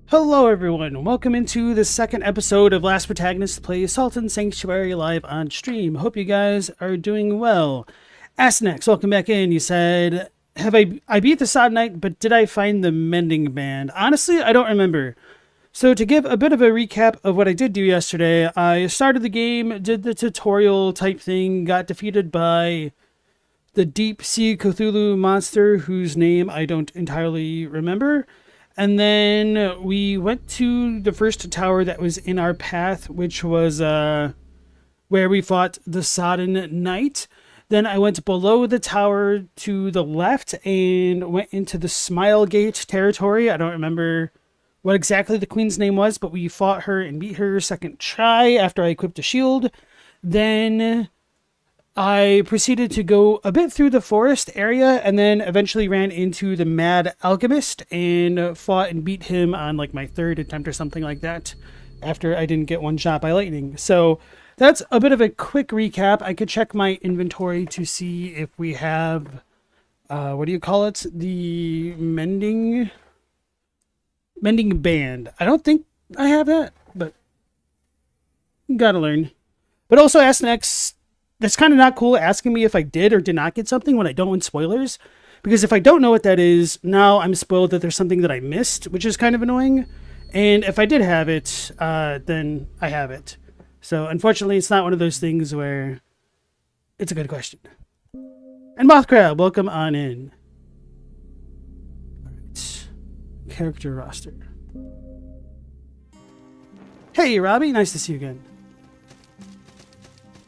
Hello everyone, welcome into the second episode of LastProtagonist Plays Salt and Sanctuary live on stream. Hope you guys are doing well. Asnex, welcome back in. You said, I beat the Sod Knight, but did I find the Mending Band? Honestly, I don't remember. So to give a bit of a recap of what I did do yesterday, I started the game, did the tutorial type thing, got defeated by the Deep Sea Cthulhu monster whose name I don't entirely remember. And then we went to the first tower that was in our path, which was where we fought the Sodden Knight. Then I went below the tower to the left and went into the Smilegate territory. I don't remember what exactly the queen's name was, but we fought her and beat her second try after I equipped a shield. Then I proceeded to go a bit through the forest area and then eventually ran into the Mad Alchemist and fought and beat him on like my third attempt or something like that after I didn't get one shot by lightning. So that's a bit of a quick recap. I could check my inventory to see if we have, what do you call it? The Mending Band. I don't think I have that, but gotta learn. But also ask next. That's kind of not cool asking me if I did or did not get something when I don't want spoilers. Because if I don't know what that is, now I'm spoiled that there's something that I missed, which is kind of annoying. And if I did have it, then I have it. So unfortunately, it's not one of those things where it's a good question. And Mothcrab, welcome on in. Alright. Character roster. Hey, Robbie, nice to see you again.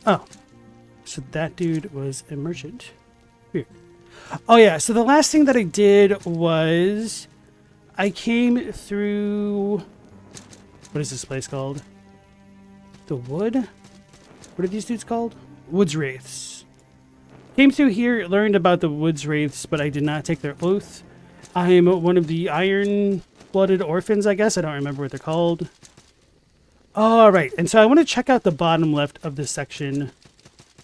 Oh. So that dude was a merchant. Weird. Oh yeah, so the last thing that I did was I came through, what is this place called? The Wood? What are these dudes called? Woods Wraiths. Came through here, learned about the Woods Wraiths, but I did not take their oath. I'm one of the iron-blooded orphans, I guess. I don't remember what they're called. Alright, and so I want to check out the bottom left of this section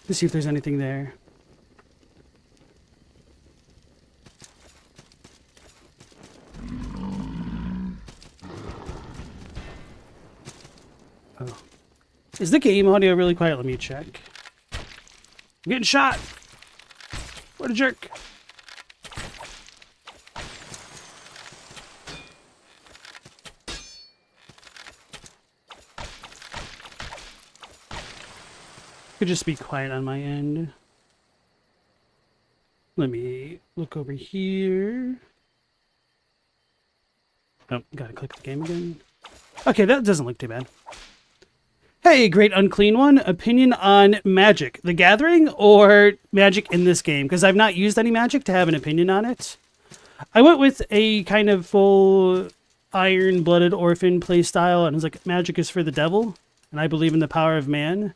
to see if there's anything there. Oh. Is the game audio really quiet? Let me check. I'm getting shot! What a jerk! Could just be quiet on my end. Let me look over here. Oh, gotta click the game again. Okay, that doesn't look too bad. Hey, Great Unclean One. Opinion on Magic the Gathering or Magic in this game? Because I've not used any Magic to have an opinion on it. I went with a kind of full iron-blooded orphan playstyle, and I was like, Magic is for the devil, and I believe in the power of man.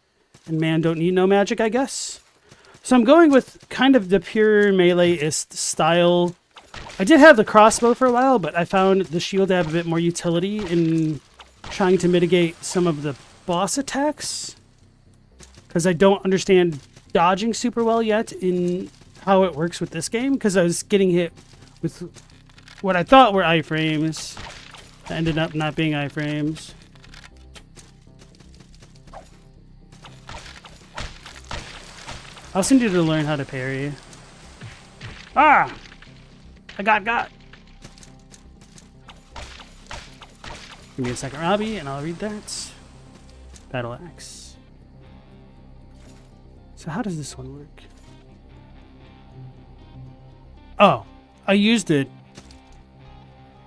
And man don't need no magic, I guess. So I'm going with kind of the pure meleeist style. I did have the crossbow for a while, but I found the shield to have a bit more utility in trying to mitigate some of the boss attacks. Because I don't understand dodging super well yet in how it works with this game. Because I was getting hit with what I thought were iframes. That ended up not being iframes. I also need to learn how to parry. Ah! I got. Give me a second, Robbie, and I'll read that. Battle Axe. So how does this one work? Oh, I used it,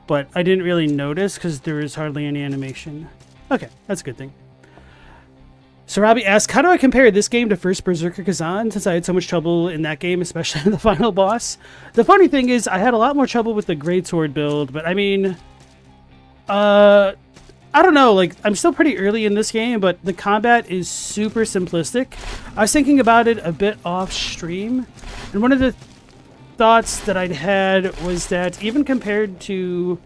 but I didn't really notice because there was hardly any animation. Okay, that's a good thing. So Robbie asked, how do I compare this game to First Berserker Kazan, since I had so much trouble in that game, especially the final boss? The funny thing is, I had a lot more trouble with the Greatsword build, but I mean, I don't know, like, I'm still pretty early in this game, but the combat is super simplistic. I was thinking about it a bit off stream, and one of the thoughts that I'd had was that even compared to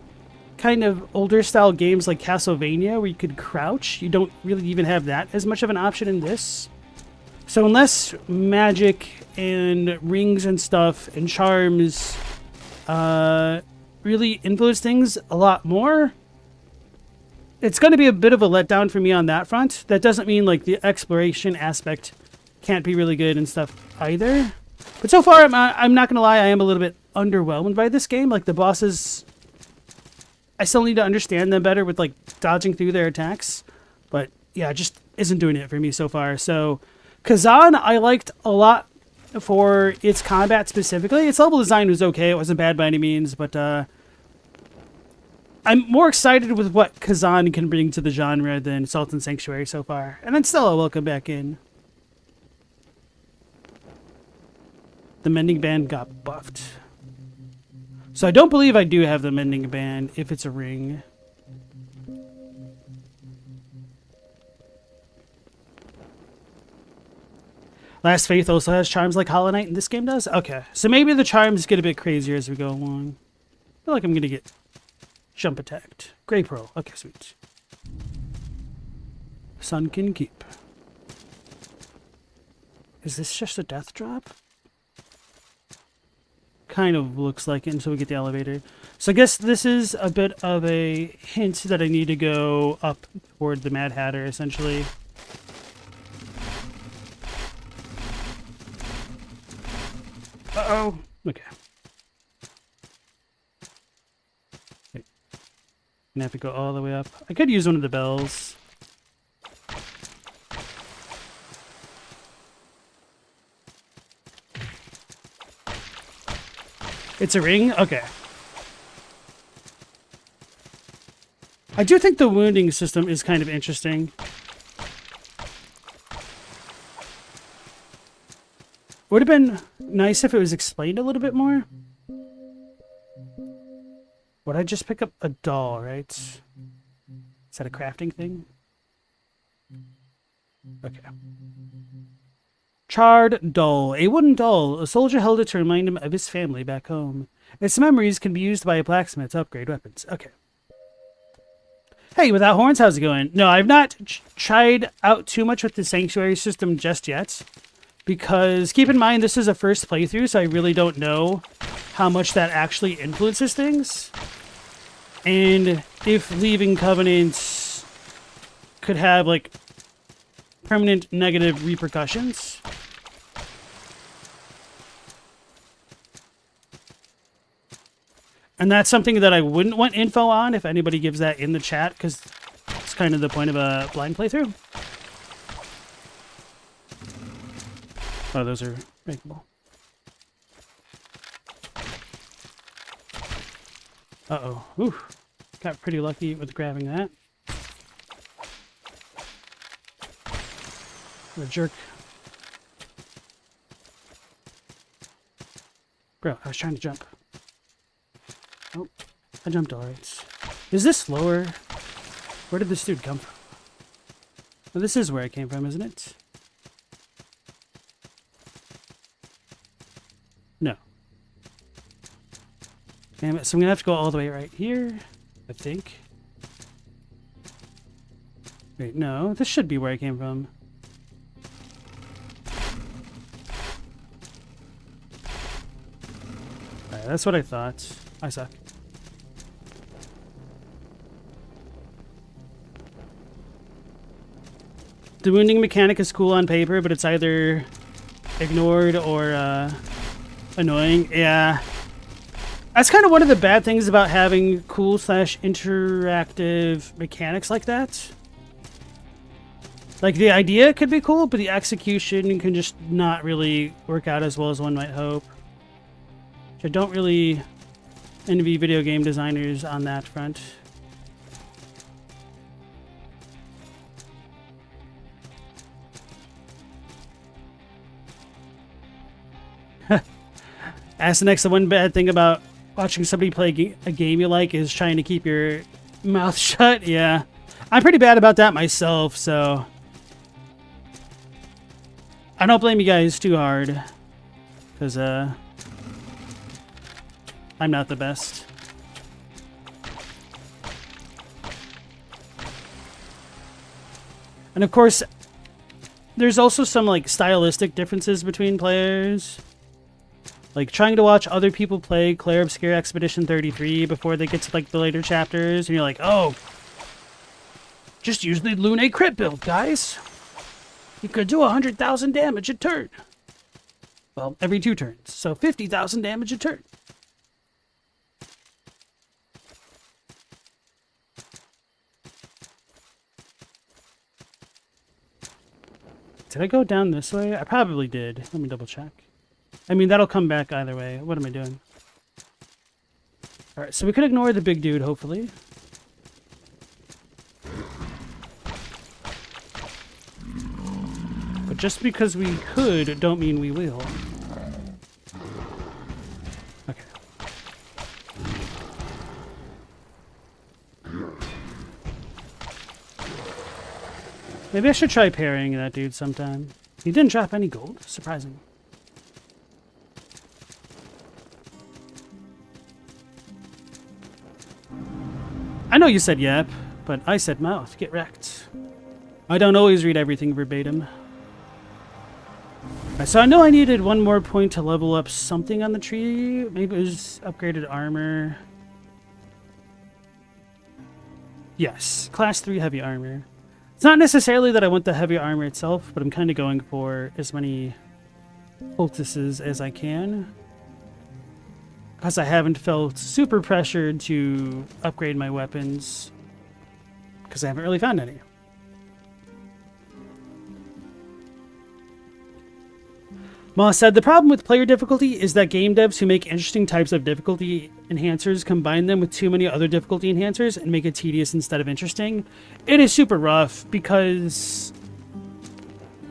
kind of older style games like Castlevania where you could crouch, you don't really even have that as much of an option in this. So unless magic and rings and stuff and charms really influence things a lot more, it's going to be a bit of a letdown for me on that front. That doesn't mean like the exploration aspect can't be really good and stuff either. But so far, I'm not going to lie, I am a little bit underwhelmed by this game. Like the bosses, I still need to understand them better with like dodging through their attacks. But yeah, it just isn't doing it for me so far. So Kazan, I liked a lot for its combat specifically. Its level design was okay. It wasn't bad by any means, but I'm more excited with what Kazan can bring to the genre than Sultan Sanctuary so far. And then Stella, welcome back in. The Mending Band got buffed. So I don't believe I do have the Mending Band if it's a ring. Last Faith also has charms like Hollow Knight, and this game does? Okay, so maybe the charms get a bit crazier as we go along. I feel like I'm going to get jump attacked. Grey Pearl. Okay, sweet. Sunken Keep. Is this just a death drop? Kind of looks like it until we get the elevator. So I guess this is a bit of a hint that I need to go up toward the Mad Hatter, essentially. Uh-oh. Okay. Wait. Gonna have to go all the way up. I could use one of the bells. It's a ring? Okay. I do think the wounding system is kind of interesting. Would have been nice if it was explained a little bit more. Would I just pick up a doll, right? Is that a crafting thing? Okay. Charred doll. A wooden doll. A soldier held it to remind him of his family back home. Its memories can be used by a blacksmith to upgrade weapons. Okay. Hey, Without Horns, how's it going? No, I've not tried out too much with the Sanctuary system just yet. Because, keep in mind, this is a first playthrough, so I really don't know how much that actually influences things. And if leaving Covenant could have, like, permanent negative repercussions. And that's something that I wouldn't want info on if anybody gives that in the chat, because it's kind of the point of a blind playthrough. Oh, those are breakable. Uh-oh. Ooh. Got pretty lucky with grabbing that. What a jerk. Bro, I was trying to jump. Oh, I jumped alright. Is this lower? Where did this dude come from? Well, this is where I came from, isn't it? No. Damn it, so I'm gonna have to go all the way right here, I think. Wait, no, this should be where I came from. Alright, that's what I thought. I suck. The wounding mechanic is cool on paper, but it's either ignored or annoying. Yeah. That's kind of one of the bad things about having cool / interactive mechanics like that. Like, the idea could be cool, but the execution can just not really work out as well as one might hope. Which I don't really envy video game designers on that front. Ask the next, the one bad thing about watching somebody play a game you like is trying to keep your mouth shut. Yeah. I'm pretty bad about that myself, so I don't blame you guys too hard. Because, I'm not the best. And of course, there's also some, like, stylistic differences between players. Like, trying to watch other people play Clair Obscure Expedition 33 before they get to, like, the later chapters, and you're like, oh, Just use the Lune crit build, guys. You could do 100,000 damage a turn. Well, every 2 turns, so 50,000 damage a turn. Did I go down this way? I probably did. Let me double check. I mean, that'll come back either way. What am I doing? Alright, so we can ignore the big dude, hopefully. But just because we could, don't mean we will. Okay. Maybe I should try parrying that dude sometime. He didn't drop any gold. Surprising. I know you said yep, but I said mouth. Get wrecked. I don't always read everything verbatim. Right, so I know I needed 1 more point to level up something on the tree. Maybe it was upgraded armor. Yes, class 3 heavy armor. It's not necessarily that I want the heavy armor itself, but I'm kind of going for as many poultices as I can. Because I haven't felt super pressured to upgrade my weapons. Because I haven't really found any. Moss said, the problem with player difficulty is that game devs who make interesting types of difficulty enhancers combine them with too many other difficulty enhancers and make it tedious instead of interesting. It is super rough because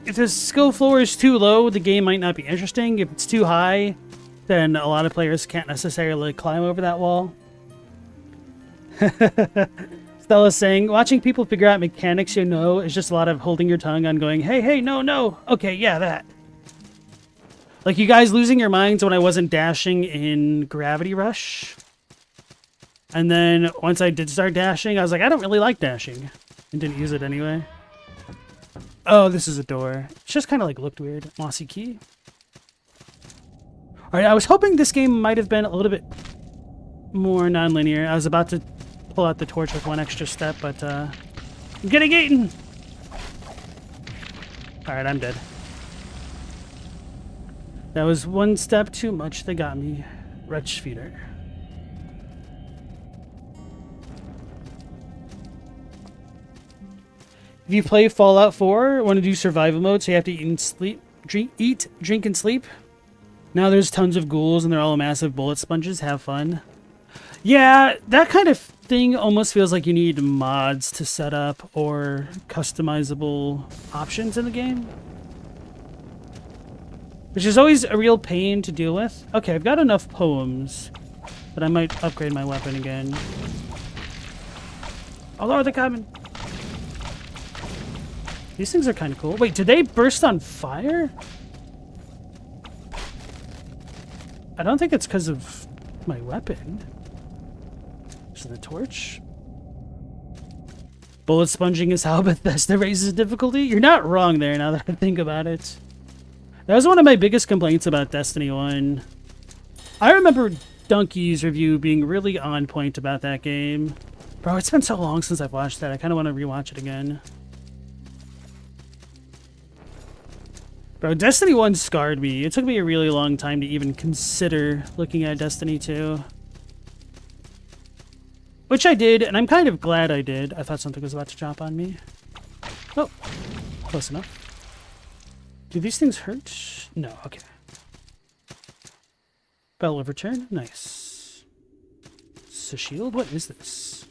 if the skill floor is too low, the game might not be interesting. If it's too high, then a lot of players can't necessarily climb over that wall. Stella's saying, watching people figure out mechanics you know is just a lot of holding your tongue on going, hey, hey, no, no. Okay, yeah, that. Like you guys losing your minds when I wasn't dashing in Gravity Rush. And then once I did start dashing, I was like, I don't really like dashing. And didn't use it anyway. Oh, this is a door. It's just kind of like looked weird. Mossy key. Alright, I was hoping this game might have been a little bit more non-linear. I was about to pull out the torch with 1 extra step, but I'm getting eaten! Alright, I'm dead. That was 1 step too much. They got me. Wretch feeder. If you play Fallout 4, want to do survival mode, so you have to eat and sleep, drink and sleep. Now there's tons of ghouls and they're all massive bullet sponges. Have fun. Yeah, that kind of thing almost feels like you need mods to set up or customizable options in the game. Which is always a real pain to deal with. Okay, I've got enough poems, but I might upgrade my weapon again. Oh Lord, they're coming. These things are kind of cool. Wait, did they burst on fire? I don't think it's because of my weapon. Is it the torch? Bullet sponging is how Bethesda raises difficulty? You're not wrong there now that I think about it. That was one of my biggest complaints about Destiny 1. I remember Donkey's review being really on point about that game. Bro, it's been so long since I've watched that. I kind of want to rewatch it again. Bro, Destiny 1 scarred me. It took me a really long time to even consider looking at Destiny 2. Which I did, and I'm kind of glad I did. I thought something was about to drop on me. Oh, close enough. Do these things hurt? No, okay. Bell of Return, nice. It's a shield? What is this?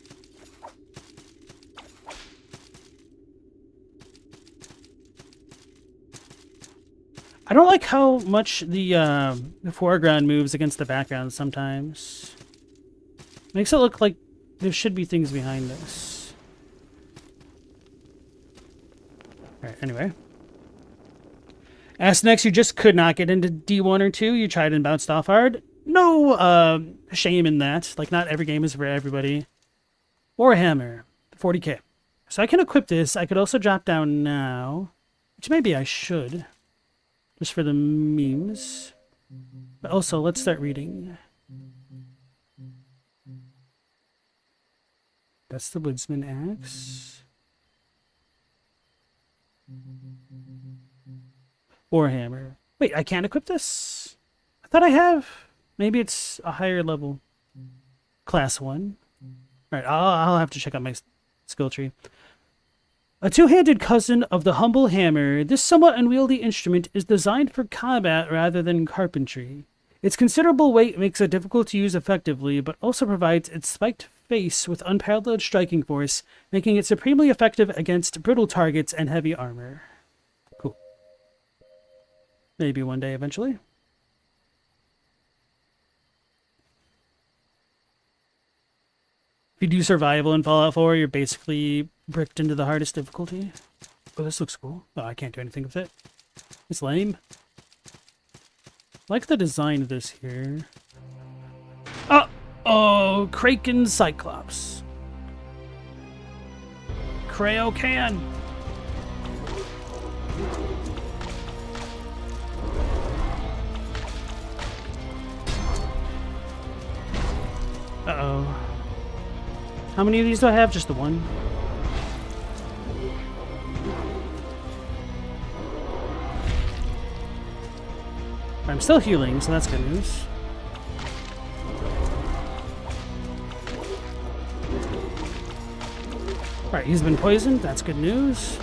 I don't like how much the foreground moves against the background sometimes. Makes it look like there should be things behind this. Alright, anyway. Ask next, you just could not get into D1 or 2. You tried and bounced off hard. No shame in that. Like, not every game is for everybody. Warhammer, 40k. So I can equip this. I could also drop down now. Which maybe I should. Just for the memes. But also, let's start reading. That's the Woodsman Axe. Warhammer. Wait, I can't equip this? I thought I have. Maybe it's a higher level. Class 1. Alright, I'll have to check out my skill tree. A two-handed cousin of the humble hammer, this somewhat unwieldy instrument is designed for combat rather than carpentry. Its considerable weight makes it difficult to use effectively, but also provides its spiked face with unparalleled striking force, making it supremely effective against brittle targets and heavy armor. Cool. Maybe one day eventually. If you do survival in Fallout 4, you're basically bricked into the hardest difficulty. Oh, this looks cool. Oh, I can't do anything with it. It's lame. I like the design of this here. Oh, Kraken Cyclops. Crayocan. Uh-oh. How many of these do I have? Just the one? I'm still healing, so that's good news. Alright, he's been poisoned. That's good news.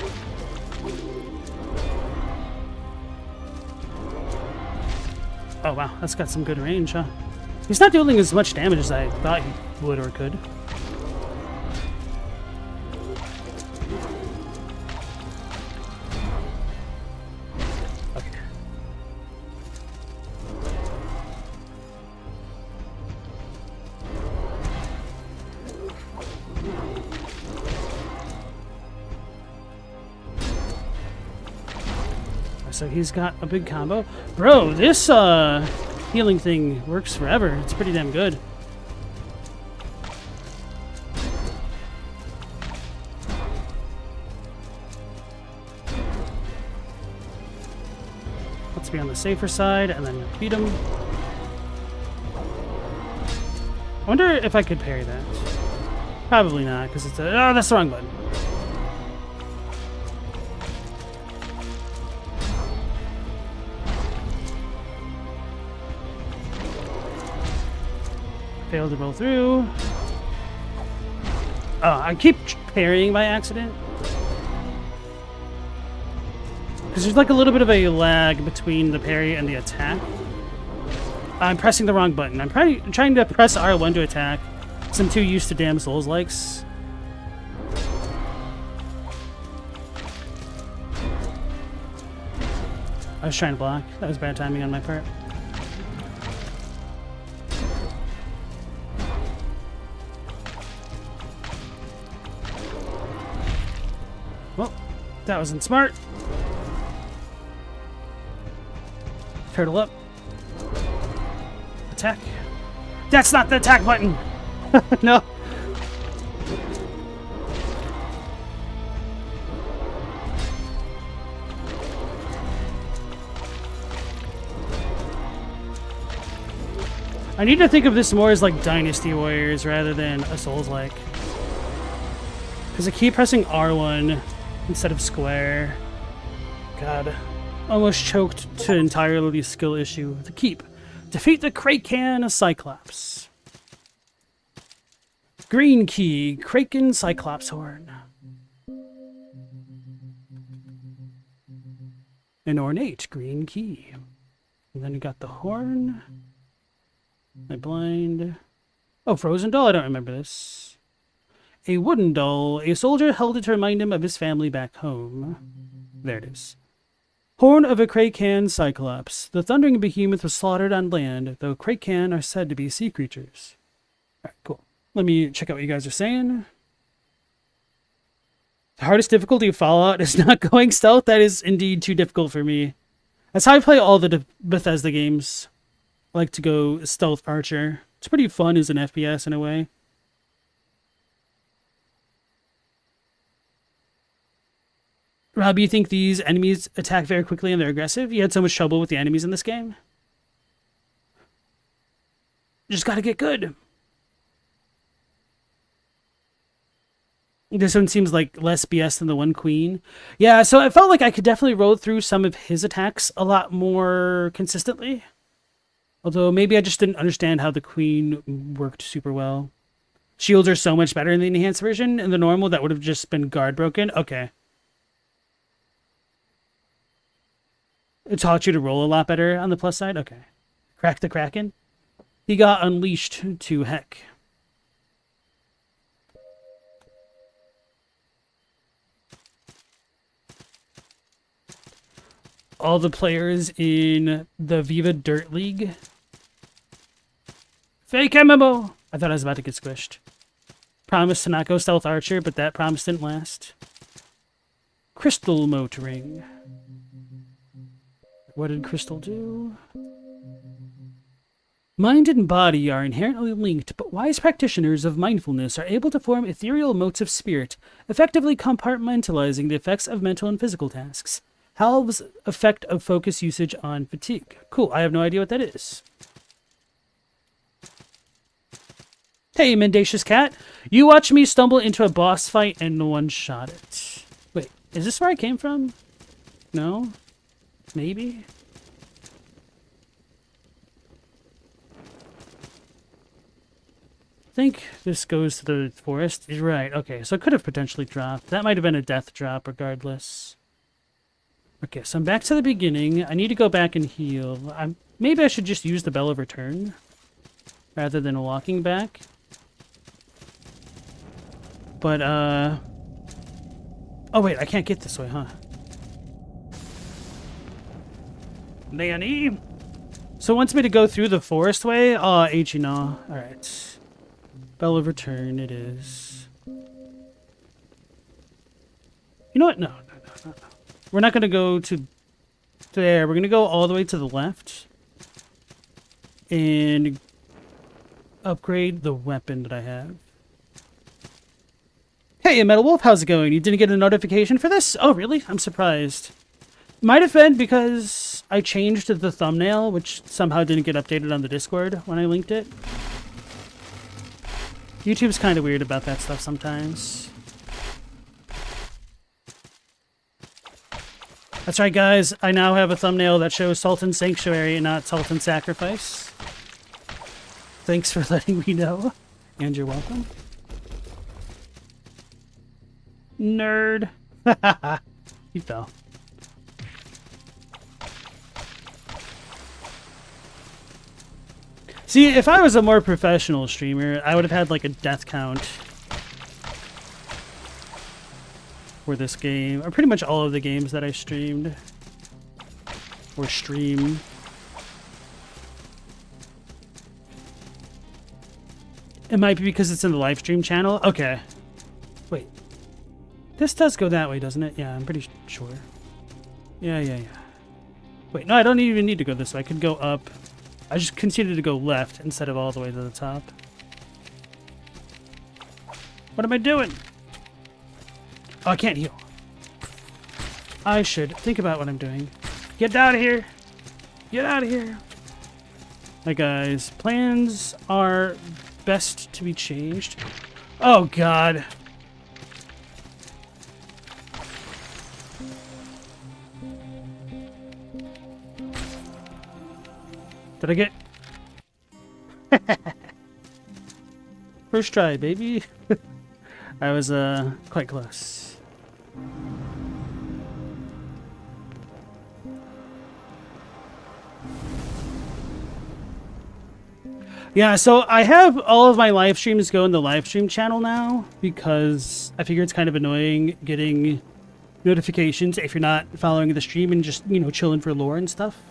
Oh, wow. That's got some good range, huh? He's not dealing as much damage as I thought he would or could. So he's got a big combo. Bro, this healing thing works forever. It's pretty damn good. Let's be on the safer side and then beat him. I wonder if I could parry that. Probably not, because it's a... Oh, that's the wrong button. Failed to roll through. Oh, I keep parrying by accident. Because there's like a little bit of a lag between the parry and the attack. I'm pressing the wrong button. I'm trying to press R1 to attack, because I'm too used to damn Soulslikes. I was trying to block. That was bad timing on my part. Well, that wasn't smart. Turtle up. Attack. That's not the attack button! No. I need to think of this more as like Dynasty Warriors rather than a Souls-like. Because I keep pressing R1 instead of square. God. Almost choked to entirely skill issue. The keep. Defeat the Kraken Cyclops. Green key. Kraken Cyclops horn. An ornate green key. And then you got the horn. My blind. Oh, frozen doll. I don't remember this. A wooden doll. A soldier held it to remind him of his family back home. There it is. Horn of a Kraken Cyclops. The thundering behemoth was slaughtered on land, though Kraken are said to be sea creatures. Alright, cool. Let me check out what you guys are saying. The hardest difficulty of Fallout is not going stealth. That is indeed too difficult for me. That's how I play all the Bethesda games. I like to go stealth archer. It's pretty fun as an FPS in a way. Rob, you think these enemies attack very quickly and they're aggressive? You had so much trouble with the enemies in this game? You just gotta get good. This one seems like less BS than the one Queen. Yeah, so I felt like I could definitely roll through some of his attacks a lot more consistently. Although maybe I just didn't understand how the Queen worked super well. Shields are so much better in the enhanced version. In the normal, that would have just been guard broken. Okay. It taught you to roll a lot better on the plus side? Okay. Crack the Kraken? He got unleashed to heck. All the players in the Viva Dirt League. Fake MMO! I thought I was about to get squished. Promised to not go Stealth Archer, but that promise didn't last. Crystal Moat Ring. What did Crystal do? Mind and body are inherently linked, but wise practitioners of mindfulness are able to form ethereal motes of spirit, effectively compartmentalizing the effects of mental and physical tasks. Halves effect of focus usage on fatigue. Cool, I have no idea what that is. Hey, Mendacious Cat. You watch me stumble into a boss fight and one-shot it. Wait, is this where I came from? No? Maybe? I think this goes to the forest. You're right, okay, so it could have potentially dropped. That might have been a death drop regardless. Okay, so I'm back to the beginning. I need to go back and heal. Maybe I should just use the Bell of Return rather than walking back. But, oh wait, I can't get this way, huh? Leonie? So it wants me to go through the forest way? Oh, H-no. Alright. Bell of Return it is. You know what? No. We're not going to go to there. We're going to go all the way to the left. And upgrade the weapon that I have. Hey, Metal Wolf, how's it going? You didn't get a notification for this? Oh, really? I'm surprised. Might have been because I changed the thumbnail, which somehow didn't get updated on the Discord when I linked it. YouTube's kind of weird about that stuff sometimes. That's right, guys. I now have a thumbnail that shows Sultan Sanctuary and not Sultan Sacrifice. Thanks for letting me know. And you're welcome. Nerd. He fell. See, if I was a more professional streamer, I would have had like a death count for this game, or pretty much all of the games that I streamed or stream. It might be because it's in the live stream channel. Okay. Wait. This does go that way, doesn't it? Yeah, I'm pretty sure. Yeah. Wait, no, I don't even need to go this way. I could go up. I just continued to go left instead of all the way to the top. What am I doing? Oh, I can't heal. I should think about what I'm doing. Get out of here. Get out of here. Hi, guys. Plans are best to be changed. Oh, God. Did I get... First try, baby. I was, quite close. Yeah, so I have all of my live streams go in the live stream channel now because I figure it's kind of annoying getting notifications if you're not following the stream and just, you know, chilling for lore and stuff.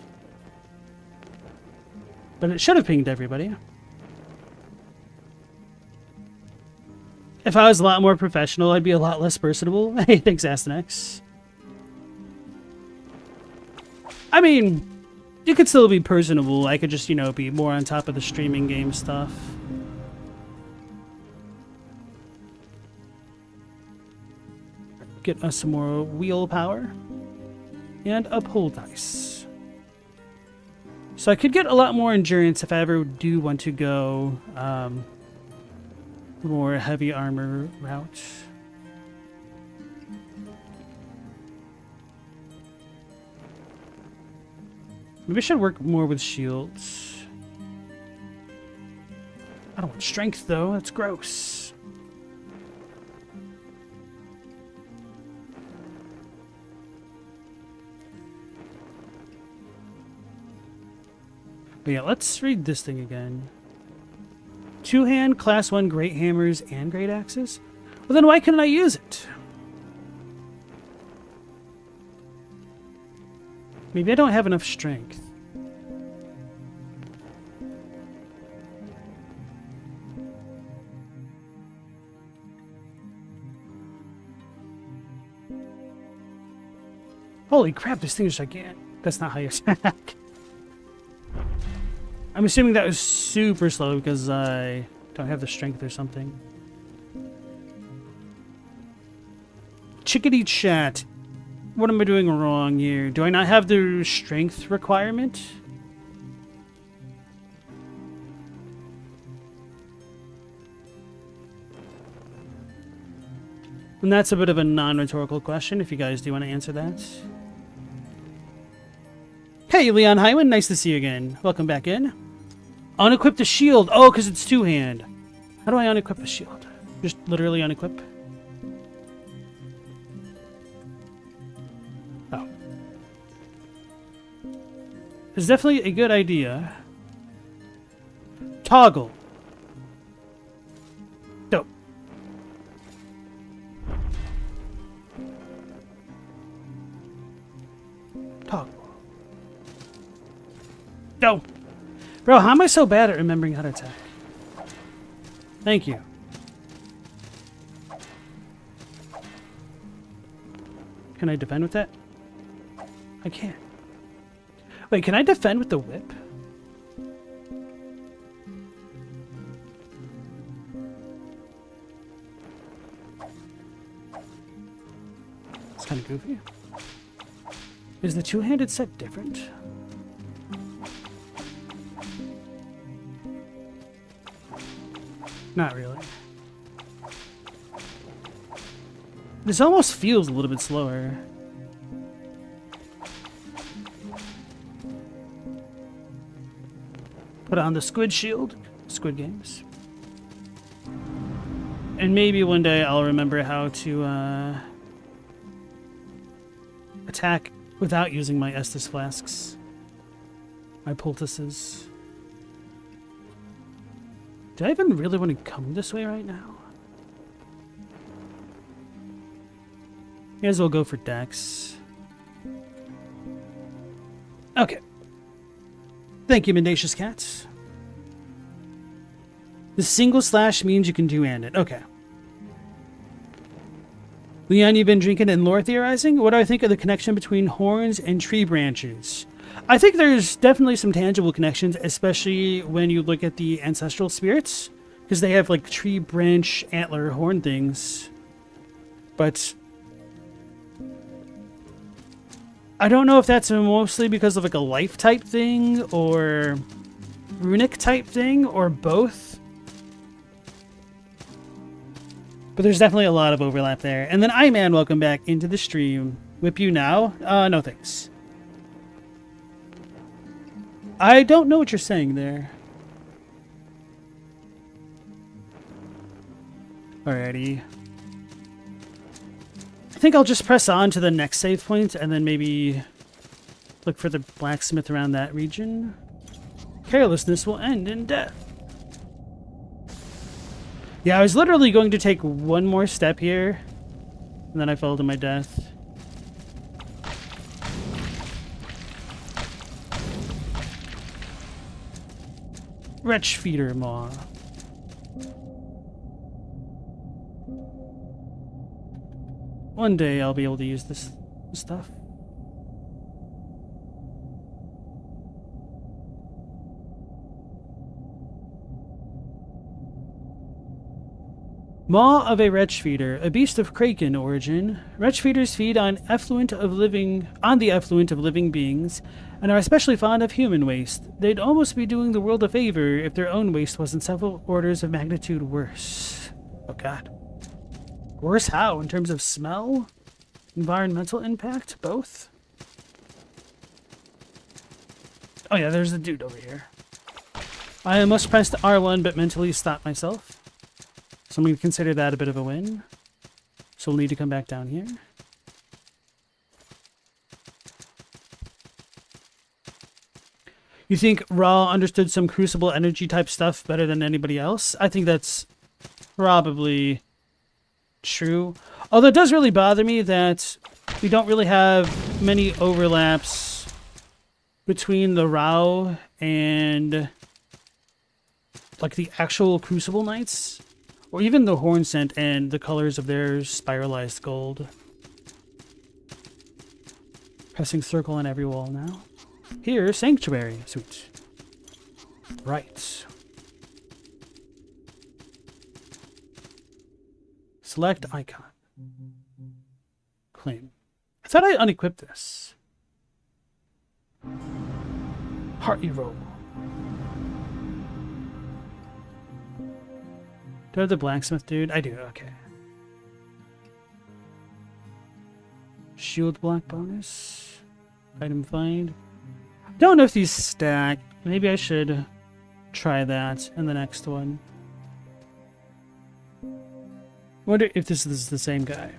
But it should have pinged everybody. If I was a lot more professional, I'd be a lot less personable. Hey, thanks, Astanex. I mean, you could still be personable. I could just, you know, be more on top of the streaming game stuff. Get us some more wheel power. And a pull dice. So I could get a lot more endurance if I ever do want to go more heavy armor route. Maybe I should work more with shields. I don't want strength, though. That's gross. But yeah, let's read this thing again. Two-hand, class 1 great hammers and great axes? Well, then why couldn't I use it? Maybe I don't have enough strength. Holy crap, this thing is gigantic. That's not how you attack. I'm assuming that was super slow because I don't have the strength or something. Chickadee chat. What am I doing wrong here? Do I not have the strength requirement? And that's a bit of a non-rhetorical question, if you guys do want to answer that. Hey, Leon Hyman, nice to see you again. Welcome back in. Unequip the shield. Oh, because it's two-hand. How do I unequip a shield? Just literally unequip? Oh. It's definitely a good idea. Toggle. Dope. Toggle. Dope. Bro, how am I so bad at remembering how to attack? Thank you. Can I defend with that? I can't. Wait, can I defend with the whip? It's kind of goofy. Is the two-handed set different? Not really. This almost feels a little bit slower. Put on the squid shield. Squid Games. And maybe one day I'll remember how to attack without using my Estus flasks. My poultices. Do I even really want to come this way right now? May as well go for Dex. Okay. Thank you, Mendacious Cats. The single slash means you can two-hand it. Okay. Leon, you've been drinking and lore theorizing? What do I think of the connection between horns and tree branches? I think there's definitely some tangible connections, especially when you look at the ancestral spirits, because they have like tree branch antler horn things. But I don't know if that's mostly because of like a life type thing or runic type thing or both. But there's definitely a lot of overlap there. And then Iman, welcome back into the stream. Whip you now? No thanks. I don't know what you're saying there. Alrighty. I think I'll just press on to the next save point and then maybe look for the blacksmith around that region. Carelessness will end in death. Yeah, I was literally going to take one more step here, and then I fell to my death. Wretch feeder maw. One day I'll be able to use this stuff. Maw of a wretch feeder, a beast of kraken origin. Wretch feeders feed on the effluent of living beings, and are especially fond of human waste. They'd almost be doing the world a favor if their own waste wasn't several orders of magnitude worse. Oh god. Worse how? In terms of smell? Environmental impact? Both? Oh yeah, there's a dude over here. I almost pressed R1, but mentally stopped myself. So I'm going to consider that a bit of a win. So we'll need to come back down here. You think Ra understood some Crucible energy type stuff better than anybody else? I think that's probably true. Although it does really bother me that we don't really have many overlaps between the Rao and like the actual Crucible Knights, or even the Horn Scent and the colors of their spiralized gold. Pressing circle on every wall now. Here, Sanctuary. Sweet. Right. Select icon. Claim. I thought I unequipped this. Hearty roll. Do I have the blacksmith dude? I do, okay. Shield block bonus. Item find. Don't know if these stack. Maybe I should try that in the next one. Wonder if this is the same guy.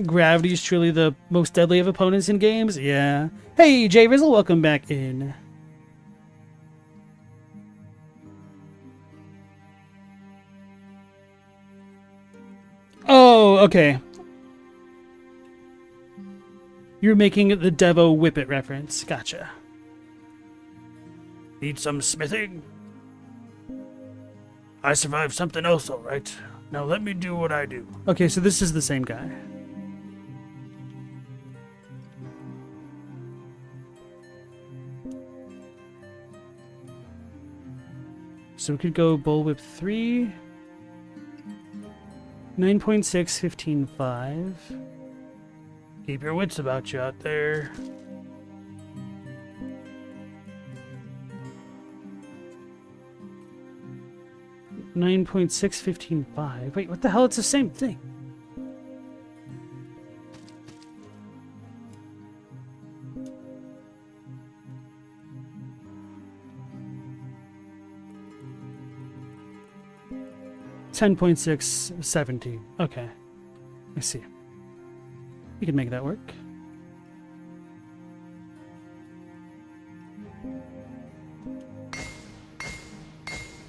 Gravity is truly the most deadly of opponents in games? Yeah. Hey, Jay Rizzle, welcome back in. Oh, okay. You're making the Devo Whippet reference. Gotcha. Need some smithing? I survived something else, all right. Now let me do what I do. Okay, so this is the same guy. So we could go Bullwhip 3. 9.6, 15.5. Keep your wits about you out there. $9.6, 15.5. Wait, what the hell? It's the same thing. $10.6, 17. Okay. I see. We can make that work.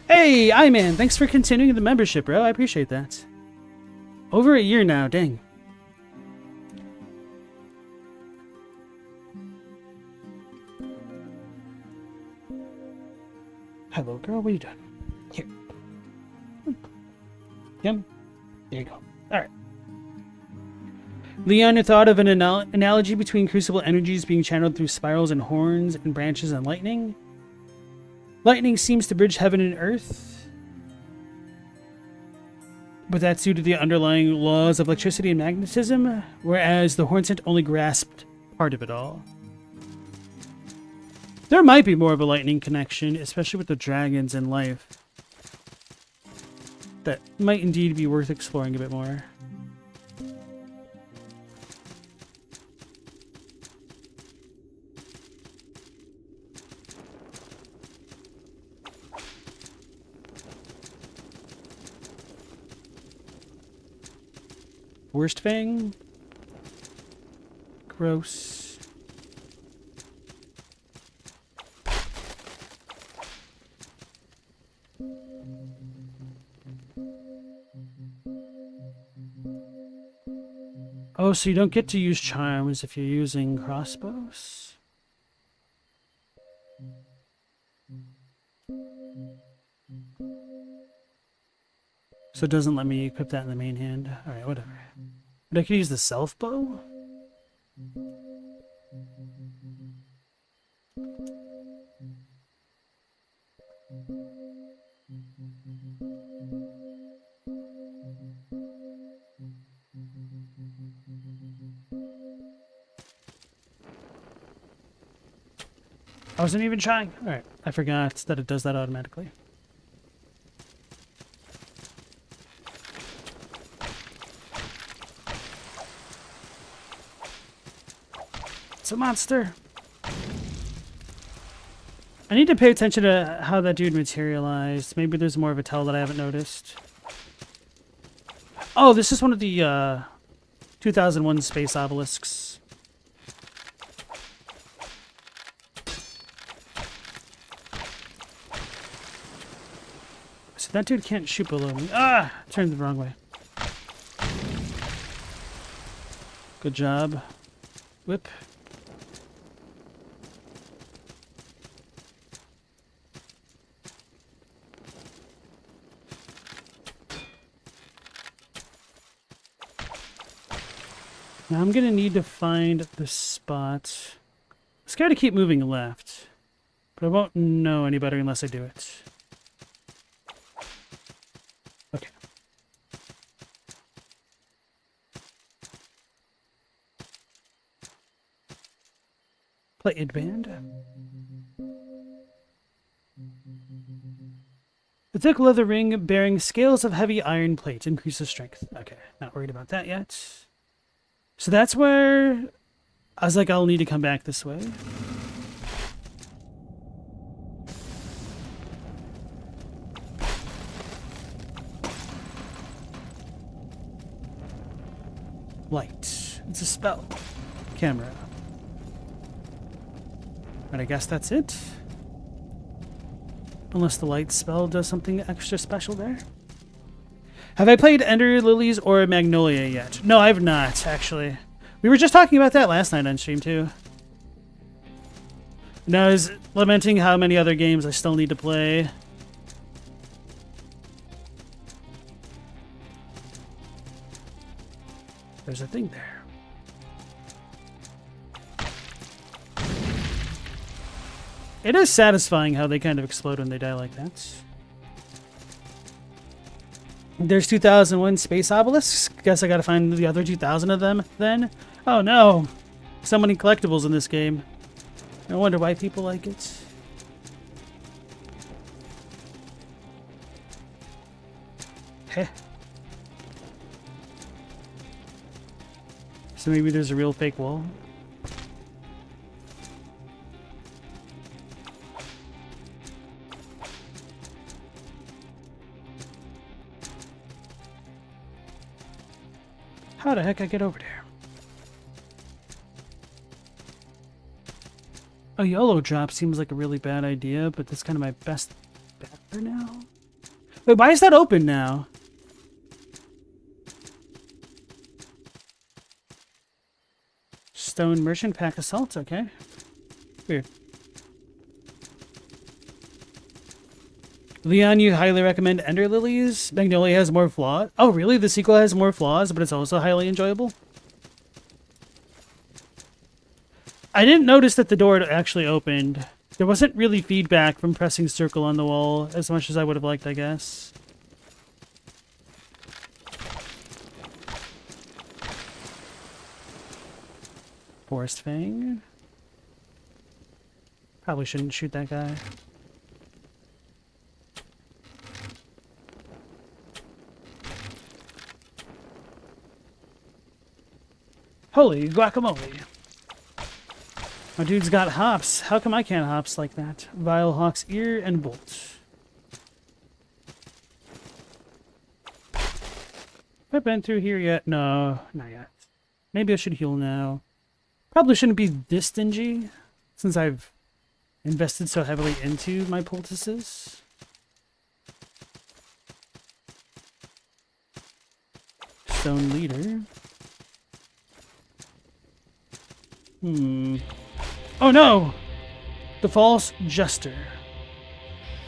Hey, I-Man, thanks for continuing the membership, bro. I appreciate that. Over a year now, dang. Hello, girl. What are you doing? Here. Yum. There you go. All right. Leon had thought of an analogy between crucible energies being channeled through spirals and horns and branches and lightning. Lightning seems to bridge heaven and earth, but that's due to the underlying laws of electricity and magnetism, whereas the Hornsent only grasped part of it all. There might be more of a lightning connection, especially with the dragons in life. That might indeed be worth exploring a bit more. Worst Fang? Gross. Oh, so you don't get to use charms if you're using crossbows? So it doesn't let me equip that in the main hand. Alright, whatever. But I could use the self bow? I wasn't even trying. Alright, I forgot that it does that automatically. It's a monster. I need to pay attention to how that dude materialized. Maybe there's more of a tell that I haven't noticed. Oh, this is one of the 2001 space obelisks. So that dude can't shoot below me. Ah! Turned the wrong way. Good job. Whip. Now I'm gonna need to find the spot. I'm scared to keep moving left, but I won't know any better unless I do it. Okay. Plated band. The thick leather ring bearing scales of heavy iron plate increases strength. Okay, not worried about that yet. So that's where I was like, I'll need to come back this way. Light. It's a spell. Camera. But I guess that's it. Unless the light spell does something extra special there. Have I played Ender Lilies or Magnolia yet? No, I've not, actually. We were just talking about that last night on stream, too. And I was lamenting how many other games I still need to play. There's a thing there. It is satisfying how they kind of explode when they die like that. There's 2001 space obelisks. Guess I gotta find the other 2,000 of them then. Oh no! So many collectibles in this game. I wonder why people like it. Heh. So maybe there's a real fake wall. How the heck I get over there? A YOLO drop seems like a really bad idea, but that's kind of my best bet for now. Wait, why is that open now? Stone Merchant Pack Assault, okay. Weird. Leon, you highly recommend Ender Lilies? Magnolia has more flaws. Oh, really? The sequel has more flaws, but it's also highly enjoyable? I didn't notice that the door actually opened. There wasn't really feedback from pressing circle on the wall as much as I would have liked, I guess. Forest Fang. Probably shouldn't shoot that guy. Holy guacamole. My dude's got hops. How come I can't hops like that? Vile Hawk's Ear and Bolt. Have I been through here yet? No, not yet. Maybe I should heal now. Probably shouldn't be this stingy, since I've invested so heavily into my poultices. Stone Leader. Oh no! The False Jester.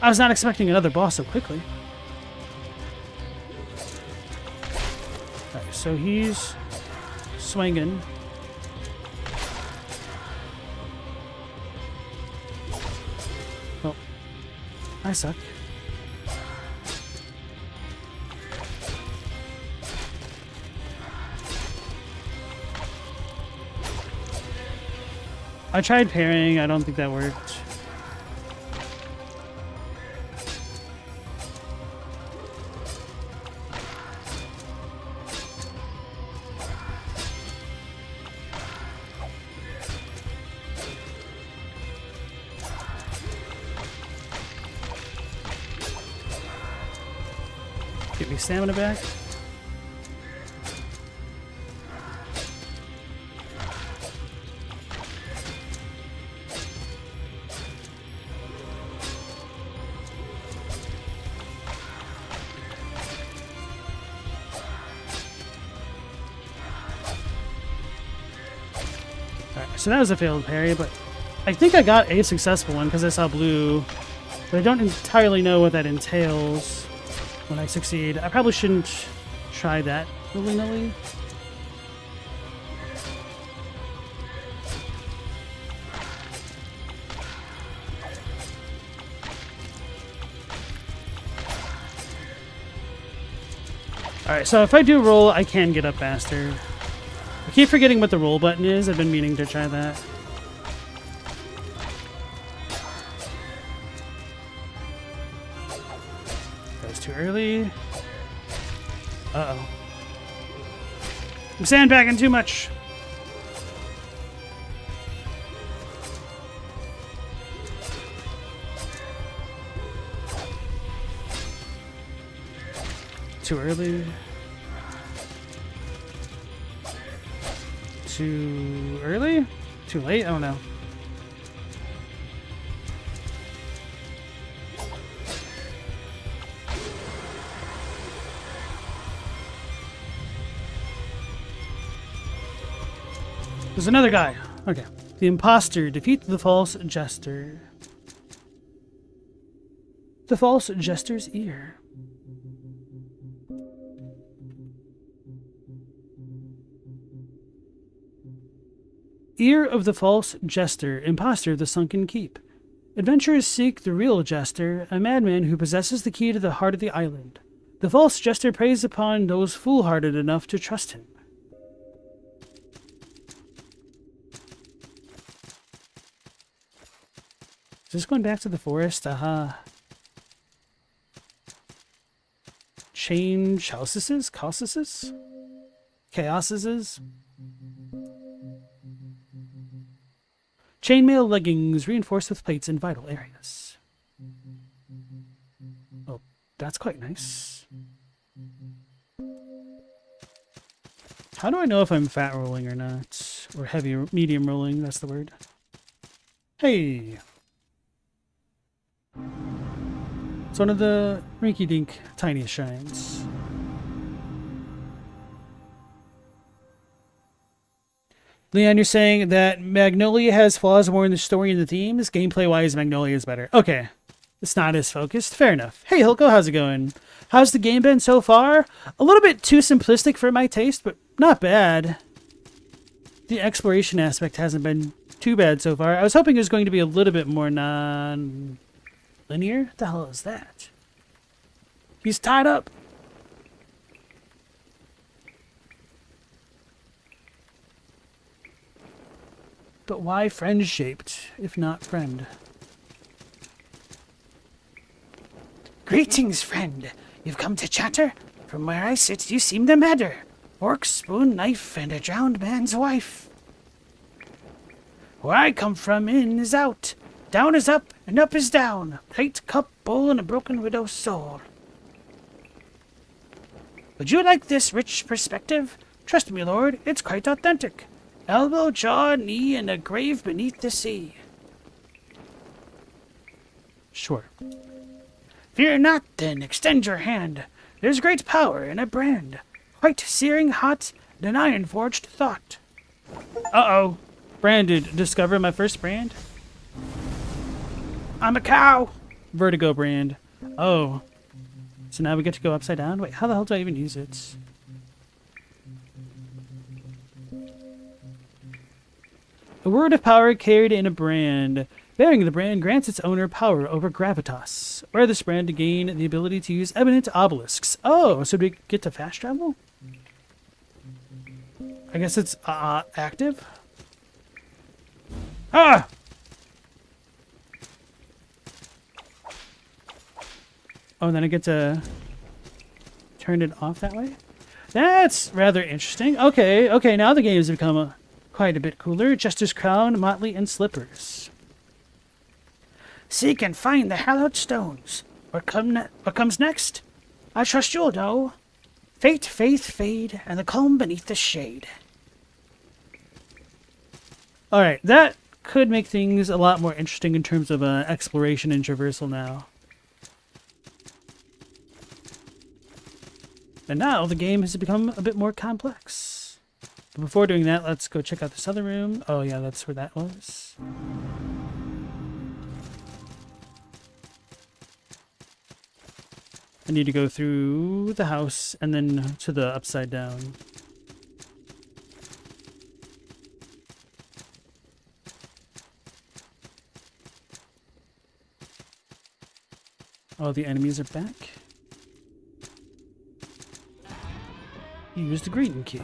I was not expecting another boss so quickly. Alright, so he's swinging. Well, I suck. I tried parrying, I don't think that worked. Get me stamina back. Alright, so that was a failed parry, but I think I got a successful one because I saw blue. But I don't entirely know what that entails when I succeed. I probably shouldn't try that willy-nilly. Alright, so if I do roll, I can get up faster. I keep forgetting what the roll button is. I've been meaning to try that. That was too early. Uh-oh. I'm sandbagging too much. Too early. Too early? Too late? I don't know. There's another guy. Okay. The imposter. Defeat the false jester. The false jester's ear. Ear of the false jester, imposter of the sunken keep. Adventurers seek the real jester, a madman who possesses the key to the heart of the island. The false jester preys upon those foolhardy enough to trust him. Is this going back to the forest? Aha. Change houses? Causes? Chaoses? Chainmail leggings reinforced with plates in vital areas. Oh, that's quite nice. How do I know if I'm fat rolling or not? Or heavy or medium rolling, that's the word. Hey! It's one of the rinky-dink tiniest shrines. Leon, you're saying that Magnolia has flaws more in the story and the themes. Gameplay-wise, Magnolia is better. Okay. It's not as focused. Fair enough. Hey, Hilko, how's it going? How's the game been so far? A little bit too simplistic for my taste, but not bad. The exploration aspect hasn't been too bad so far. I was hoping it was going to be a little bit more non-linear. What the hell is that? He's tied up. But why friend-shaped, if not friend? Greetings, friend. You've come to chatter? From where I sit, you seem the madder. Fork, spoon, knife, and a drowned man's wife. Where I come from, in is out. Down is up, and up is down. Plate, cup, bowl, and a broken widow's soul. Would you like this rich perspective? Trust me, lord, it's quite authentic. Elbow, jaw, knee, and a grave beneath the sea. Sure. Fear not, then, extend your hand. There's great power in a brand. Quite searing hot, and an iron-forged thought. Uh-oh. Branded. Discover my first brand? I'm a cow. Vertigo brand. Oh. So now we get to go upside down? Wait, how the hell do I even use it? A word of power carried in a brand. Bearing the brand grants its owner power over gravitas. Wear this brand to gain the ability to use eminent obelisks. Oh, so do we get to fast travel? I guess it's active? Ah! Oh, and then I get to turn it off that way? That's rather interesting. Okay, now the game's become quite a bit cooler. Jester's crown, motley, and slippers. Seek and find the hallowed stones. What comes next? I trust you'll know. Fate, faith, fade, and the calm beneath the shade. Alright, that could make things a lot more interesting in terms of exploration and traversal now. And now the game has become a bit more complex. But before doing that, let's go check out this other room. Oh yeah, that's where that was. I need to go through the house and then to the upside down. Oh, the enemies are back. Use the green key.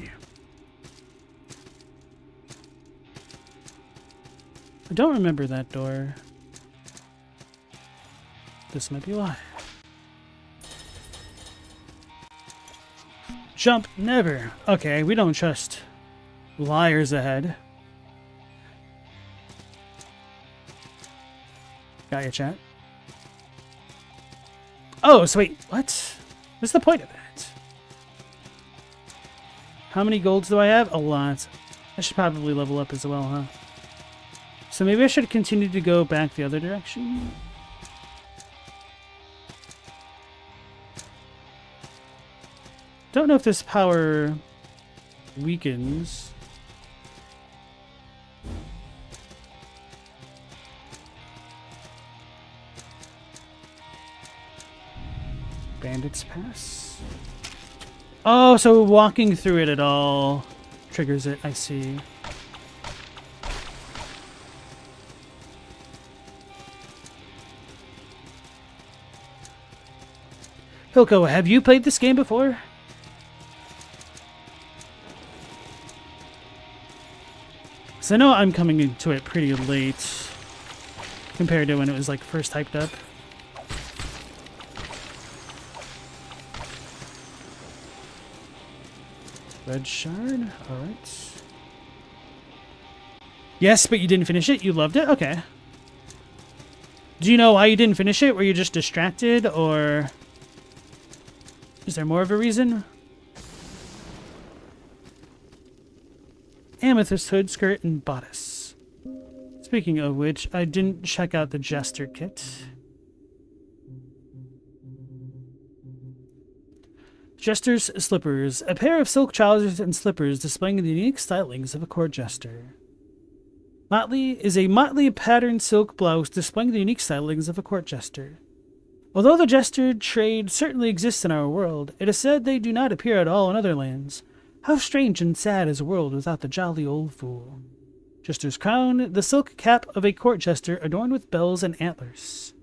I don't remember that door. This might be why. Jump never. Okay, we don't trust liars ahead. Got your chat. Oh, so wait, what? What's the point of that? How many golds do I have? A lot. I should probably level up as well, huh? So maybe I should continue to go back the other direction? Don't know if this power weakens. Bandits pass. Oh, so walking through it at all triggers it. I see. Hilko, have you played this game before? So I know I'm coming into it pretty late compared to when it was like first hyped up. Red shard, alright. Yes, but you didn't finish it? You loved it? Okay. Do you know why you didn't finish it? Were you just distracted, or is there more of a reason? Amethyst hood, skirt, and bodice. Speaking of which, I didn't check out the Jester kit. Jester's slippers. A pair of silk trousers and slippers displaying the unique stylings of a court jester. Motley is a motley patterned silk blouse displaying the unique stylings of a court jester. Although the jester trade certainly exists in our world, it is said they do not appear at all in other lands. How strange and sad is a world without the jolly old fool. Jester's crown, the silk cap of a court jester adorned with bells and antlers.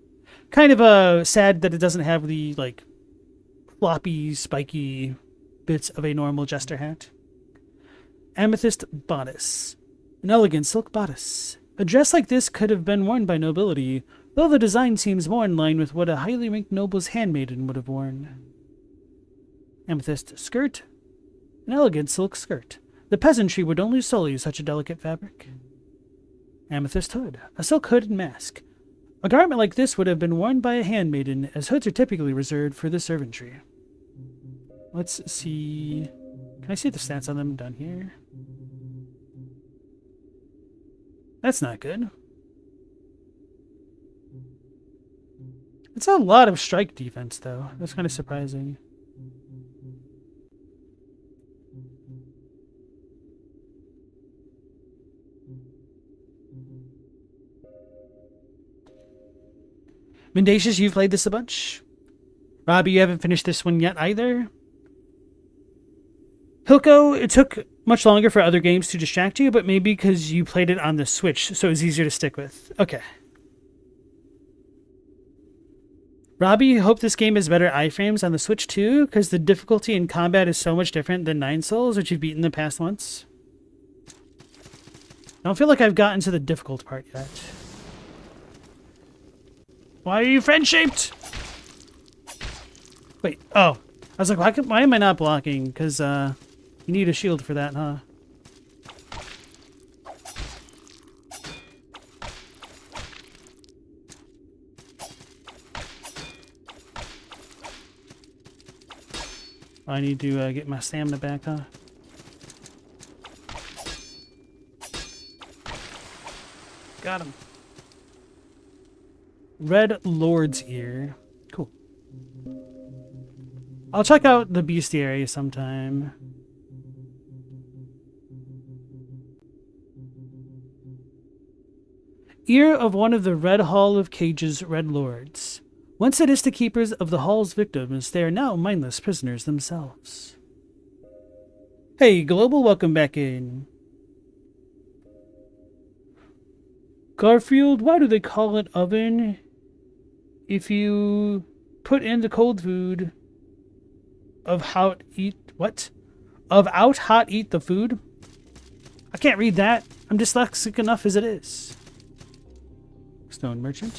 Kind of sad that it doesn't have the, like, floppy, spiky bits of a normal jester hat. Amethyst bodice. An elegant silk bodice. A dress like this could have been worn by nobility, though the design seems more in line with what a highly ranked noble's handmaiden would have worn. Amethyst skirt. An elegant silk skirt. The peasantry would only sully such a delicate fabric. Amethyst hood. A silk hood and mask. A garment like this would have been worn by a handmaiden, as hoods are typically reserved for the servantry. Let's see... Can I see the stats on them down here? That's not good. It's a lot of strike defense, though. That's kind of surprising. Mendacious, you've played this a bunch? Robbie, you haven't finished this one yet either? Hilko, it took much longer for other games to distract you, but maybe because you played it on the Switch, so it was easier to stick with. Okay. Robbie, hope this game has better iframes on the Switch too, because the difficulty in combat is so much different than Nine Souls, which you've beaten the past once. I don't feel like I've gotten to the difficult part yet. Why are you friend-shaped? Wait, oh. I was like, why am I not blocking? Because, you need a shield for that, huh? I need to get my stamina back, huh? Got him. Red Lord's Ear. Cool. I'll check out the bestiary sometime. Ear of one of the Red Hall of Cage's Red Lords. Once sadistic keepers of the Hall's victims, they are now mindless prisoners themselves. Hey, Global, welcome back in. Garfield, why do they call it oven if you put in the cold food of hot eat what? Of out hot eat the food? I can't read that. I'm dyslexic enough as it is. Stone merchant.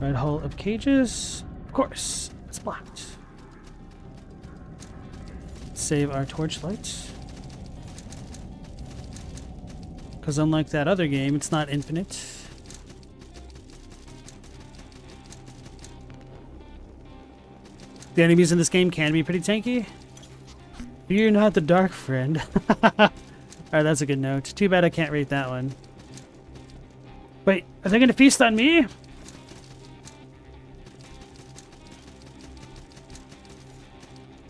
Red Hall of Cages. Of course, it's blocked. Save our torchlight. Because unlike that other game, it's not infinite. The enemies in this game can be pretty tanky. You're not the dark friend. Alright, that's a good note. Too bad I can't rate that one. Wait, are they going to feast on me?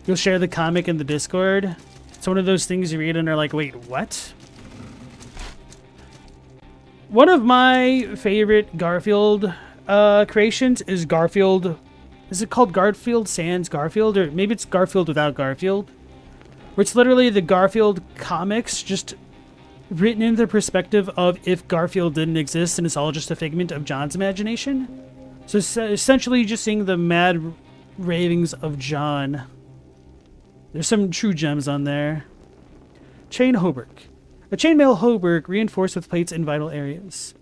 You'll share the comic in the Discord. It's one of those things you read and are like, wait, what? One of my favorite Garfield creations is Garfield. Is it called Garfield Sans Garfield? Or maybe it's Garfield without Garfield? Where it's literally the Garfield comics just written in the perspective of if Garfield didn't exist and it's all just a figment of John's imagination. So essentially just seeing the mad ravings of John. There's some true gems on there. Chain Hauberk. A chainmail hauberk reinforced with plates in vital areas.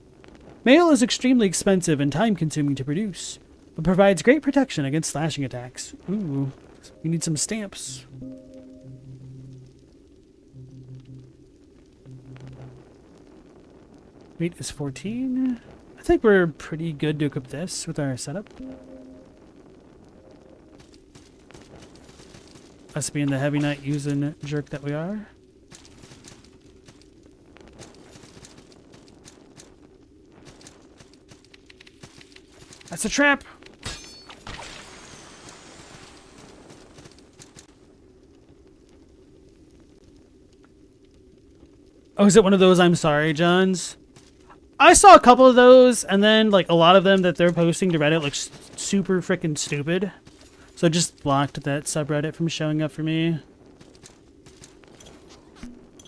Mail is extremely expensive and time-consuming to produce, but provides great protection against slashing attacks. Ooh, we need some stamps. Weight is 14. I think we're pretty good to equip this with our setup. Us being the heavy knight using jerk that we are. That's a trap! Oh, is it one of those I'm sorry, Johns? I saw a couple of those, and then like a lot of them that they're posting to Reddit look super freaking stupid. So I just blocked that subreddit from showing up for me.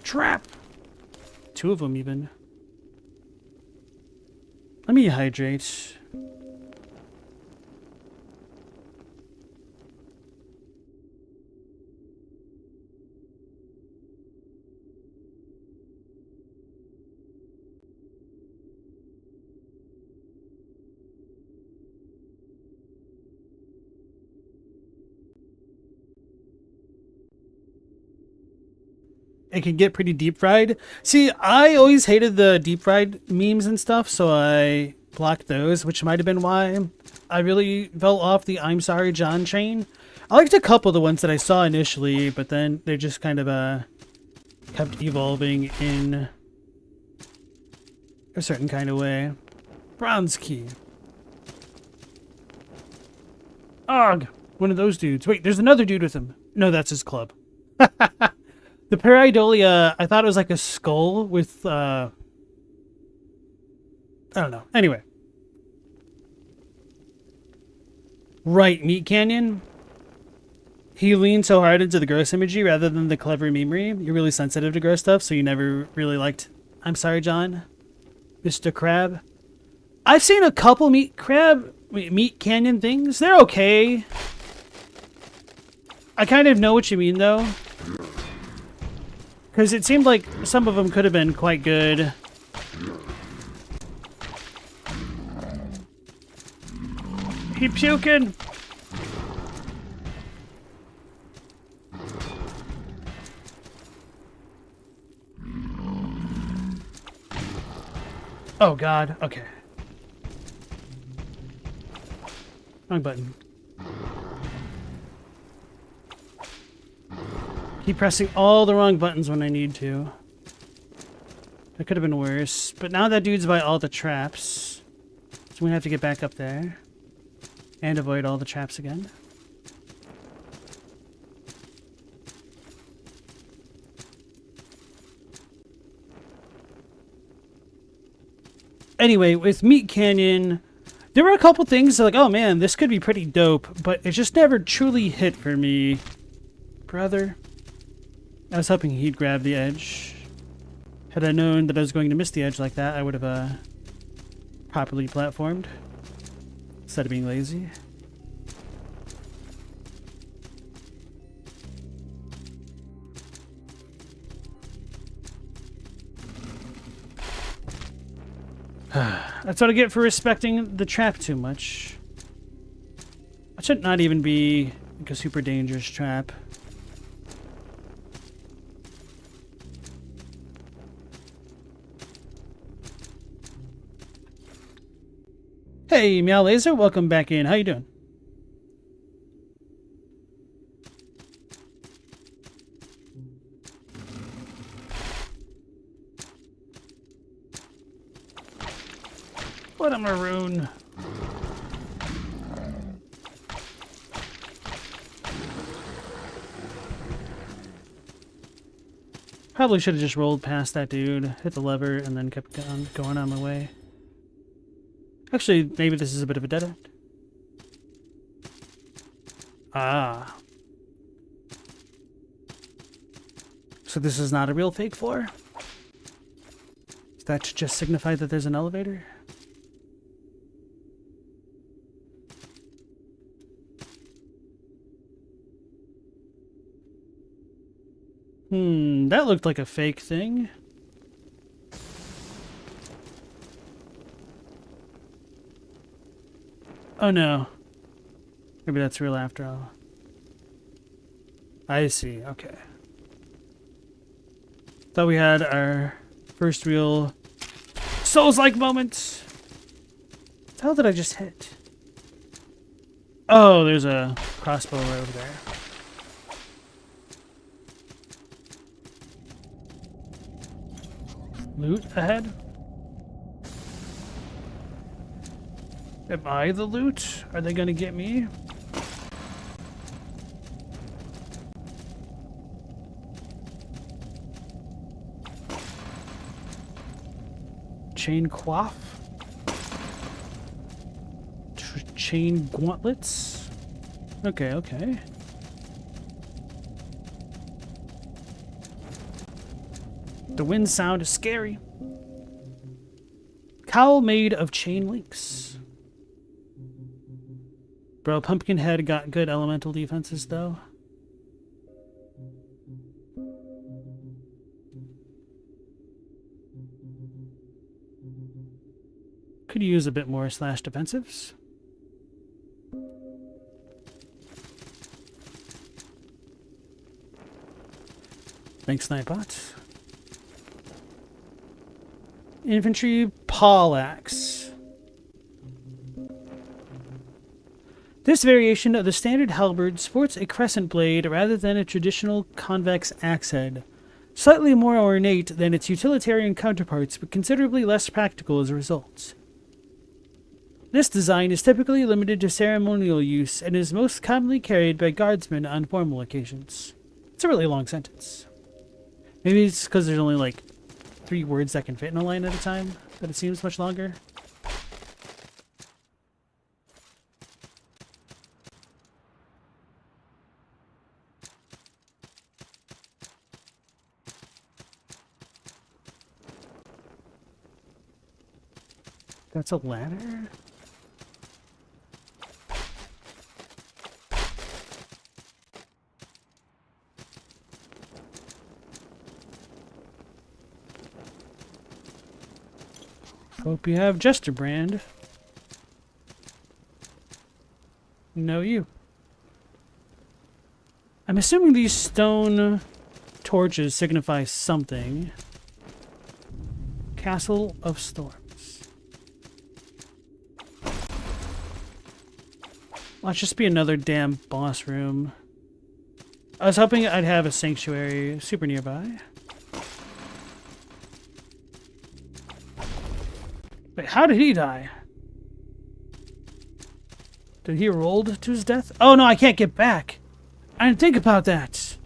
Trap! 2 of them even. Let me hydrate. It can get pretty deep fried. See, I always hated the deep fried memes and stuff, so I blocked those, which might have been why I really fell off the I'm sorry John train. I liked a couple of the ones that I saw initially, but then they just kind of kept evolving in a certain kind of way. Bronze key. Ugh, one of those dudes. Wait, there's another dude with him. No, that's his club. The Pareidolia, I thought it was like a skull with, I don't know. Anyway. Right, Meat Canyon. He leaned so hard into the gross imagery rather than the clever memery. You're really sensitive to gross stuff, so you never really liked I'm sorry, John. Mr. Crab. I've seen a couple Meat Canyon things. They're okay. I kind of know what you mean, though. Because it seemed like some of them could have been quite good. Keep puking! Oh god, okay. Wrong button. Keep pressing all the wrong buttons when I need to. That could have been worse. But now that dude's by all the traps. So we have to get back up there. And avoid all the traps again. Anyway, with Meat Canyon, there were a couple things like, oh man, this could be pretty dope, but it just never truly hit for me. Brother. I was hoping he'd grab the edge. Had I known that I was going to miss the edge like that, I would have properly platformed instead of being lazy. That's what I get for respecting the trap too much. That should not even be like a super dangerous trap. Hey, Meow Laser, welcome back in. How you doing? What a maroon. Probably should have just rolled past that dude, hit the lever, and then kept going on my way. Actually, maybe this is a bit of a dead end. Ah. So this is not a real fake floor? Does that just signify that there's an elevator? That looked like a fake thing. Oh no. Maybe that's real after all. I see, okay. Thought we had our first real Souls-like moment. What the hell did I just hit? Oh, there's a crossbow right over there. Loot ahead? Am I the loot? Are they gonna get me? Chain coif? Chain gauntlets? Okay, okay. The wind sound is scary. Cowl made of chain links. Bro, Pumpkinhead got good elemental defenses, though. Could use a bit more slash defensives. Thanks, Nightbot. Infantry Poleaxe. This variation of the standard halberd sports a crescent blade rather than a traditional convex axe head. Slightly more ornate than its utilitarian counterparts, but considerably less practical as a result. This design is typically limited to ceremonial use and is most commonly carried by guardsmen on formal occasions. It's a really long sentence. Maybe it's because there's only like 3 words that can fit in a line at a time, that it seems much longer. That's a ladder? Hope you have Jester Brand. No, you. I'm assuming these stone torches signify something. Castle of Storms. Must just be another damn boss room. I was hoping I'd have a sanctuary super nearby. Wait, how did he die? Did he roll to his death? Oh no, I can't get back. I didn't think about that.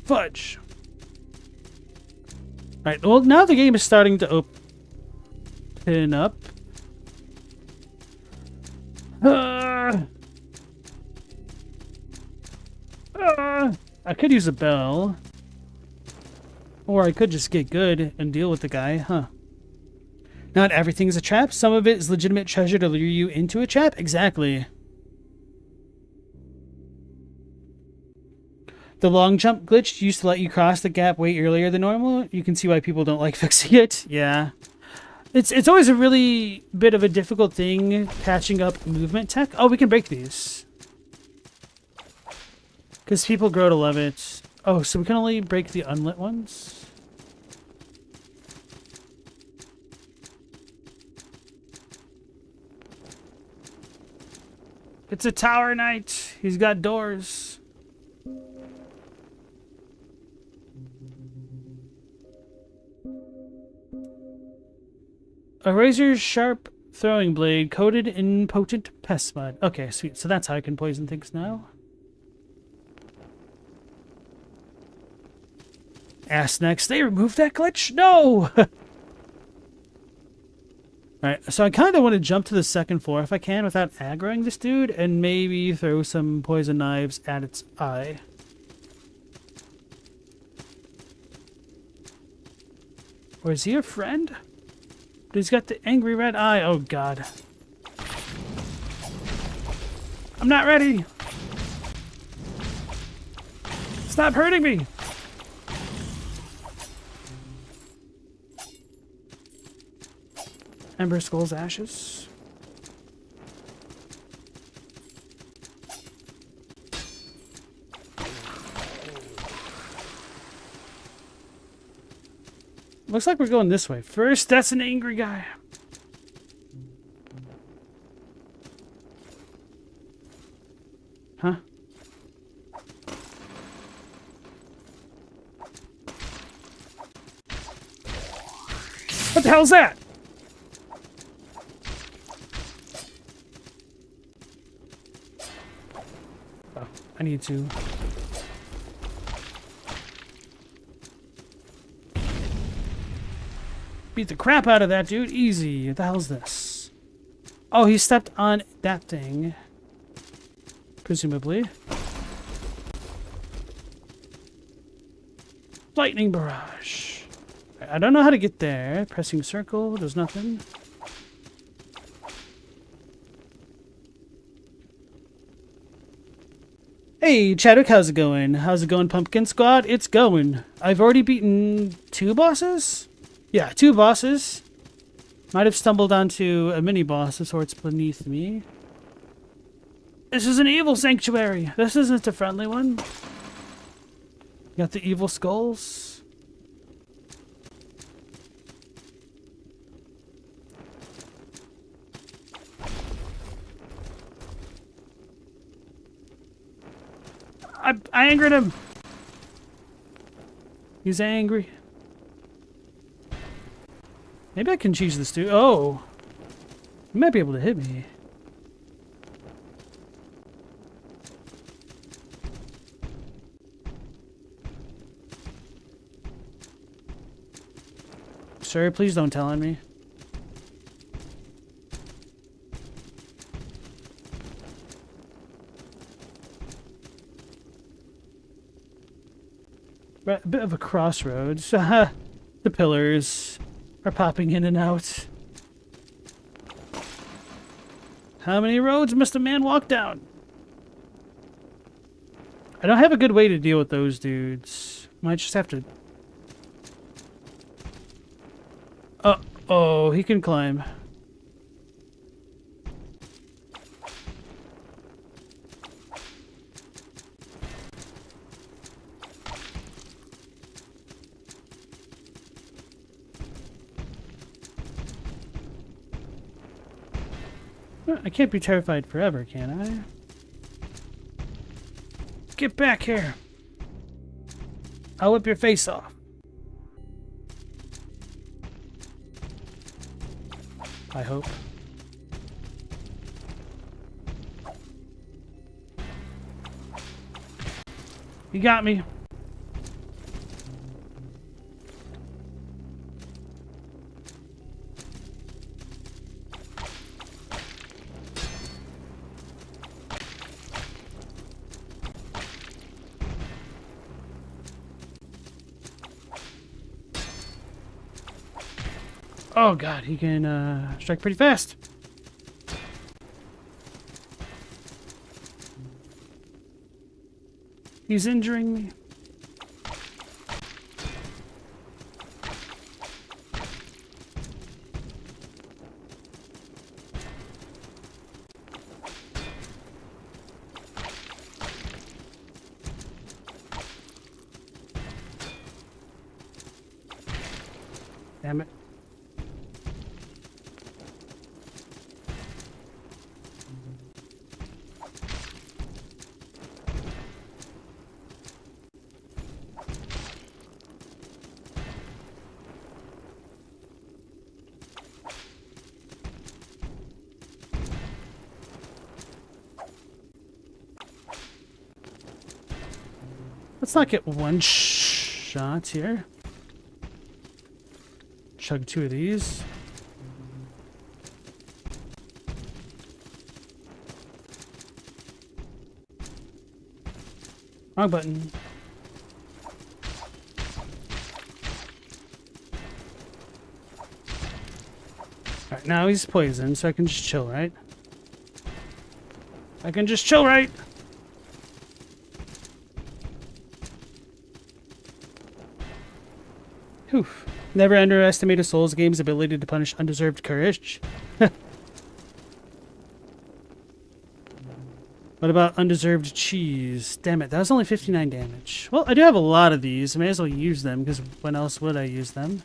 Fudge. Alright, well now the game is starting to open up. I could use a bell. Or I could just get good and deal with the guy, huh? Not everything's a trap. Some of it is legitimate treasure to lure you into a trap. Exactly. The long jump glitch used to let you cross the gap way earlier than normal. You can see why people don't like fixing it. Yeah. It's always a really bit of a difficult thing patching up movement tech. Oh, we can break these. Because people grow to love it. Oh, so we can only break the unlit ones? It's a tower knight. He's got doors. A razor-sharp throwing blade coated in potent pest mud. Okay, sweet. So that's how I can poison things now. Ass next. They removed that glitch? No! Alright, so I kind of want to jump to the second floor if I can without aggroing this dude and maybe throw some poison knives at its eye. Or is he a friend? But he's got the angry red eye. Oh god. I'm not ready! Stop hurting me! Ember Skull's ashes. Looks like we're going this way. First, that's an angry guy. Huh? What the hell's that? Oh, I need to... beat the crap out of that dude. Easy. What the hell's this? Oh, he stepped on that thing. Presumably. Lightning barrage. I don't know how to get there. Pressing circle does nothing. Hey, Chadwick, how's it going? How's it going, Pumpkin Squad? It's going. I've already beaten 2 bosses? Yeah, 2 bosses. Might have stumbled onto a mini-boss of sorts beneath me. This is an evil sanctuary. This isn't a friendly one. Got the evil skulls. I angered him. He's angry. Maybe I can cheese this dude. Oh. He might be able to hit me. Sir, please don't tell on me. We're at a bit of a crossroads. The pillars are popping in and out. How many roads must a man walk down? I don't have a good way to deal with those dudes. Might just have to... Oh, he can climb. I can't be terrified forever, can I? Get back here. I'll whip your face off. I hope. You got me. Oh god, he can strike pretty fast. He's injuring me. Damn it. Let's not get one shot here. Chug 2 of these. Wrong button. Alright, now he's poisoned, so I can just chill, right? I can just chill, right? Whew. Never underestimate a Souls game's ability to punish undeserved courage. What about undeserved cheese? Damn it, that was only 59 damage. Well, I do have a lot of these. I may as well use them, because when else would I use them?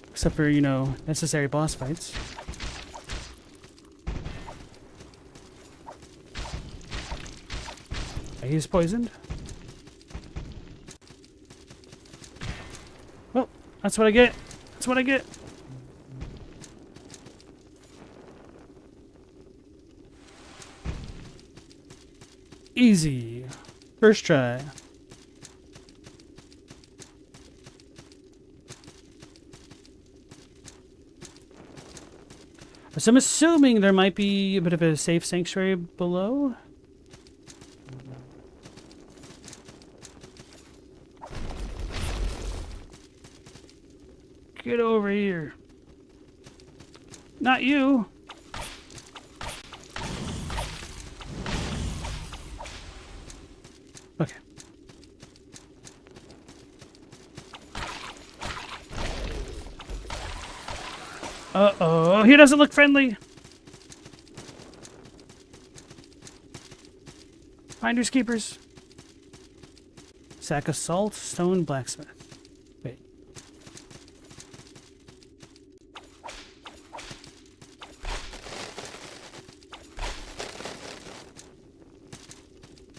Except for, you know, necessary boss fights. He's poisoned. Well, that's what I get. That's what I get. Easy. First try. So I'm assuming there might be a bit of a safe sanctuary below. Get over here. Not you. Okay. Uh-oh, he doesn't look friendly. Finders keepers. Sack of salt, stone, blacksmith. Wait.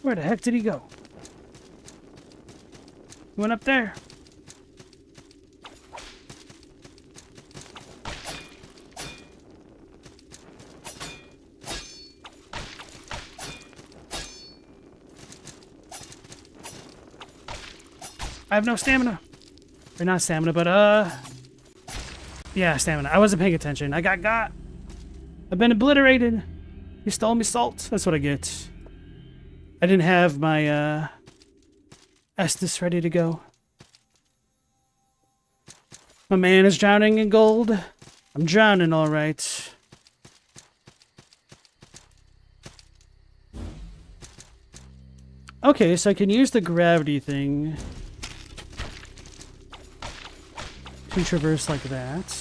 Where the heck did he go? He went up there. I have no stamina. Or not stamina, but yeah, stamina. I wasn't paying attention. I got. I've been obliterated. You stole me salt. That's what I get. I didn't have my Estus ready to go. My man is drowning in gold. I'm drowning all right. Okay, so I can use the gravity thing to traverse like that.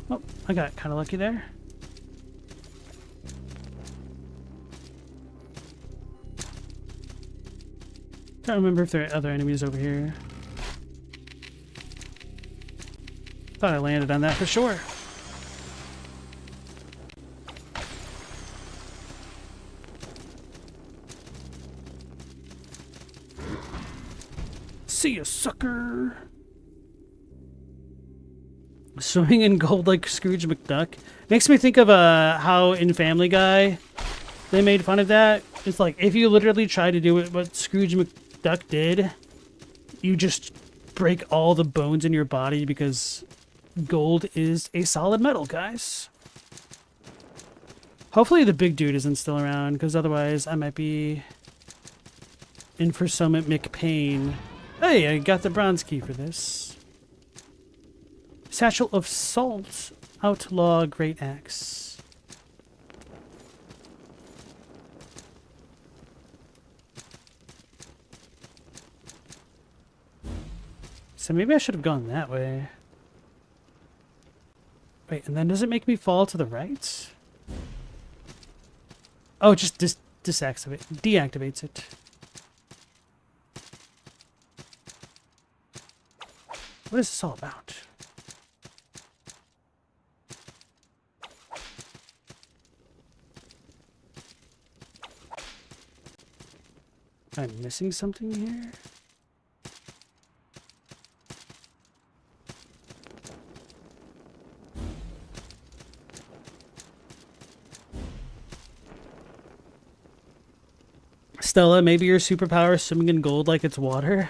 Oh, I got kind of lucky there. Can't remember if there are other enemies over here. Thought I landed on that for sure. See ya, sucker. Swimming in gold like Scrooge McDuck. Makes me think of how in Family Guy they made fun of that. It's like, if you literally try to do it what Scrooge McDuck did, you just break all the bones in your body because gold is a solid metal, guys. Hopefully the big dude isn't still around, because otherwise I might be in for some McPain. Hey, I got the bronze key for this. Satchel of Salt. Outlaw Great Axe. So maybe I should have gone that way. Wait, and then does it make me fall to the right? Oh, it just deactivates it. What is this all about? I'm missing something here? Stella, maybe your superpower is swimming in gold like it's water?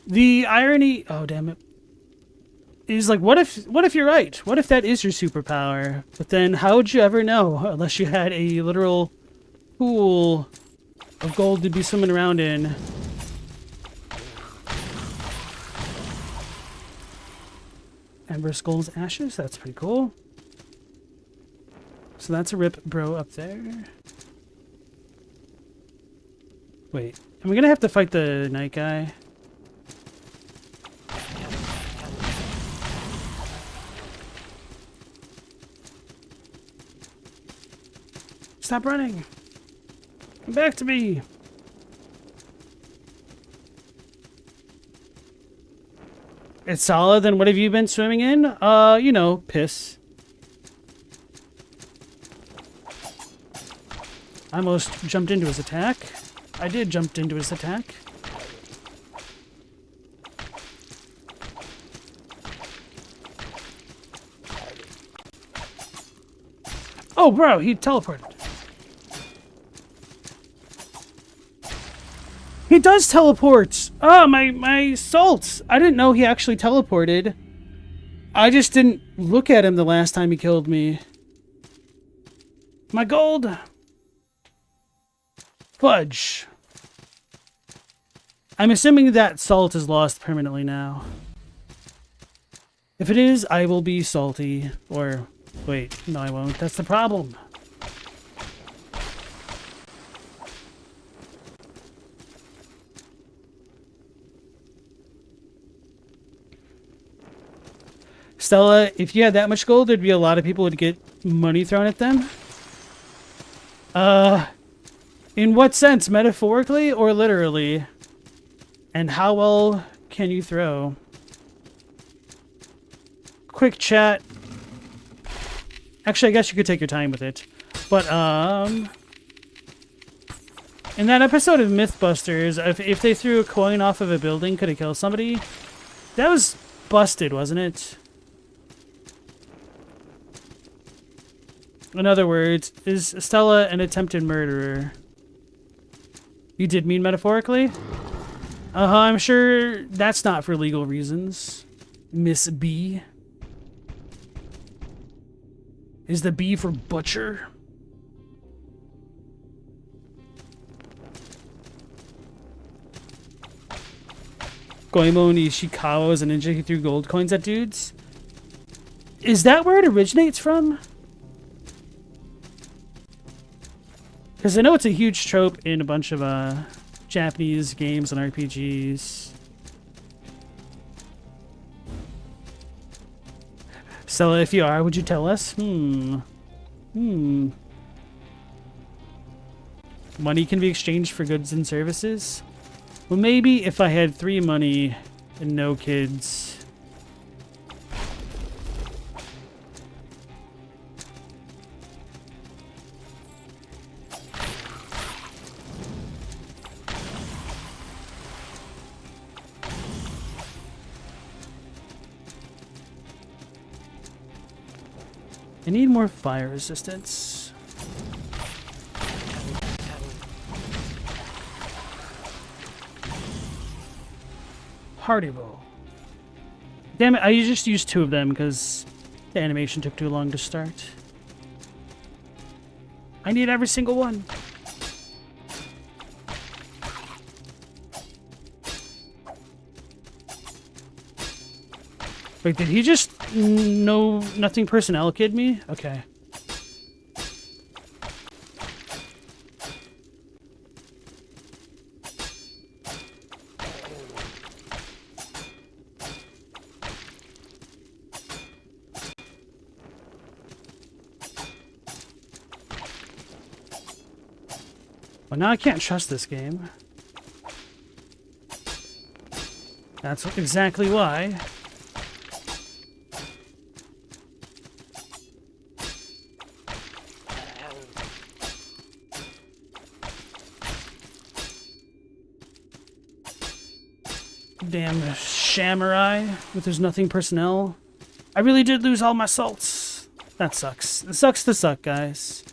The irony, oh damn it, is like, what if you're right? What if that is your superpower? But then how would you ever know unless you had a literal pool of gold to be swimming around in? Ember Skull's ashes, that's pretty cool. So that's a rip bro up there. Wait, am I gonna have to fight the night guy? Stop running! Come back to me! It's solid, then what have you been swimming in? You know, piss. I almost jumped into his attack. I did jump into his attack. Oh, bro, he teleported. He does teleport! Oh, my salts! I didn't know he actually teleported. I just didn't look at him the last time he killed me. My gold! Fudge. I'm assuming that salt is lost permanently now. If it is, I will be salty. Or, wait, no I won't. That's the problem. Stella, if you had that much gold, there'd be a lot of people who would get money thrown at them. In what sense? Metaphorically or literally? And how well can you throw? Quick chat. Actually, I guess you could take your time with it. But, in that episode of Mythbusters, if they threw a coin off of a building, could it kill somebody? That was busted, wasn't it? In other words, is Stella an attempted murderer? You did mean metaphorically? I'm sure that's not for legal reasons. Miss B. Is the B for butcher? Goemon Ishikawa is a ninja who threw gold coins at dudes? Is that where it originates from? Because I know it's a huge trope in a bunch of Japanese games and RPGs. Stella, if you are, would you tell us? Money can be exchanged for goods and services? Well, maybe if I had 3 money and no kids. I need more fire resistance. Hardy roll. Damn it, I just used 2 of them because the animation took too long to start. I need every single one. Wait, did he just nothing personnel kid me? Okay. Well, now I can't trust this game. That's exactly why. Damn Samurai with his nothing personnel. I really did lose all my salts. That sucks. It sucks to suck, guys.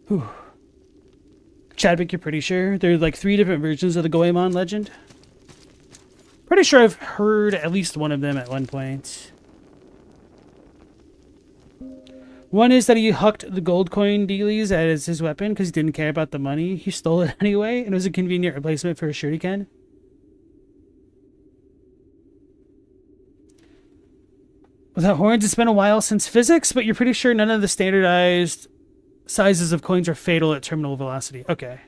Whew. Chadwick, you're pretty sure? There are like 3 different versions of the Goemon legend? Pretty sure I've heard at least one of them at one point. One is that he hucked the gold coin dealies as his weapon because he didn't care about the money. He stole it anyway, and it was a convenient replacement for a shuriken. Without horns, it's been a while since physics, but you're pretty sure none of the standardized sizes of coins are fatal at terminal velocity. Okay.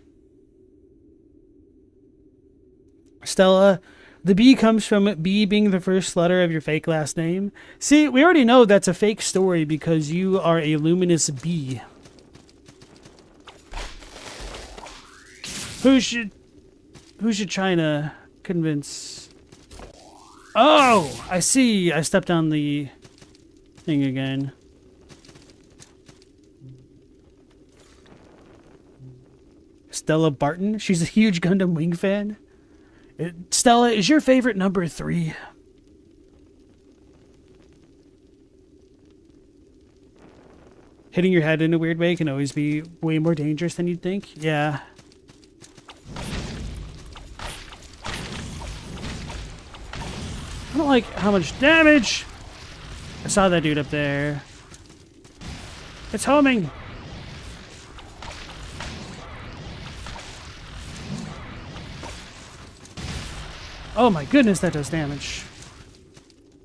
Stella, the B comes from B being the first letter of your fake last name. See, we already know that's a fake story because you are a luminous B. Who's you trying to convince? Oh, I see. I stepped on the thing again. Stella Barton. She's a huge Gundam Wing fan. Stella, is your favorite number 3? Hitting your head in a weird way can always be way more dangerous than you'd think. Yeah. I don't like how much damage. I saw that dude up there. It's homing. Oh my goodness, that does damage.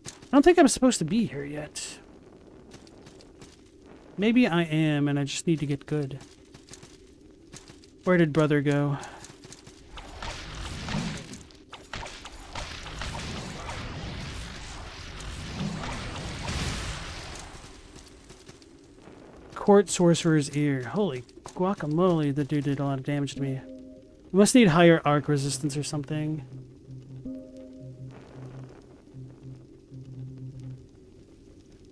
I don't think I'm supposed to be here yet. Maybe I am, and I just need to get good. Where did brother go? Court Sorcerer's Ear. Holy guacamole, that dude did a lot of damage to me. We must need higher arc resistance or something.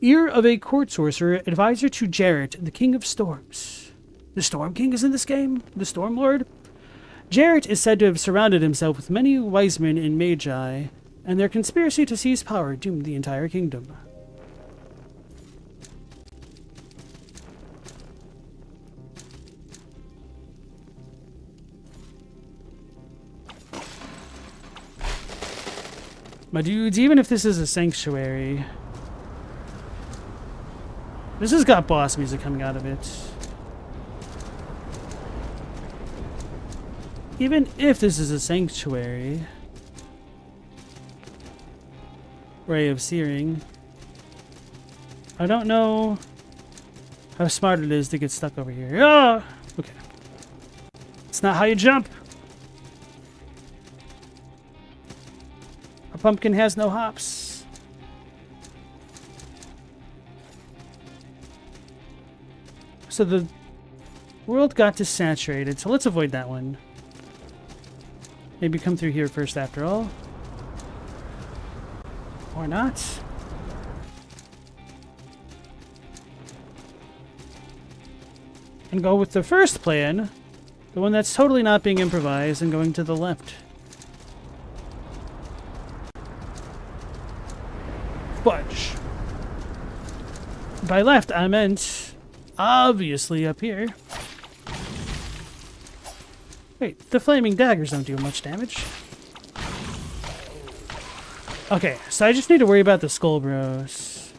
Ear of a court sorcerer, advisor to Jarrett, the King of Storms. The Storm King is in this game? The Storm Lord? Jarrett is said to have surrounded himself with many wise men and magi, and their conspiracy to seize power doomed the entire kingdom. My dudes, even if this is a sanctuary, this has got boss music coming out of it. Even if this is a sanctuary, Ray of Searing, I don't know how smart it is to get stuck over here. Ah! Okay. It's not how you jump. A pumpkin has no hops. So the world got desaturated, so let's avoid that one. Maybe come through here first after all. Or not. And go with the first plan. The one that's totally not being improvised and going to the left. Fudge. By left, I meant obviously up here. Wait, the flaming daggers don't do much damage. Okay, so I just need to worry about the Skull Bros.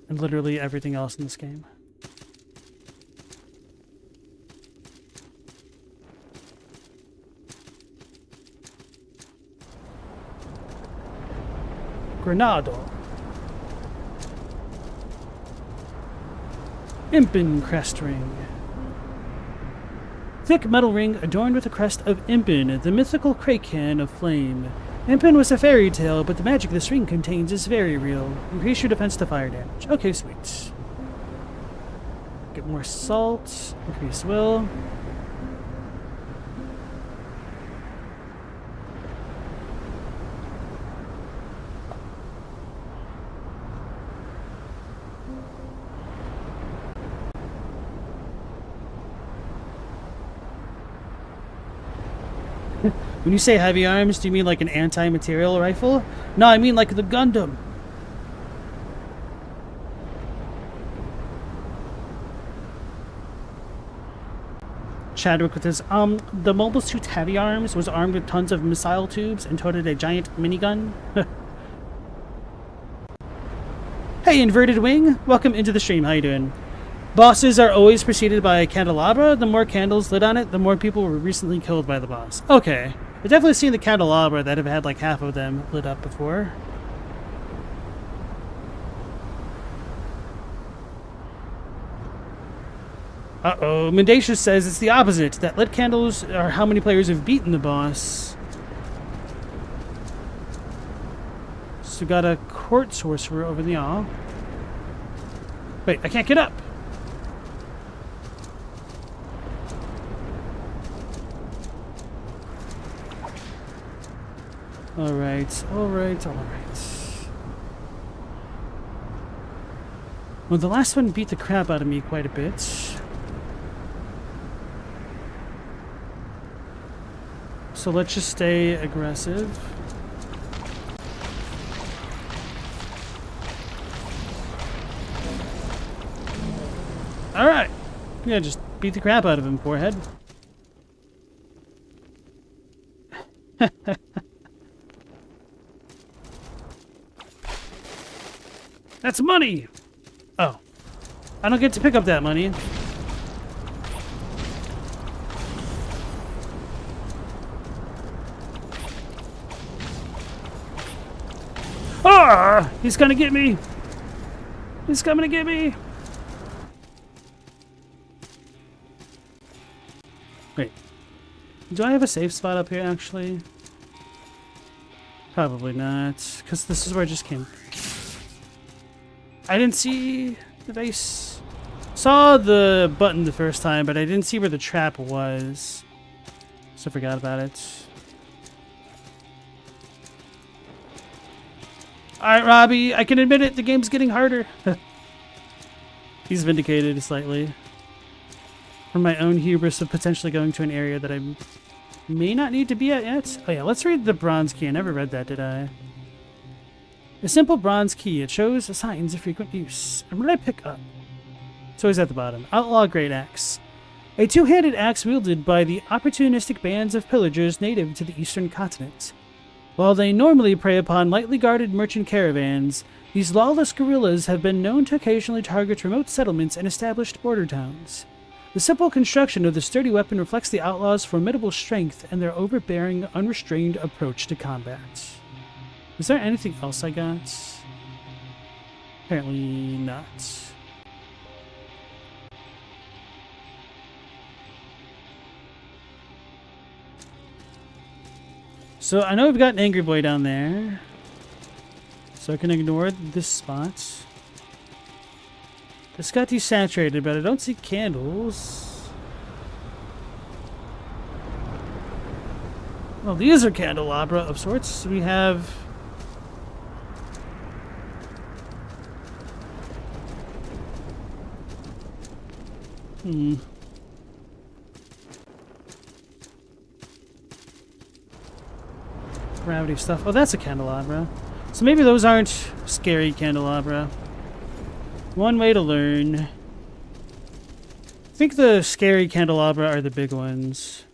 And literally everything else in this game. Granado. Impen crest ring. Thick metal ring adorned with a crest of Impen, the mythical Kraken of flame. Impen was a fairy tale, but the magic this ring contains is very real. Increase your defense to fire damage. Okay, sweet. Get more salt. Increase will. When you say heavy arms, do you mean like an anti-material rifle? No, I mean like the Gundam. Chadwick with his, the mobile suit's heavy arms was armed with tons of missile tubes and toted a giant minigun. Hey, Inverted Wing! Welcome into the stream, how you doing? Bosses are always preceded by a candelabra. The more candles lit on it, the more people were recently killed by the boss. Okay. I've definitely seen the candelabra that have had like half of them lit up before. Uh-oh. Mendacious says it's the opposite. That lit candles are how many players have beaten the boss. So got a court sorcerer over the aisle. Wait, I can't get up. Alright, alright, alright. Well, the last one beat the crap out of me quite a bit. So let's just stay aggressive. Alright! Yeah, just beat the crap out of him, forehead. That's money! Oh. I don't get to pick up that money. Ah! He's gonna get me! He's coming to get me! Wait. Do I have a safe spot up here, actually? Probably not, because this is where I just came. I didn't see the base. Saw the button the first time, but I didn't see where the trap was. So I forgot about it. Alright, Robbie, I can admit it, the game's getting harder. He's vindicated slightly. From my own hubris of potentially going to an area that I may not need to be at yet. Oh yeah, let's read the bronze key. I never read that, did I? A simple bronze key. It shows signs of frequent use. And what did I pick up? It's always at the bottom. Outlaw Great Axe. A two-handed axe wielded by the opportunistic bands of pillagers native to the eastern continent. While they normally prey upon lightly guarded merchant caravans, these lawless guerrillas have been known to occasionally target remote settlements and established border towns. The simple construction of the sturdy weapon reflects the outlaws' formidable strength and their overbearing, unrestrained approach to combat. Is there anything else I got? Apparently not. So I know we've got an Angry Boy down there. So I can ignore this spot. This got desaturated, but I don't see candles. Well, these are candelabra of sorts. We have... Gravity stuff. Oh, that's a candelabra. So maybe those aren't scary candelabra. One way to learn. I think the scary candelabra are the big ones.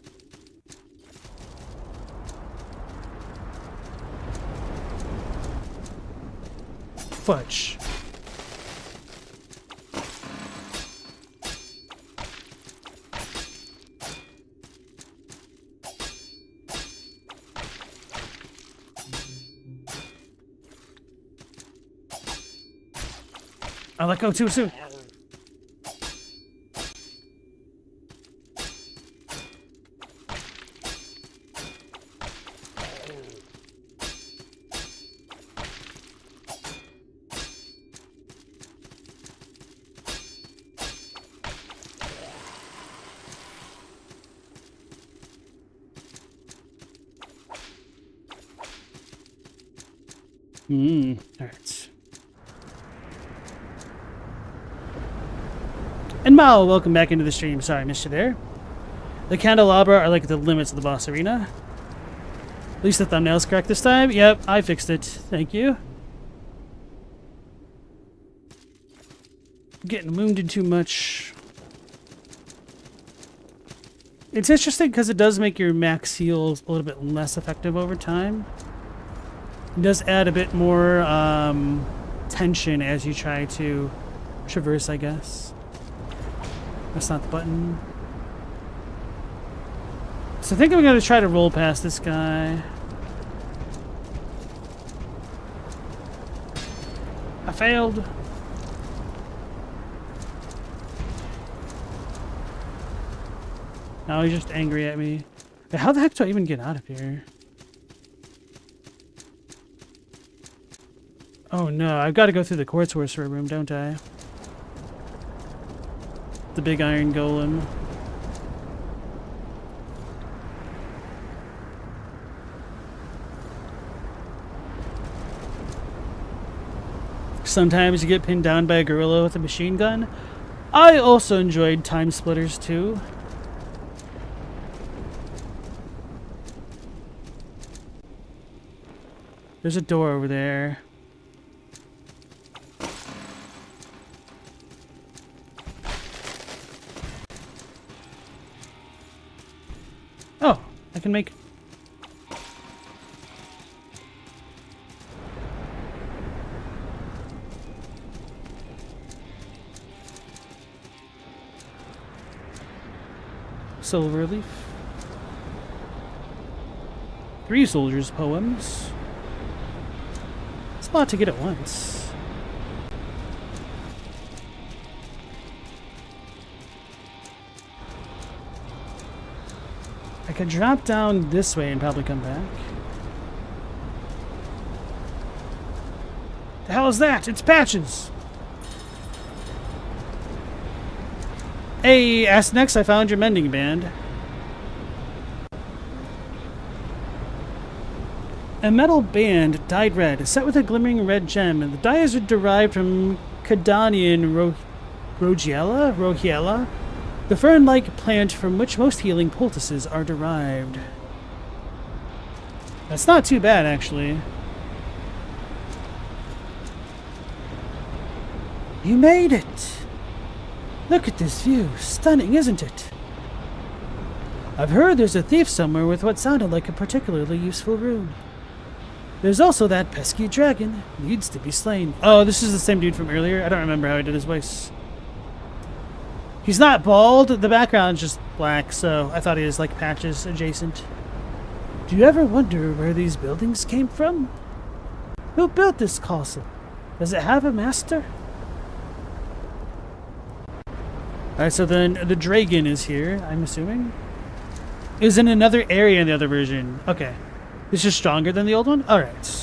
Fudge. I let go too soon. Alright. And Mao, welcome back into the stream. Sorry, I missed you there. The candelabra are like the limits of the boss arena. At least the thumbnail's correct this time. Yep, I fixed it. Thank you. Getting wounded too much. It's interesting because it does make your max heals a little bit less effective over time. It does add a bit more tension as you try to traverse, I guess. That's not the button. So I think I'm going to try to roll past this guy. I failed. Now he's just angry at me. How the heck do I even get out of here? Oh no, I've got to go through the quartz sorcerer room, don't I? The big iron golem. Sometimes you get pinned down by a gorilla with a machine gun. I also enjoyed Time Splitters too. There's a door over there. Oh, I can make... Silver leaf. 3 soldiers' poems. It's a lot to get at once. I could drop down this way and probably come back. The hell is that? It's Patches! Hey, ask next, I found your mending band. A metal band dyed red, set with a glimmering red gem. The dyes are derived from Cadanian Rogiella, the fern-like plant from which most healing poultices are derived. That's not too bad, actually. You made it! Look at this view. Stunning, isn't it? I've heard there's a thief somewhere with what sounded like a particularly useful rune. There's also that pesky dragon. Needs to be slain. Oh, this is the same dude from earlier? I don't remember how he did his voice. He's not bald. The background's just black, so I thought he was like Patches adjacent. Do you ever wonder where these buildings came from? Who built this castle? Does it have a master? Alright, so then the dragon is here, I'm assuming. Is in another area in the other version. Okay. This is stronger than the old one? Alright.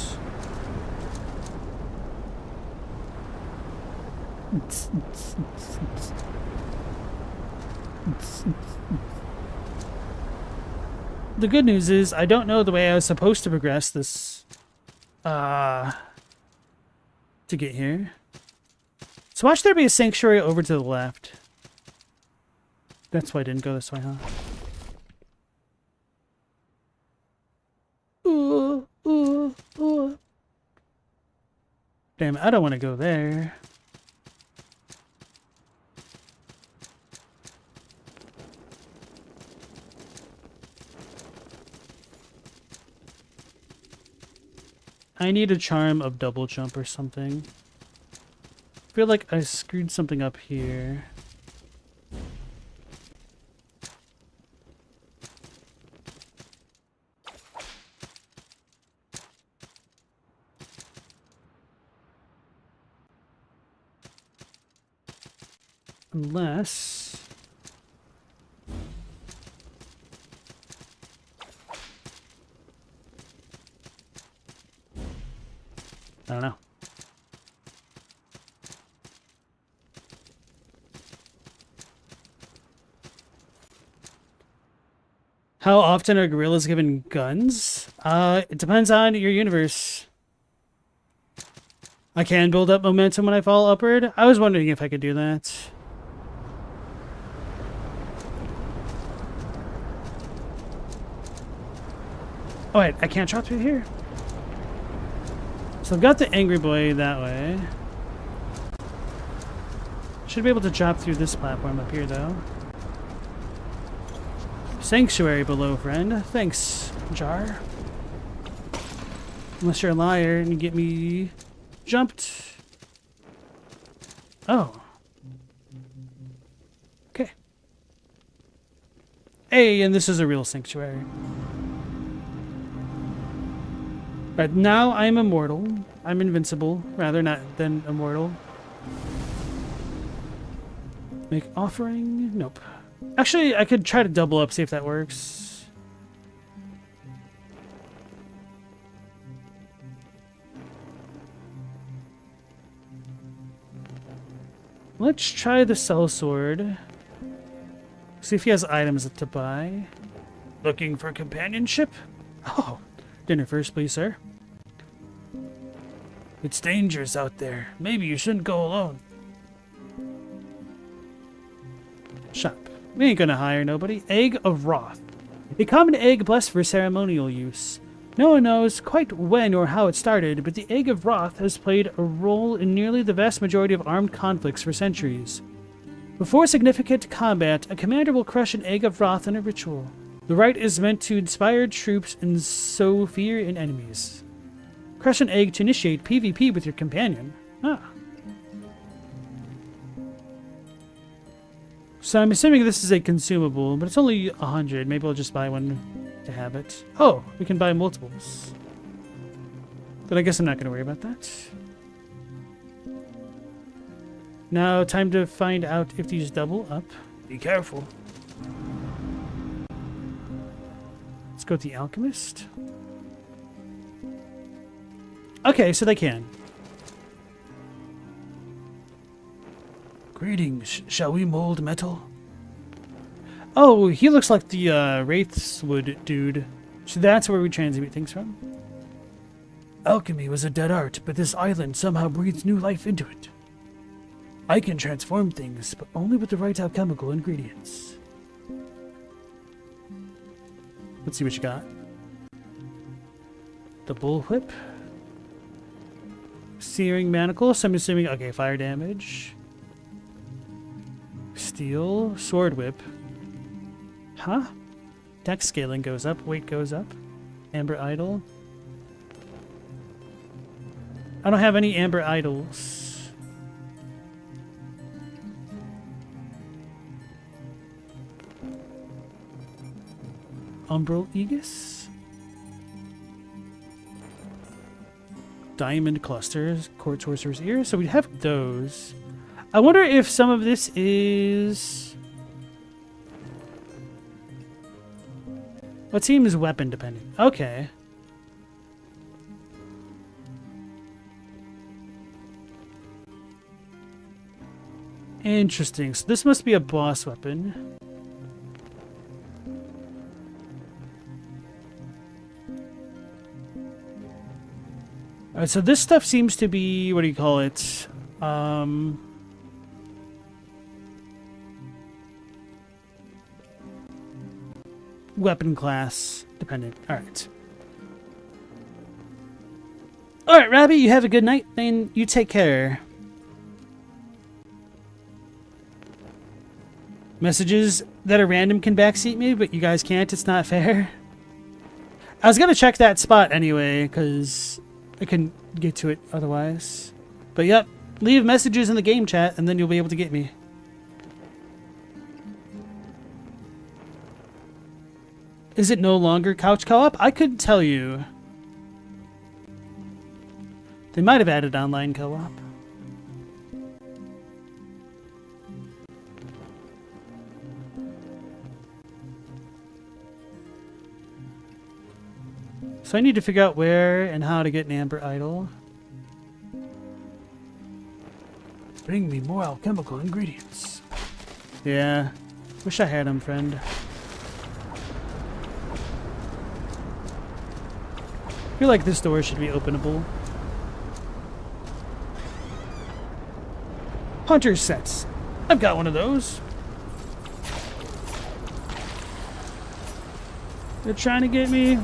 the good news is I don't know the way I was supposed to progress this to get here. So watch there be a sanctuary over to the left. That's why I didn't go this way, huh? Ooh, ooh, ooh. Damn, I don't want to go there. I need a charm of double jump or something. I feel like I screwed something up here. Unless... I don't know. How often are gorillas given guns? It depends on your universe. I can build up momentum when I fall upward. I was wondering if I could do that. Oh wait, I can't drop through here? So I've got the angry boy that way. Should be able to drop through this platform up here though. Sanctuary below, friend. Thanks, Jar. Unless you're a liar and you get me jumped. Oh. Okay. Hey, and this is a real sanctuary. Right, now I'm immortal. I'm invincible, rather not than immortal. Make offering? Nope. Actually, I could try to double up, see if that works. Let's try the sellsword. See if he has items to buy. Looking for companionship? Oh, dinner first, please, sir. It's dangerous out there. Maybe you shouldn't go alone. Shop. We ain't gonna hire nobody. Egg of Wrath. A common egg blessed for ceremonial use. No one knows quite when or how it started, but the Egg of Wrath has played a role in nearly the vast majority of armed conflicts for centuries. Before significant combat, a commander will crush an Egg of Wrath in a ritual. The rite is meant to inspire troops and sow fear in enemies. Crush an egg to initiate PvP with your companion. Ah. So I'm assuming this is a consumable, but it's only 100. Maybe I'll just buy one to have it. Oh, we can buy multiples. But I guess I'm not going to worry about that. Now, time to find out if these double up. Be careful. Let's go with the Alchemist. Okay, so they can. Greetings. Shall we mold metal? Oh, he looks like the Wraithswood dude. So that's where we transmute things from. Alchemy was a dead art, but this island somehow breathes new life into it. I can transform things, but only with the right alchemical ingredients. Let's see what you got. The Bullwhip. Searing Manacle, so I'm assuming, okay, fire damage. Steel, Sword Whip. Huh? Dex scaling goes up, weight goes up. Amber Idol. I don't have any Amber Idols. Umbral Aegis. Diamond Clusters, Court Sorcerer's Ear. So we have those. I wonder if some of this is... What seems weapon dependent? Okay. Interesting. So this must be a boss weapon. Alright, so this stuff seems to be, what do you call it? Weapon class dependent. Alright. Alright, Rabbit, you have a good night, and you take care. Messages that are random can backseat me, but you guys can't. It's not fair. I was gonna check that spot anyway, because I couldn't get to it otherwise. But yep, leave messages in the game chat, and then you'll be able to get me. Is it no longer couch co-op? I couldn't tell you. They might have added online co-op. So I need to figure out where and how to get an amber idol. Bring me more alchemical ingredients. Yeah. Wish I had them, friend. I feel like this door should be openable. Hunter sets. I've got one of those. They're trying to get me.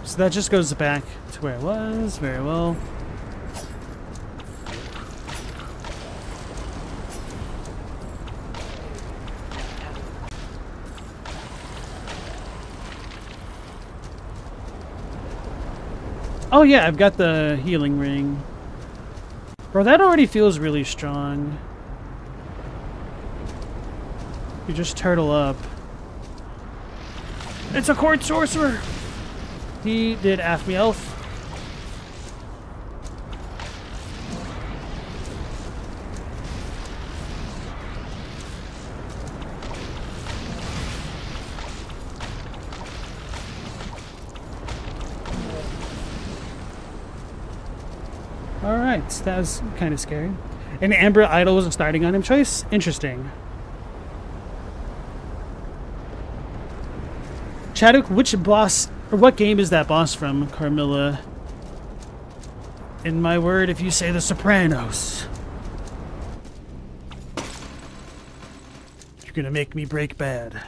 So that just goes back to where it was. Very well. Oh yeah, I've got the healing ring. Bro, that already feels really strong. You just turtle up. It's a court sorcerer! He did half me health. Alright, that was kind of scary. An Amber Idol was a starting item choice? Interesting. Chadwick, which boss, or what game is that boss from, Carmilla? In my word, if you say The Sopranos. You're gonna make me break bad.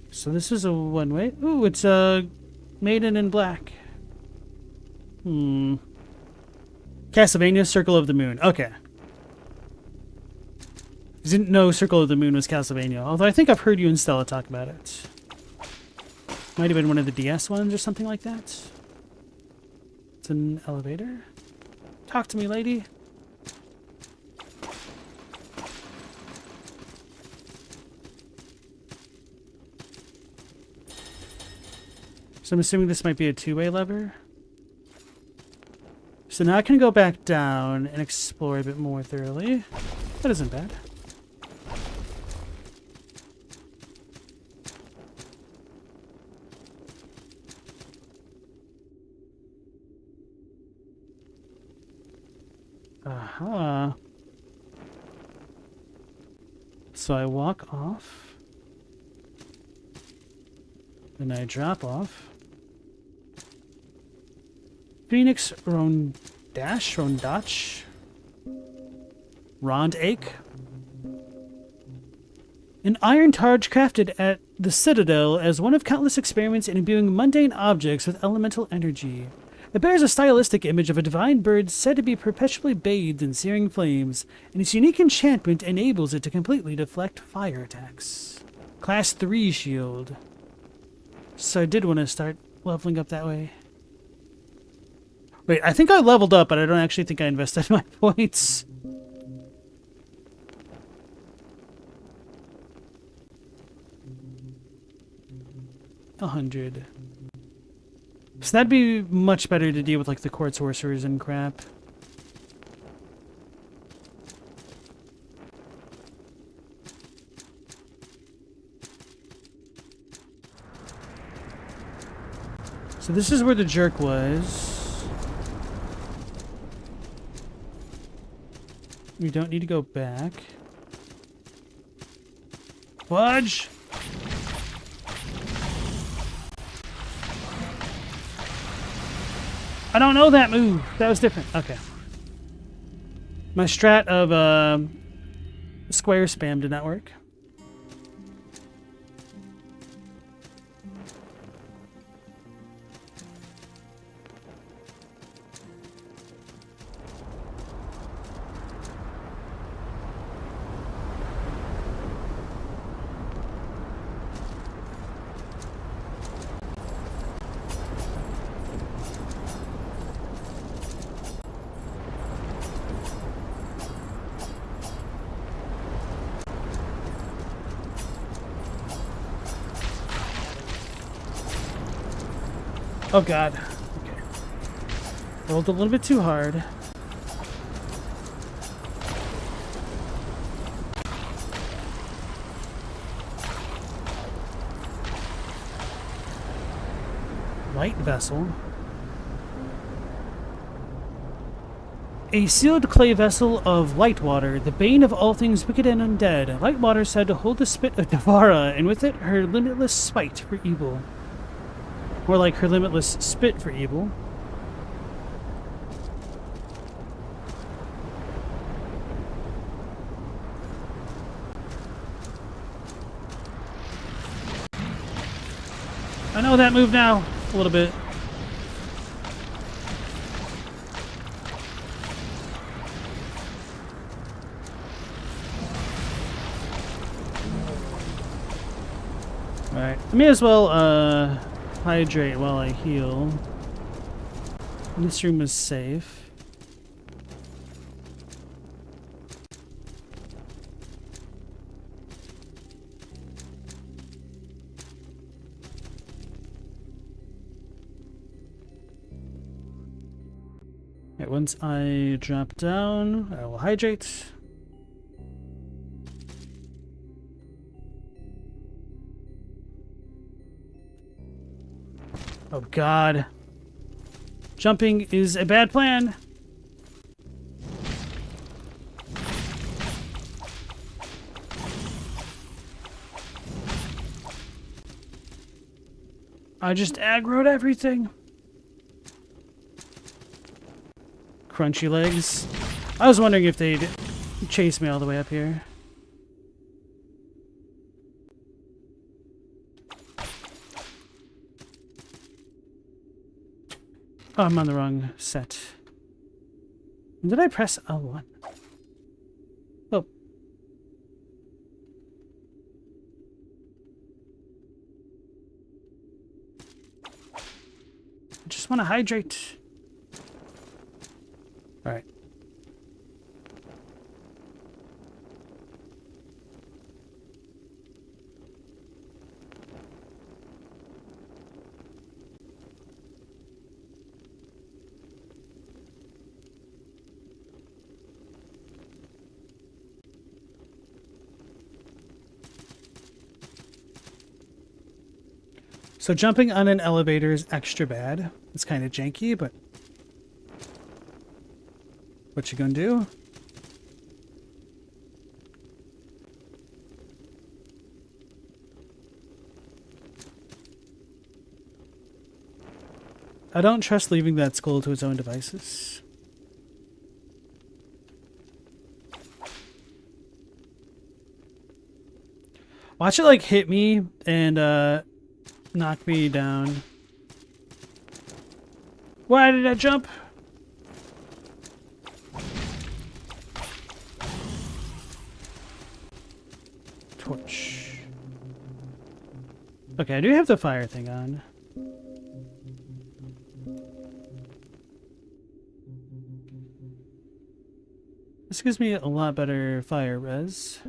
So this is a one-way. Ooh, it's a Maiden in Black. Castlevania Circle of the Moon. Okay. I didn't know Circle of the Moon was Castlevania, although I think I've heard you and Stella talk about it. Might have been one of the DS ones or something like that. It's an elevator. Talk to me, lady. So I'm assuming this might be a two-way lever. So now I can go back down and explore a bit more thoroughly. That isn't bad. Aha. So I walk off. And I drop off. Phoenix Rondach? Rondake? An iron targe crafted at the Citadel as one of countless experiments in imbuing mundane objects with elemental energy. It bears a stylistic image of a divine bird said to be perpetually bathed in searing flames, and its unique enchantment enables it to completely deflect fire attacks. Class 3 shield. So I did want to start leveling up that way. Wait, I think I leveled up, but I don't actually think I invested my points. $100. So that'd be much better to deal with like the court sorcerers and crap. So this is where the jerk was. We don't need to go back. Fudge! I don't know that move. That was different. Okay. My strat of square spam did not work. Oh god. Okay. Rolled a little bit too hard. Light vessel. A sealed clay vessel of light water, the bane of all things wicked and undead. Light water said to hold the spit of Devara, and with it her limitless spite for evil. More like her limitless spit for evil. I know that move now, a little bit. Alright, I may as well, hydrate while I heal. This room is safe. Alright, once I drop down, I will hydrate. Oh god. Jumping is a bad plan. I just aggroed everything. Crunchy legs. I was wondering if they'd chase me all the way up here. Oh, I'm on the wrong set. Did I press L1? Oh. I just want to hydrate. Alright. So jumping on an elevator is extra bad. It's kind of janky, but what you gonna do? I don't trust leaving that skull to its own devices. Watch it like hit me and knock me down. Why did I jump? Torch. Okay, I do have the fire thing on. This gives me a lot better fire res.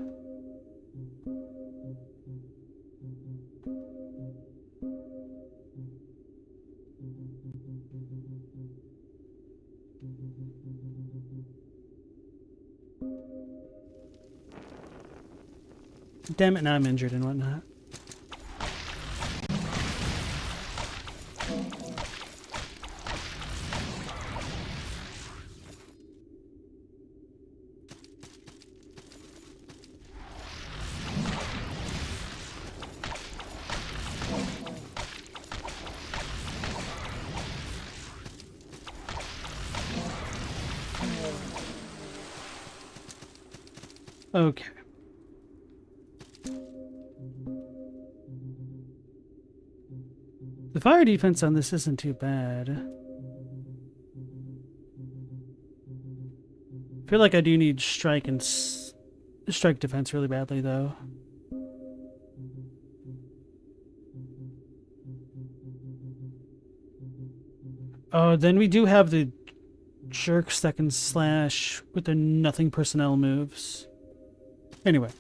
Damn it, now I'm injured and whatnot. Okay. The fire defense on this isn't too bad. I feel like I do need strike and strike defense really badly, though. Oh, then we do have the jerks that can slash with their nothing personnel moves. Anyway.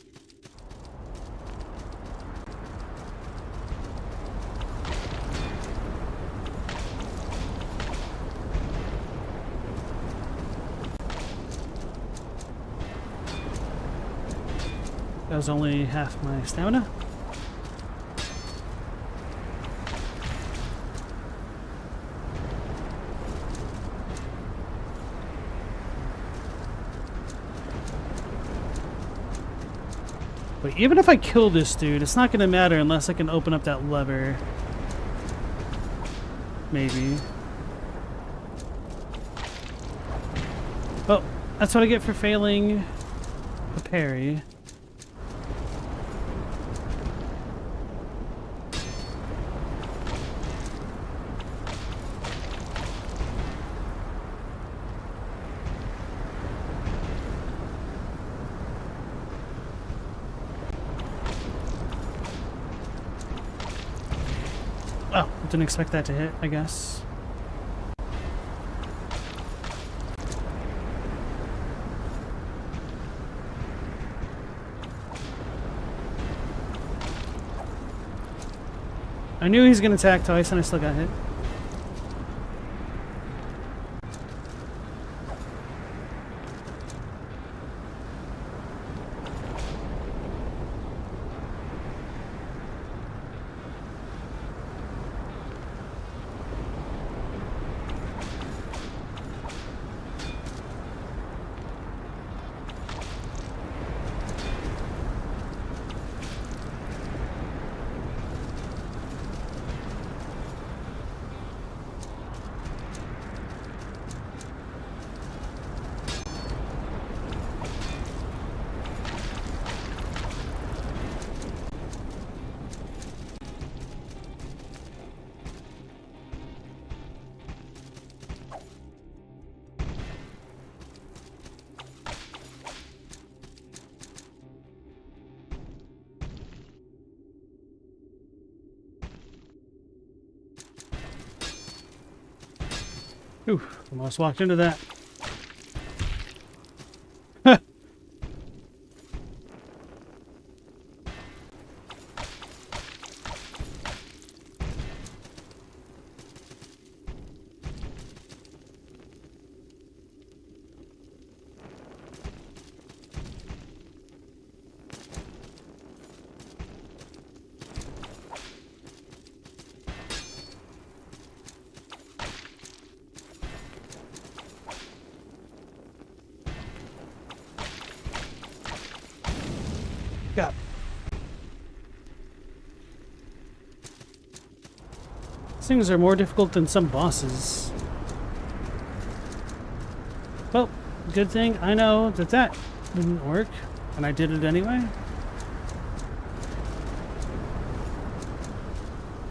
That was only half my stamina. But even if I kill this dude, it's not going to matter unless I can open up that lever. Maybe. Oh, that's what I get for failing a parry. Oh, didn't expect that to hit, I guess. I knew he was going to attack twice and I still got hit. Ooh, almost walked into that. Got. These things are more difficult than some bosses. Well, good thing I know that that didn't work, and I did it anyway.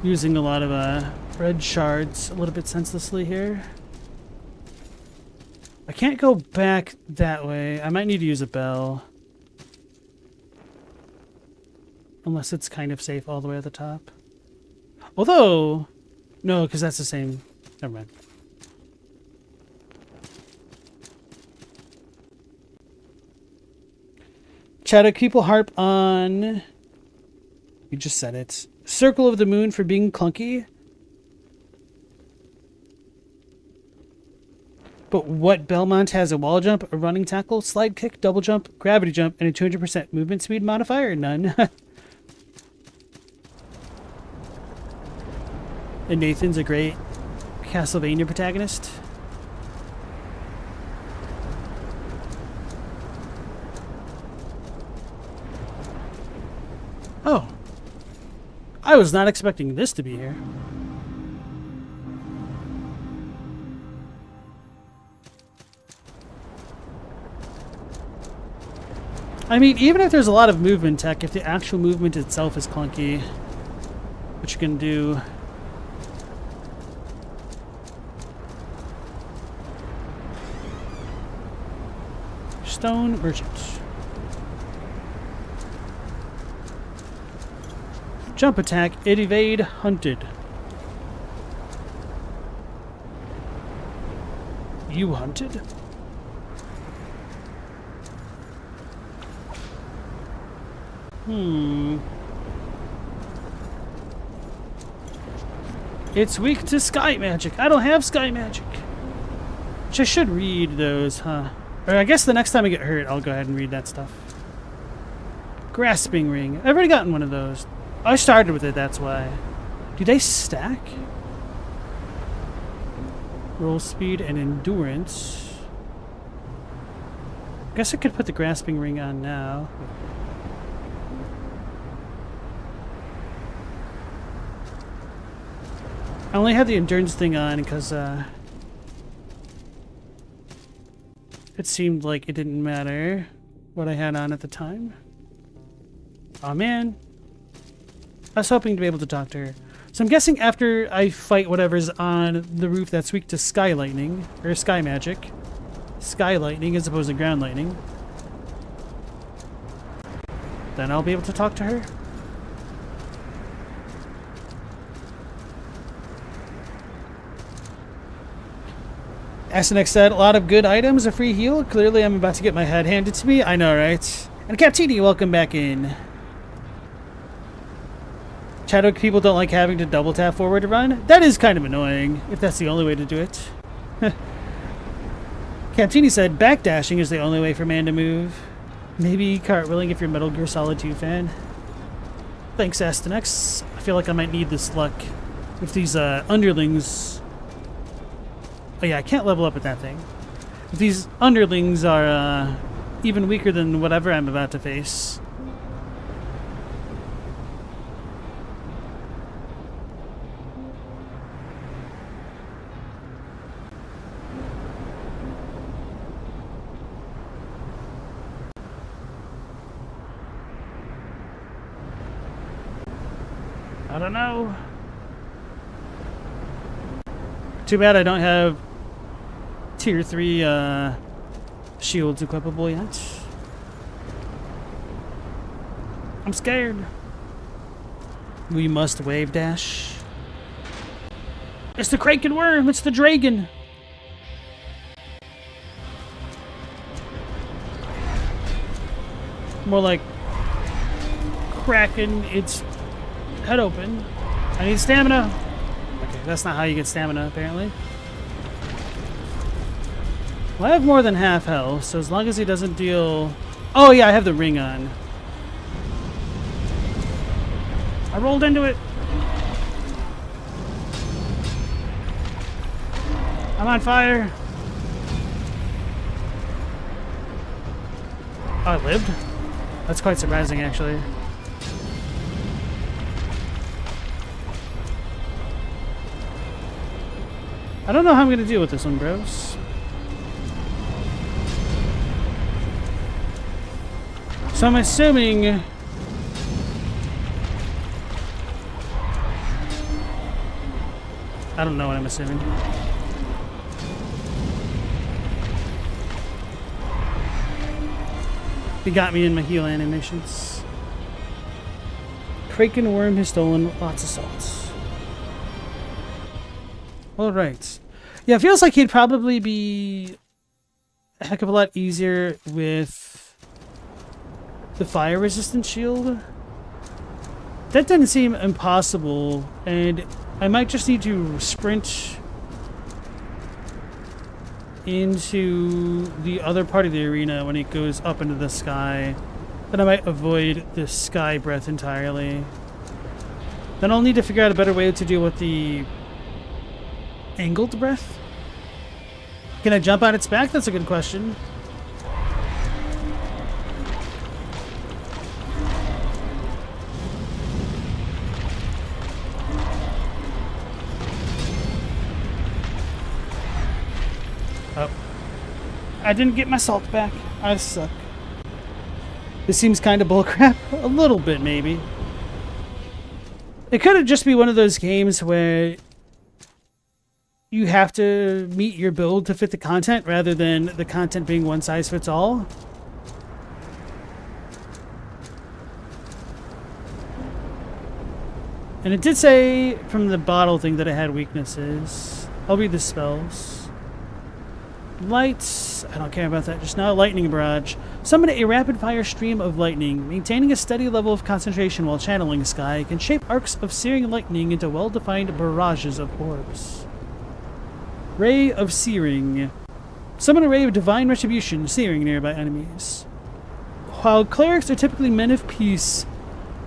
Using a lot of red shards a little bit senselessly here. I can't go back that way. I might need to use a bell. Unless it's kind of safe all the way at the top. Although, no, because that's the same. Never mind. Chatter, people harp on... You just said it. Circle of the Moon for being clunky. But what Belmont has a wall jump, a running tackle, slide kick, double jump, gravity jump, and a 200% movement speed modifier? None. And Nathan's a great Castlevania protagonist. Oh. I was not expecting this to be here. I mean, even if there's a lot of movement tech, if the actual movement itself is clunky, what you can do... Stone Merchant. Jump attack, it evade, hunted. You hunted? It's weak to sky magic. I don't have sky magic. Which I should read those, huh? Or I guess the next time I get hurt, I'll go ahead and read that stuff. Grasping ring. I've already gotten one of those. I started with it, that's why. Do they stack? Roll speed and endurance. I guess I could put the grasping ring on now. I only had the endurance thing on because it seemed like it didn't matter what I had on at the time. Aw, man. I was hoping to be able to talk to her. So I'm guessing after I fight whatever's on the roof that's weak to sky lightning, or sky magic. Sky lightning as opposed to ground lightning. Then I'll be able to talk to her. SNX said, a lot of good items, a free heal. Clearly I'm about to get my head handed to me. I know, right? And Captini, welcome back in. Chadwick people don't like having to double tap forward to run. That is kind of annoying, if that's the only way to do it. Captini said, backdashing is the only way for man to move. Maybe cartwheeling if you're Metal Gear Solid 2 fan. Thanks, SNX. I feel like I might need this luck with these underlings. Oh yeah, I can't level up with that thing. If these underlings are even weaker than whatever I'm about to face. I don't know. Too bad I don't have tier 3 shields equipable yet. I'm scared. We must wave dash. It's the Kraken worm, it's the dragon. More like Kraken, it's head open. I need stamina. Okay, that's not how you get stamina, apparently. Well, I have more than half health, so as long as he doesn't deal... Oh, yeah, I have the ring on. I rolled into it. I'm on fire. Oh, I lived? That's quite surprising, actually. I don't know how I'm going to deal with this one, bros. So I'm assuming... I don't know what I'm assuming. He got me in my heal animations. Kraken worm has stolen lots of salt. Alright. Yeah, it feels like he'd probably be a heck of a lot easier with the fire resistant shield. That didn't seem impossible, and I might just need to sprint into the other part of the arena when it goes up into the sky. Then I might avoid the sky breath entirely. Then I'll need to figure out a better way to deal with the angled breath? Can I jump on its back? That's a good question. Oh. I didn't get my salt back. I suck. This seems kind of bullcrap. A little bit, maybe. It could just be one of those games where you have to meet your build to fit the content rather than the content being one size fits all. And it did say from the bottle thing that I had weaknesses. I'll read the spells. Lights. I don't care about that just now. Lightning barrage. Summon a rapid-fire stream of lightning. Maintaining a steady level of concentration while channeling sky can shape arcs of searing lightning into well-defined barrages of orbs. Ray of Searing. Summon a ray of divine retribution, searing nearby enemies. While clerics are typically men of peace,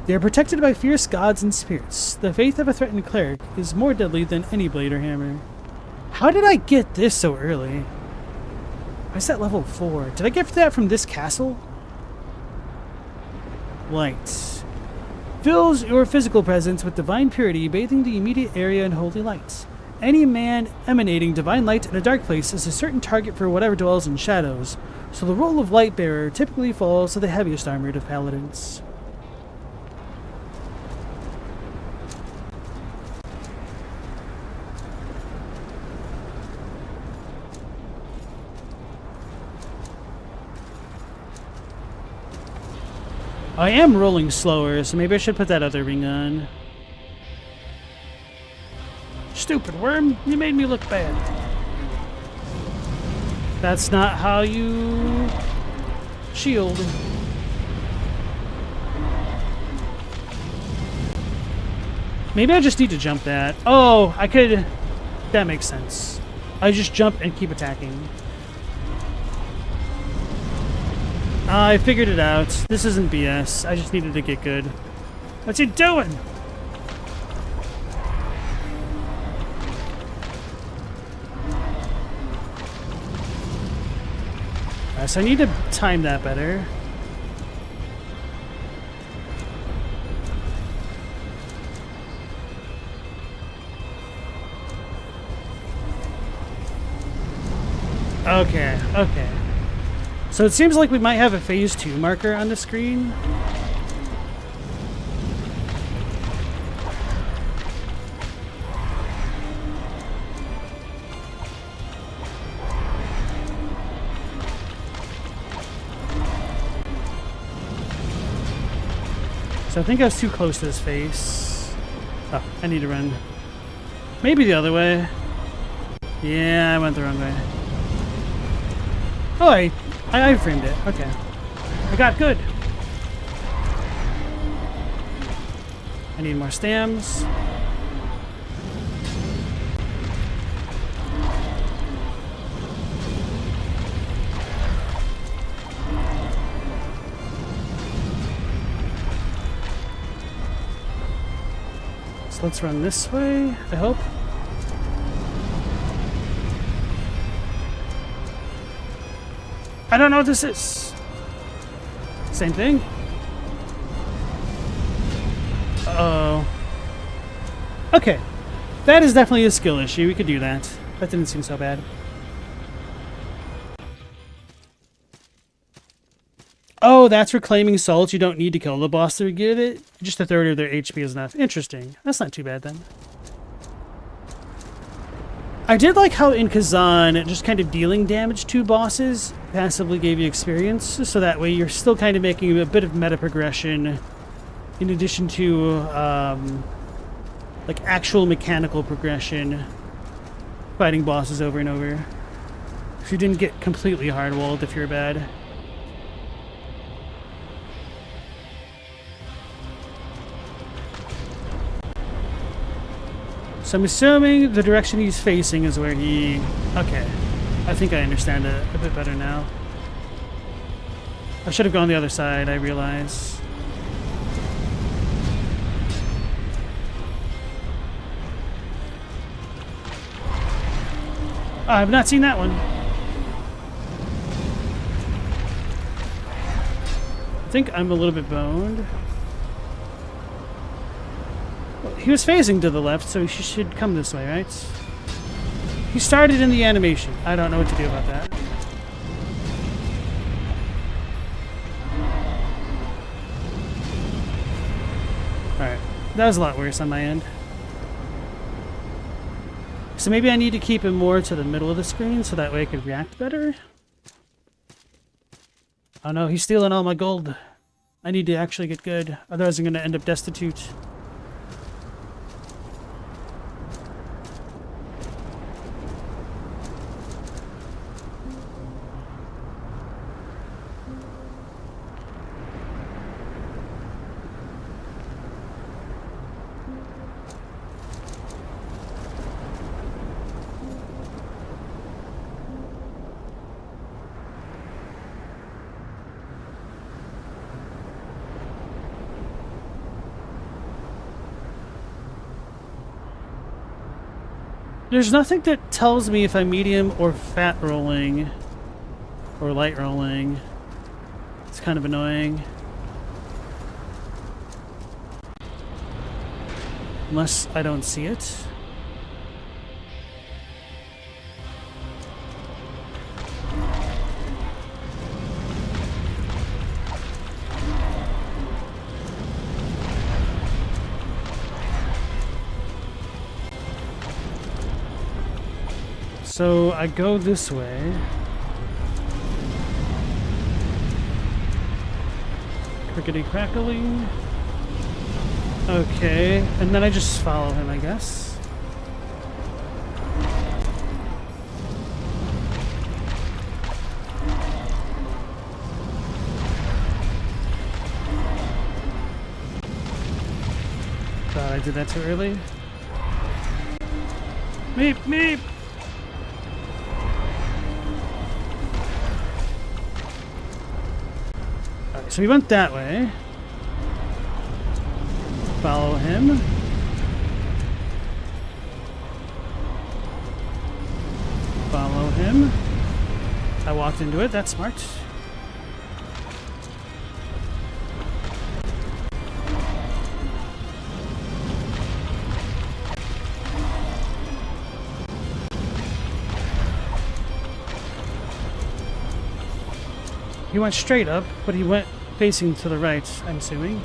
they are protected by fierce gods and spirits. The faith of a threatened cleric is more deadly than any blade or hammer. How did I get this so early? Why is that level 4? Did I get that from this castle? Light. Fills your physical presence with divine purity, bathing the immediate area in holy light. Any man emanating divine light in a dark place is a certain target for whatever dwells in shadows, so the role of light bearer typically falls to the heaviest armored of paladins. I am rolling slower, so maybe I should put that other ring on. Stupid worm, you made me look bad. That's not how you shield. Maybe I just need to jump that. Oh, I could... That makes sense. I just jump and keep attacking. I figured it out. This isn't BS. I just needed to get good. What's he doing? So I need to time that better. Okay, okay. So it seems like we might have a phase 2 marker on the screen. So I think I was too close to his face. Oh, I need to run. Maybe the other way. Yeah, I went the wrong way. Oh, I framed it. Okay. I got good. I need more stams. So let's run this way, I hope. I don't know what this is. Same thing. Uh-oh. Okay. That is definitely a skill issue. We could do that. That didn't seem so bad. Oh, that's reclaiming souls. You don't need to kill the boss to get it. Just a third of their HP is enough. Interesting. That's not too bad then. I did like how in Kazan, just kind of dealing damage to bosses passively gave you experience, so that way you're still kind of making a bit of meta progression in addition to like actual mechanical progression, fighting bosses over and over. So you didn't get completely hard-walled if you're bad. So I'm assuming the direction he's facing is where he... Okay. I think I understand it a bit better now. I should have gone the other side, I realize. Oh, I've not seen that one. I think I'm a little bit boned. He was phasing to the left, so he should come this way, right? He started in the animation. I don't know what to do about that. That was a lot worse on my end. So maybe I need to keep him more to the middle of the screen so that way I could react better. Oh no, he's stealing all my gold. I need to actually get good, otherwise I'm going to end up destitute. There's nothing that tells me if I'm medium or fat rolling or light rolling. It's kind of annoying. Unless I don't see it. So I go this way. Crickety crackling. Okay, and then I just follow him, I guess. Thought I did that too early. Meep, meep! So we went that way. Follow him. Follow him. I walked into it, that's smart. He went straight up, but he went facing to the right, I'm assuming.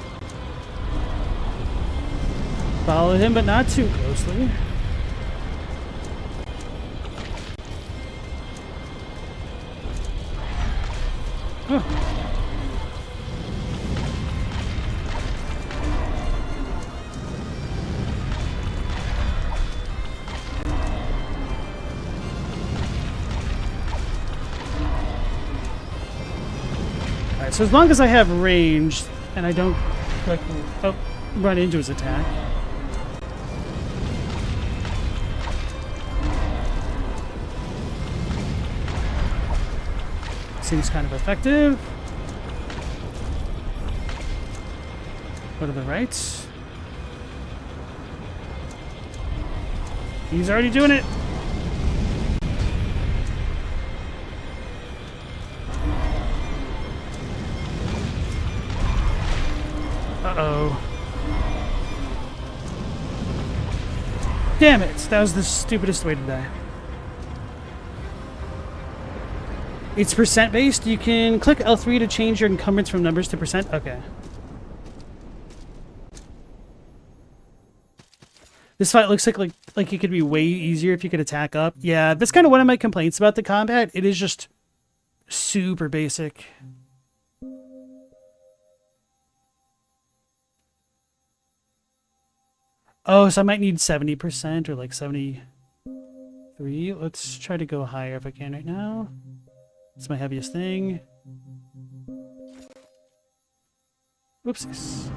Follow him, but not too closely. Oh. So as long as I have range and I don't like run into his attack. Seems kind of effective. Go to the right. He's already doing it. Uh-oh. Damn it! That was the stupidest way to die. It's percent based. You can click L3 to change your encumbrance from numbers to percent. Okay. This fight looks like it could be way easier if you could attack up. Yeah, that's kind of one of my complaints about the combat. It is just super basic. Oh, so I might need 70% or like 73. Let's try to go higher if I can right now. It's my heaviest thing. Whoopsies.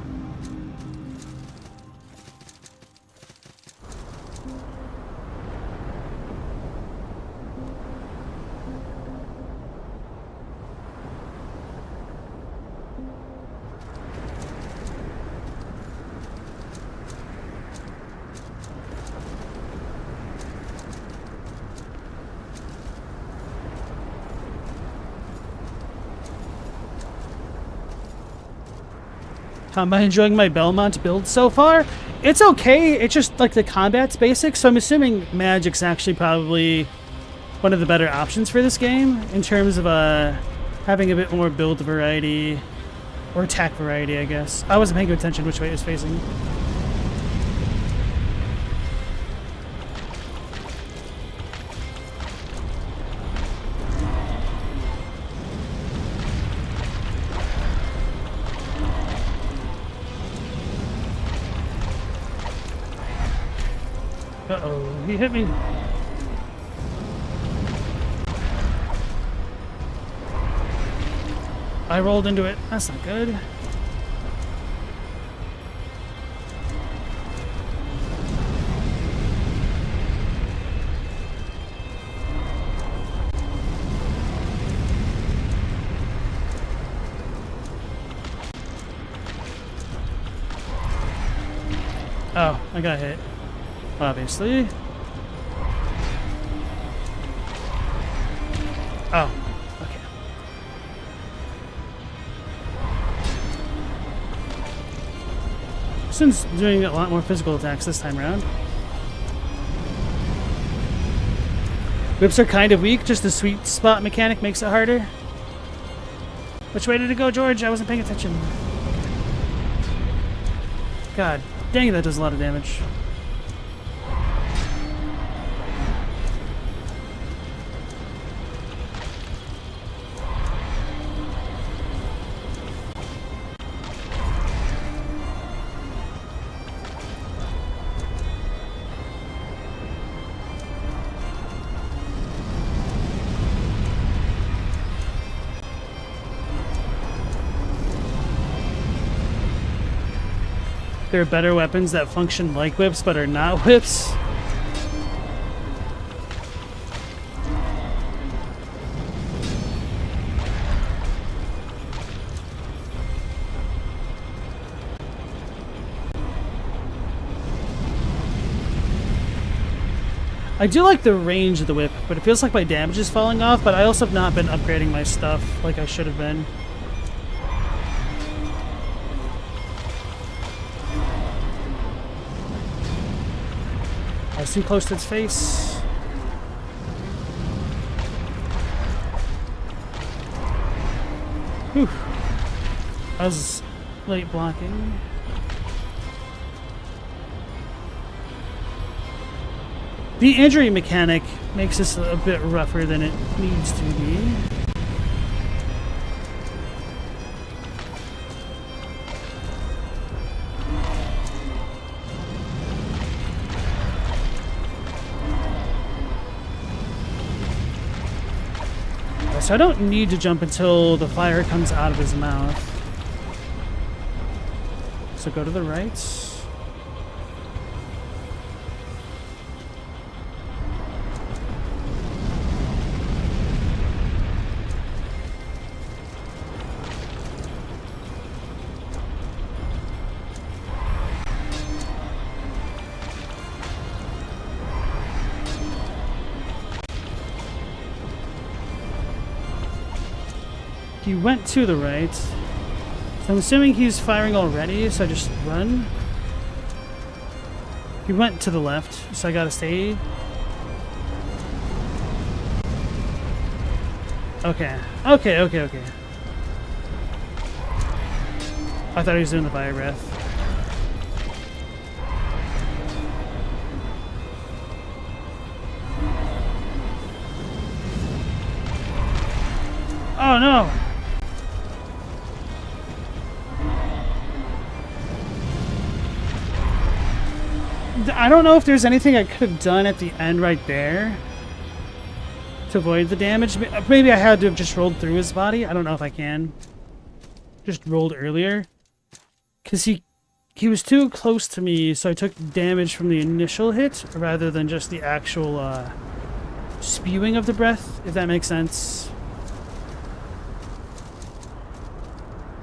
Am I enjoying my Belmont build so far? It's okay. It's just like the combat's basic, so I'm assuming magic's actually probably one of the better options for this game in terms of having a bit more build variety or attack variety, I guess. I wasn't paying attention which way it was facing. Uh-oh, he hit me. I rolled into it. That's not good. Oh, I got hit. Obviously. Oh, okay. Since doing a lot more physical attacks this time around. Whips are kind of weak, just the sweet spot mechanic makes it harder. Which way did it go, George? I wasn't paying attention. God dang, that does a lot of damage. There are better weapons that function like whips but are not whips. I do like the range of the whip, but it feels like my damage is falling off, but I also have not been upgrading my stuff like I should have been. I was too close to its face. Whew. I was late blocking. The injury mechanic makes this a bit rougher than it needs to be. So I don't need to jump until the fire comes out of his mouth. So go to the right. He went to the right. So I'm assuming he's firing already, so I just run. He went to the left, so I gotta stay. Okay. Okay. I thought he was doing the fire breath. Oh no! I don't know if there's anything I could have done at the end right there to avoid the damage. Maybe I had to have just rolled through his body. I don't know if I can. Just rolled earlier. Because he was too close to me, so I took damage from the initial hit rather than just the actual spewing of the breath, if that makes sense.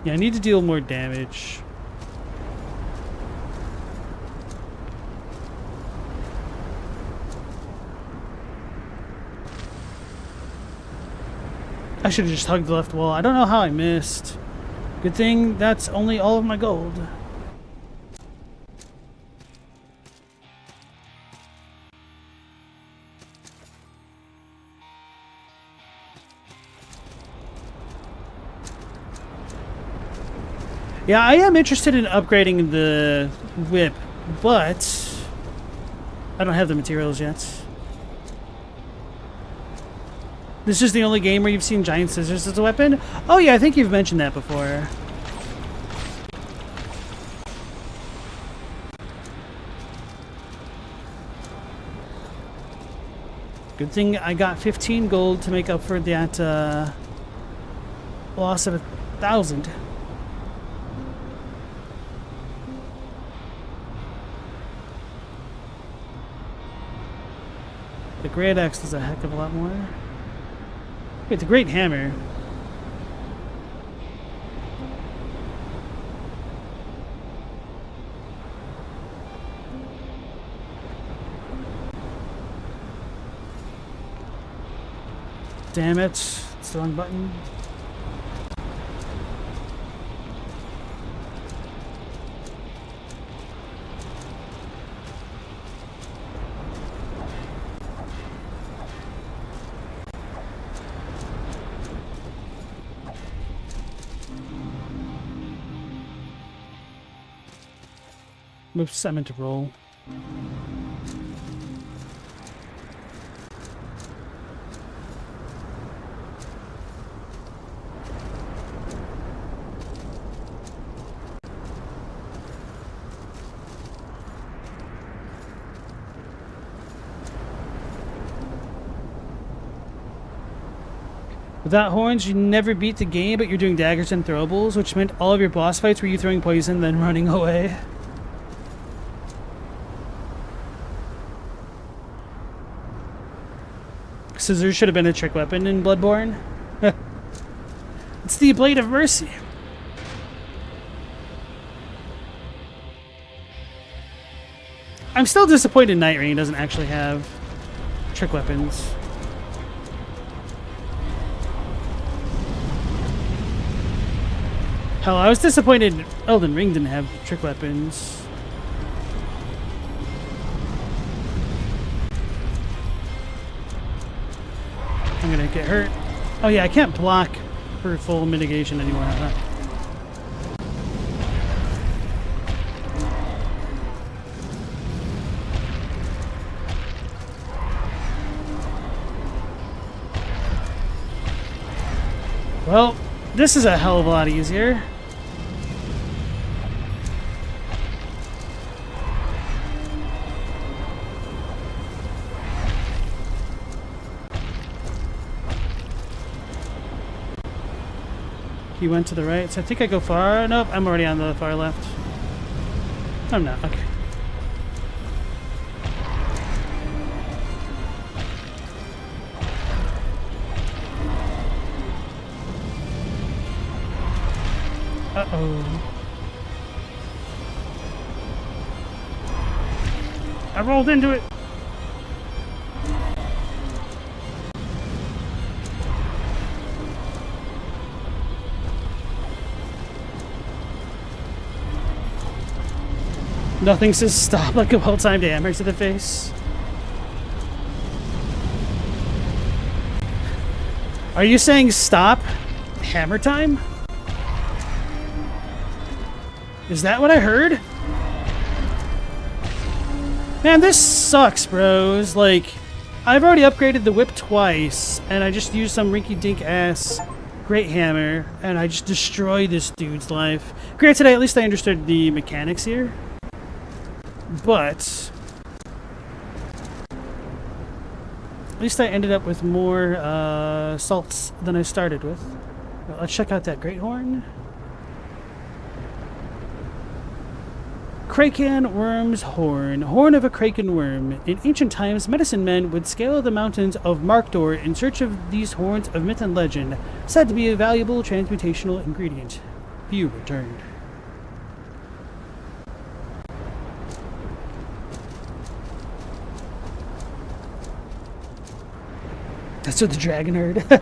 Yeah, I need to deal more damage. I should have just hugged the left wall. I don't know how I missed. Good thing that's only all of my gold. Yeah, I am interested in upgrading the whip, but I don't have the materials yet. This is the only game where you've seen giant scissors as a weapon? Oh yeah, I think you've mentioned that before. Good thing I got 15 gold to make up for that loss of 1,000. The great axe does a heck of a lot more. Wait, the great hammer. Damn it, it's the wrong button. Oops, I meant to roll. Without horns, you never beat the game, but you're doing daggers and throwables, which meant all of your boss fights were you throwing poison, then running away. Scissors should have been a trick weapon in Bloodborne. It's the Blade of Mercy. I'm still disappointed Night Rain doesn't actually have trick weapons. Hell, I was disappointed Elden Ring didn't have trick weapons. I'm gonna get hurt. Oh yeah, I can't block for full mitigation anymore. Well, this is a hell of a lot easier. He went to the right, so I think I go far. Nope, I'm already on the far left. I'm not. Okay. Uh-oh. I rolled into it. Nothing says stop like a well-timed hammer to the face. Are you saying stop hammer time? Is that what I heard? Man, this sucks, bros. Like, I've already upgraded the whip twice, and I just used some rinky-dink ass great hammer, and I just destroyed this dude's life. Granted, at least I understood the mechanics here. But at least I ended up with more salts than I started with. Well, let's check out that great horn. Kraken Worm's Horn. Horn of a Kraken Worm. In ancient times, medicine men would scale the mountains of Markdor in search of these horns of myth and legend, said to be a valuable transmutational ingredient. Few returned. That's what the dragon heard.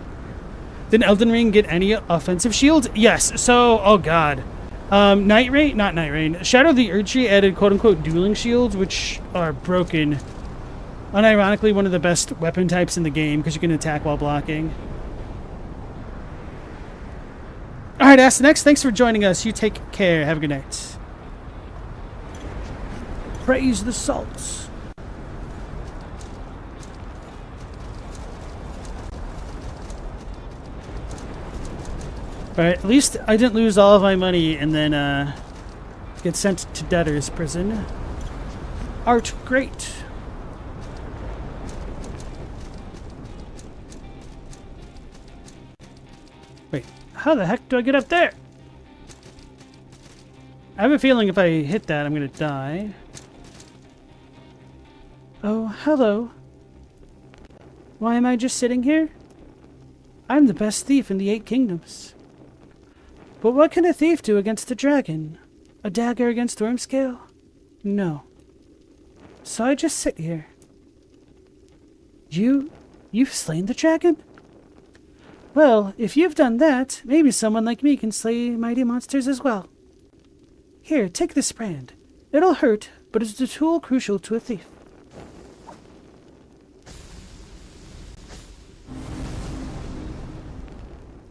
Did Elden Ring get any offensive shields? Yes. So, oh god. Night Rain, not Night Rain. Shadow of the Erdtree added quote-unquote dueling shields, which are broken. Unironically, one of the best weapon types in the game, because you can attack while blocking. Alright, Next, thanks for joining us. You take care. Have a good night. Praise the salts. Alright, at least I didn't lose all of my money and then get sent to debtor's prison. Art great. How the heck do I get up there? I have a feeling if I hit that, I'm gonna die. Oh, hello. Why am I just sitting here? I'm the best thief in the 8 kingdoms. But what can a thief do against a dragon? A dagger against Wormscale? No. So I just sit here. You've slain the dragon? Well, if you've done that, maybe someone like me can slay mighty monsters as well. Here, take this brand. It'll hurt, but it's a tool crucial to a thief.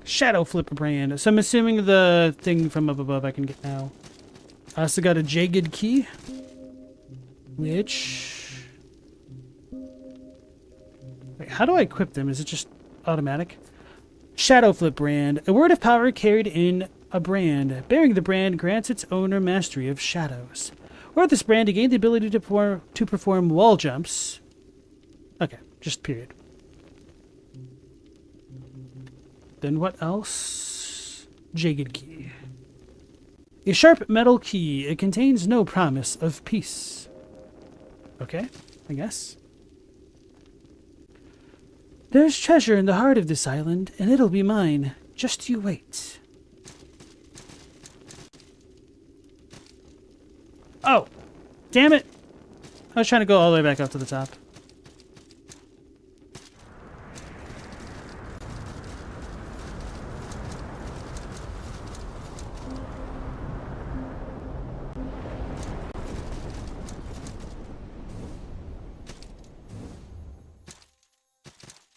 Shadow Flipper brand. So I'm assuming the thing from up above I can get now. I also got a jagged key. Which... Wait, how do I equip them? Is it just automatic? Shadow Flip brand. A word of power carried in a brand. Bearing the brand grants its owner mastery of shadows. Or this brand to gain the ability to perform wall jumps. Okay, just period. Then what else? Jagged key. A sharp metal key. It contains no promise of peace. Okay, I guess. There's treasure in the heart of this island, and it'll be mine. Just you wait. Oh! Damn it! I was trying to go all the way back up to the top.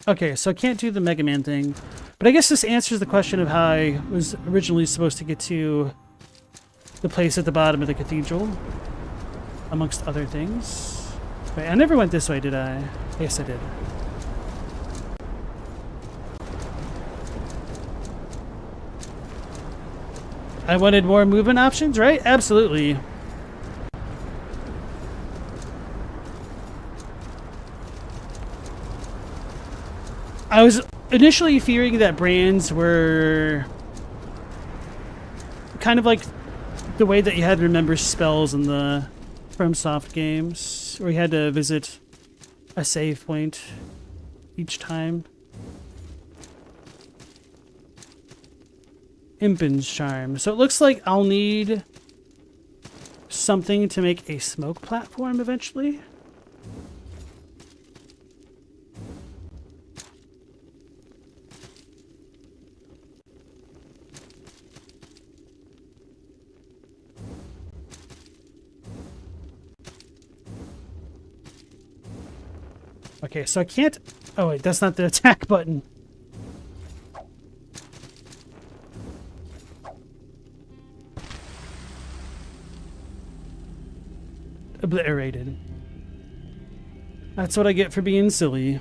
Okay, so I can't do the Mega Man thing. But I guess this answers the question of how I was originally supposed to get to the place at the bottom of the cathedral. Amongst other things. Wait, I never went this way, did I? Yes, I did. I wanted more movement options, right? Absolutely. I was initially fearing that brands were kind of like the way that you had to remember spells in the FromSoft games, where you had to visit a save point each time. Impin's Charm. So it looks like I'll need something to make a smoke platform eventually. Okay, so I can't... Oh, wait, that's not the attack button. Obliterated. That's what I get for being silly.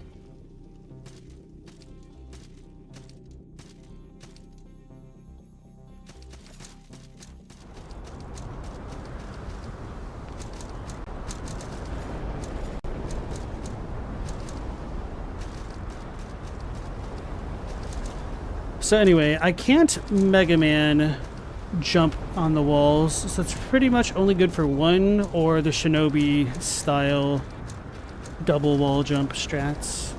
So anyway, I can't Mega Man jump on the walls, so it's pretty much only good for one or the Shinobi style double wall jump strats.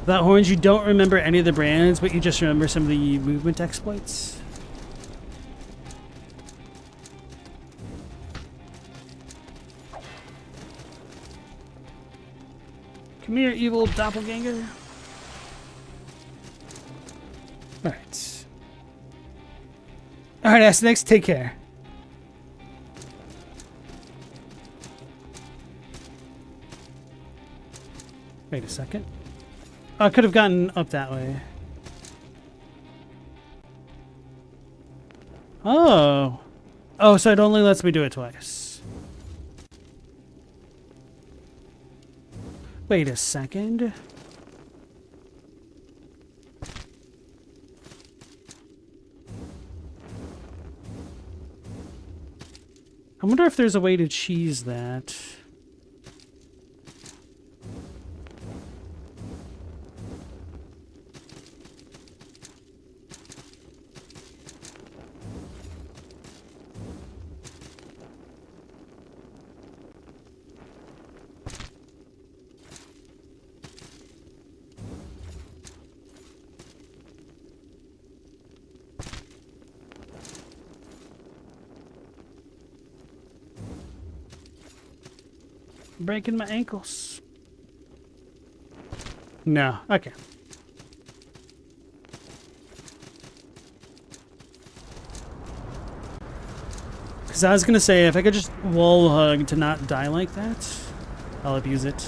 That Horns, you don't remember any of the brands, but you just remember some of the movement exploits. Come here, evil doppelganger. Alright. Alright, S-Next, take care. Wait a second. Oh, I could have gotten up that way. Oh. Oh, so it only lets me do it twice. Wait a second. I wonder if there's a way to cheese that. breaking my ankles. No, okay. Because I was going to say, if I could just wall hug to not die like that, I'll abuse it.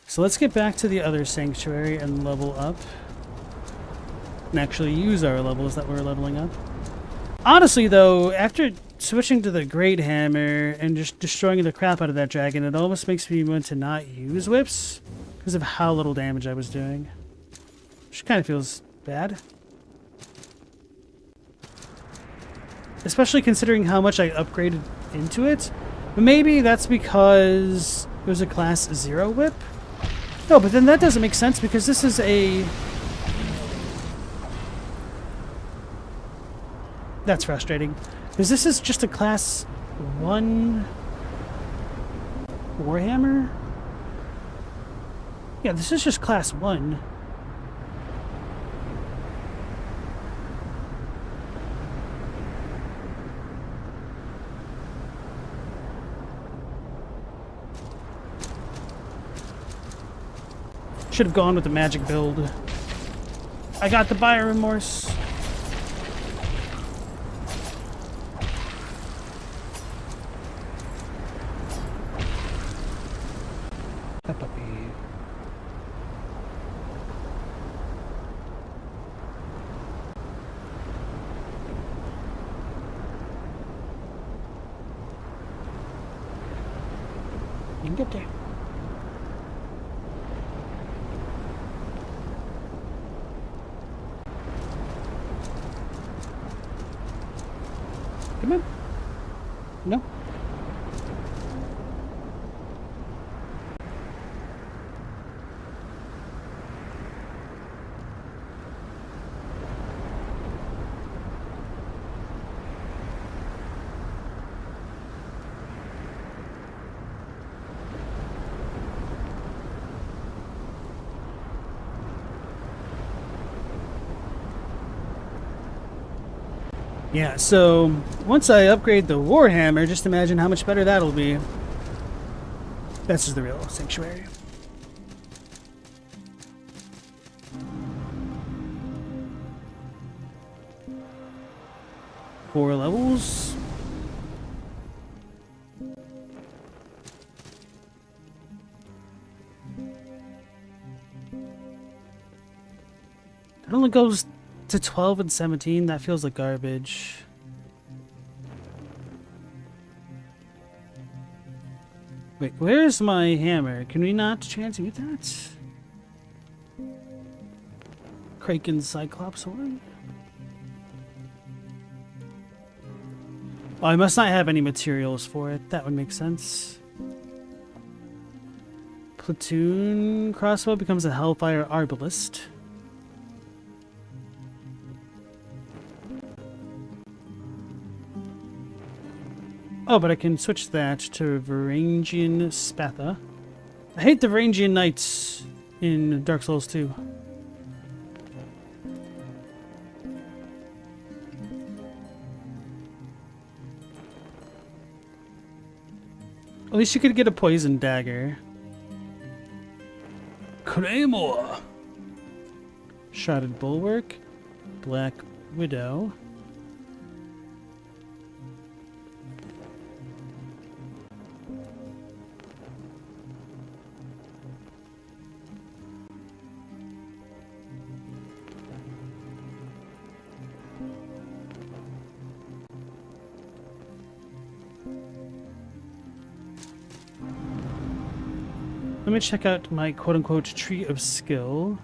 So let's get back to the other sanctuary and level up. And actually use our levels that we're leveling up. Honestly, though, after switching to the Great Hammer and just destroying the crap out of that dragon, it almost makes me want to not use whips because of how little damage I was doing. Which kind of feels bad. Especially considering how much I upgraded into it. But maybe that's because it was a class 0 whip? No, but then that doesn't make sense because this is a... That's frustrating. Because this is just a class 1 Warhammer? Yeah, this is just class 1. Should have gone with the magic build. I got the buyer remorse. That puppy. You can get there. Come on. No. Yeah, so once I upgrade the Warhammer, just imagine how much better that'll be. That's just the real sanctuary. Four levels. It only goes to 12 and 17. That feels like garbage. Wait, where's my hammer? Can we not transmute that? Kraken Cyclops horn? Oh, I must not have any materials for it. That would make sense. Platoon crossbow becomes a Hellfire Arbalist. Oh, but I can switch that to Varangian Spatha. I hate the Varangian Knights in Dark Souls 2. At least you could get a poison dagger. Claymore! Shrouded Bulwark. Black Widow. Let me check out my quote-unquote tree of skill.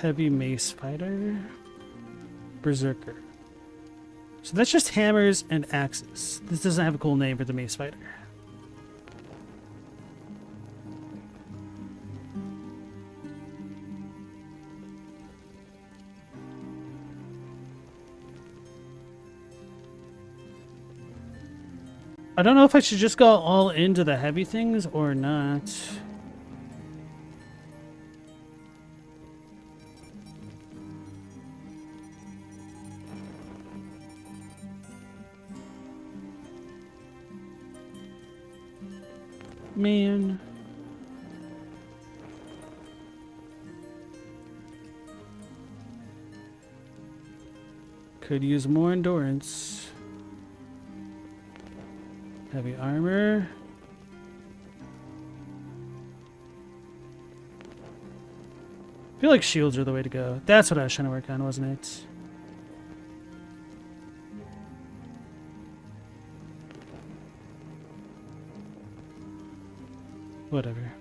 Heavy mace fighter. Berserker. So that's just hammers and axes. This doesn't have a cool name for the mace fighter. I don't know if I should just go all into the heavy things or not. Man. Could use more endurance. Heavy armor. I feel like shields are the way to go. That's what I was trying to work on, wasn't it? Whatever.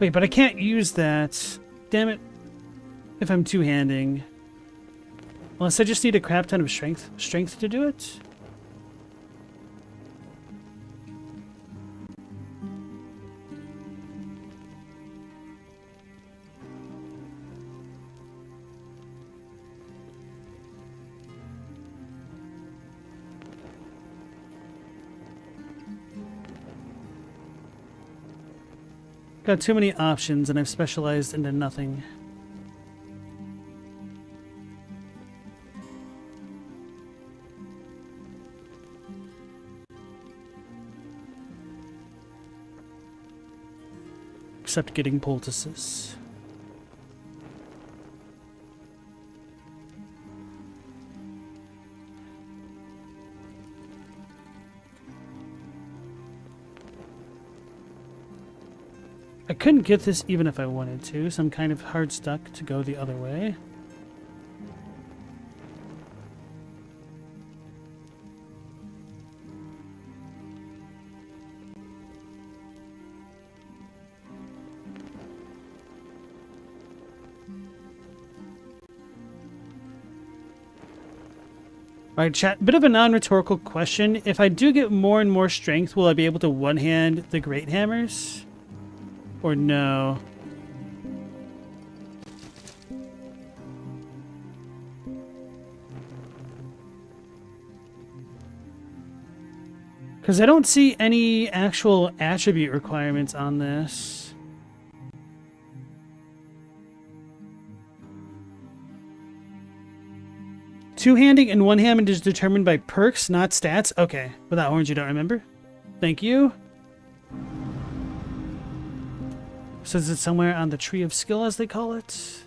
Wait, but I can't use that. Damn it. If I'm two-handing. Unless I just need a crap ton of strength to do it. Got too many options and I've specialized into nothing. Except getting poultices. I couldn't get this even if I wanted to, so I'm kind of hard stuck to go the other way. Alright, chat, bit of a non-rhetorical question. If I do get more and more strength, will I be able to one-hand the great hammers? Or no? Because I don't see any actual attribute requirements on this. Two-handing and one-handed is determined by perks, not stats. Okay, without horns you don't remember. Thank you. So is it somewhere on the tree of skill, as they call it?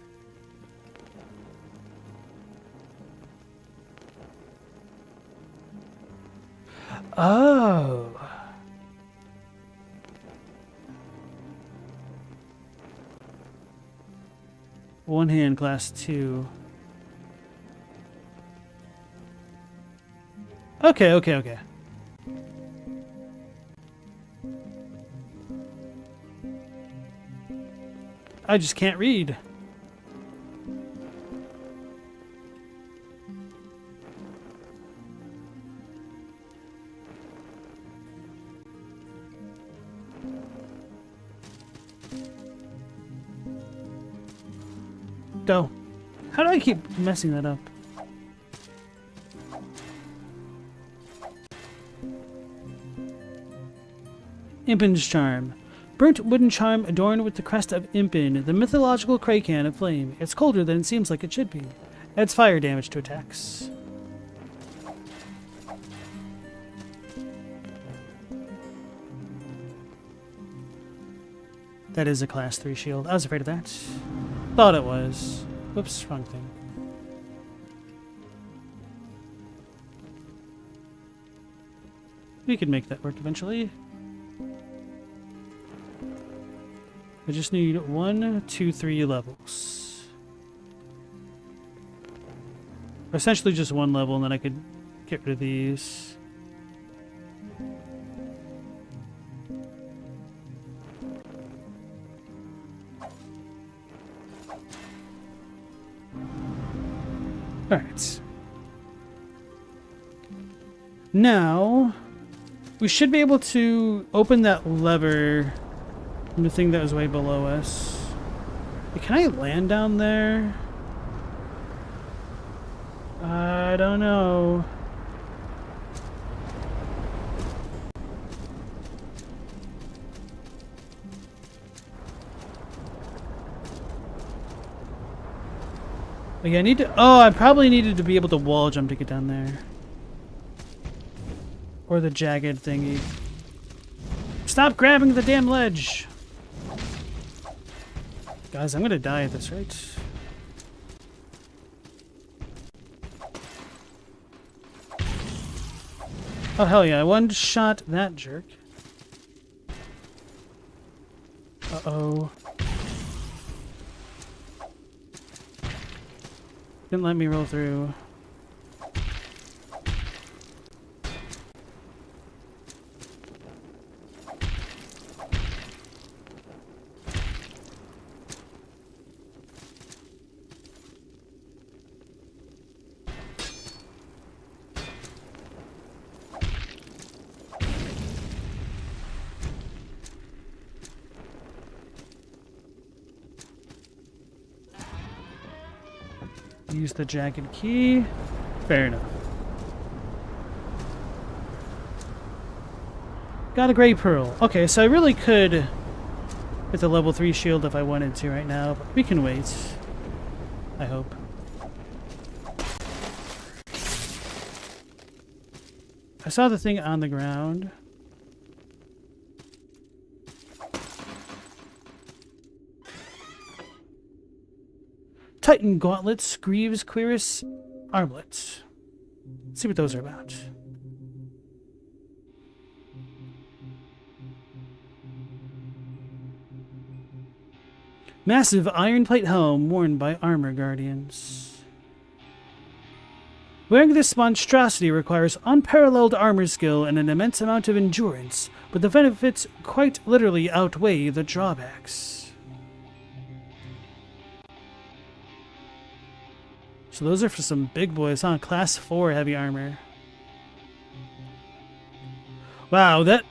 Oh. One hand, class 2. Okay. I just can't read. Go. How do I keep messing that up? Impin's Charm. Burnt wooden charm adorned with the crest of Impin, the mythological Kraken of flame. It's colder than it seems like it should be. Adds fire damage to attacks. That is a class 3 shield. I was afraid of that. Thought it was. Whoops, wrong thing. We could make that work eventually. I just need 1, 2, 3 levels. Or essentially just one level, and then I could get rid of these. Alright. Now, we should be able to open that lever. The thing that was way below us. Can I land down there? I don't know. Like I need to. Oh, I probably needed to be able to wall jump to get down there. Or the jagged thingy. Stop grabbing the damn ledge! Guys, I'm gonna die at this rate. Oh, hell yeah. I one-shot that jerk. Uh-oh. Didn't let me roll through. Use the jagged key. Fair enough. Got a gray pearl. Okay, so I really could hit the level 3 shield if I wanted to right now, but we can wait. I hope. I saw the thing on the ground. Titan gauntlets, greaves, cuirass, armlets. Let's see what those are about. Massive iron plate helm worn by armor guardians. Wearing this monstrosity requires unparalleled armor skill and an immense amount of endurance, but the benefits quite literally outweigh the drawbacks. So those are for some big boys, huh? Class 4 heavy armor. Wow, that...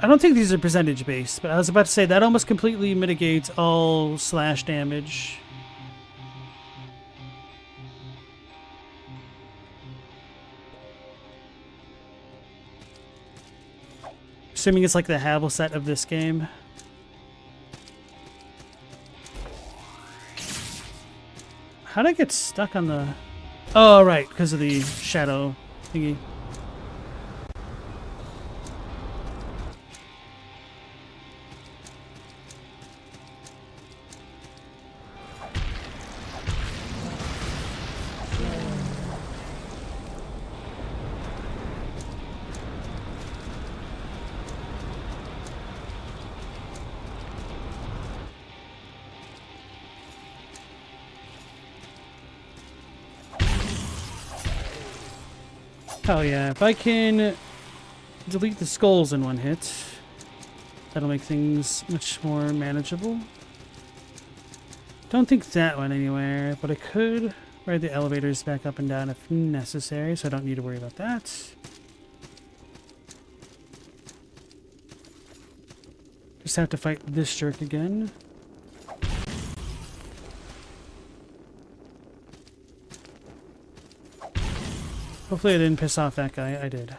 I don't think these are percentage based, but I was about to say that almost completely mitigates all slash damage. Assuming it's like the Havel set of this game. How'd I get stuck on the... Oh, right, because of the shadow thingy. Oh yeah, if I can delete the skulls in one hit, that'll make things much more manageable. Don't think that one anywhere, but I could ride the elevators back up and down if necessary, so I don't need to worry about that. Just have to fight this jerk again. Hopefully I didn't piss off that guy. I did.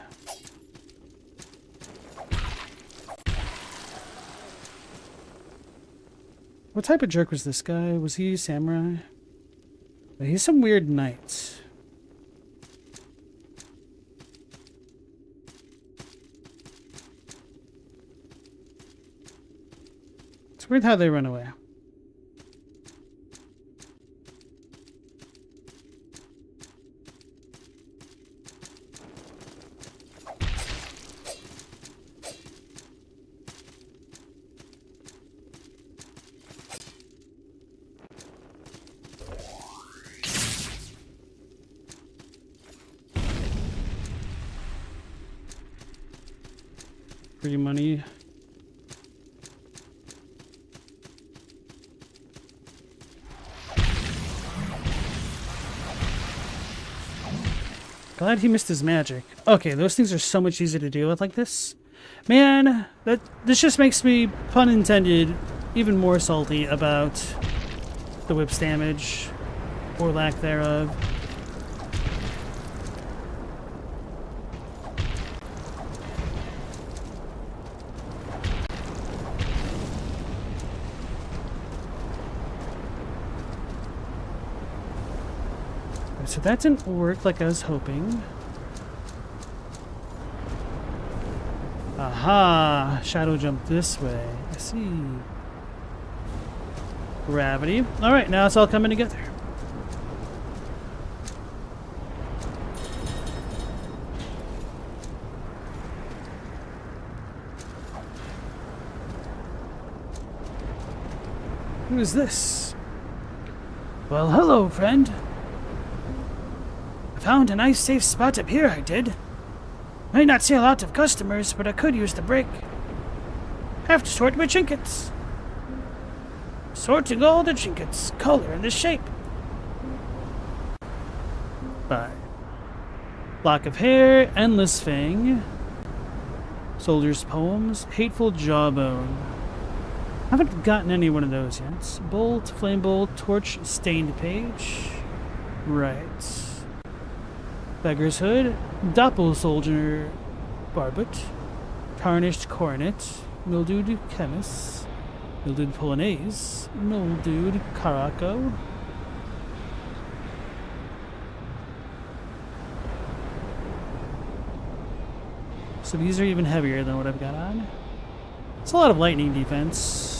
What type of jerk was this guy? Was he samurai? He's some weird knight. It's weird how they run away. Free money. Glad he missed his magic. Okay, those things are so much easier to deal with like this. Man, this just makes me, pun intended, even more salty about the whip's damage. or lack thereof. So that didn't work like I was hoping. Aha! Shadow jump this way. I see. Gravity. Alright, now it's all coming together. Who is this? Well, hello, friend. I found a nice safe spot up here, I did. Might not see a lot of customers, but I could use the break. Have to sort my trinkets. Sorting all the trinkets, color and the shape. Bye. Lock of hair, endless fang. Soldier's poems, hateful jawbone. Haven't gotten any one of those yet. Bolt, flame bolt, torch, stained page. Right. Beggar's hood, doppel soldier, barbet, tarnished coronet, mildewed chemist, mildewed polonaise, mildewed caraco. So these are even heavier than what I've got on. It's a lot of lightning defense.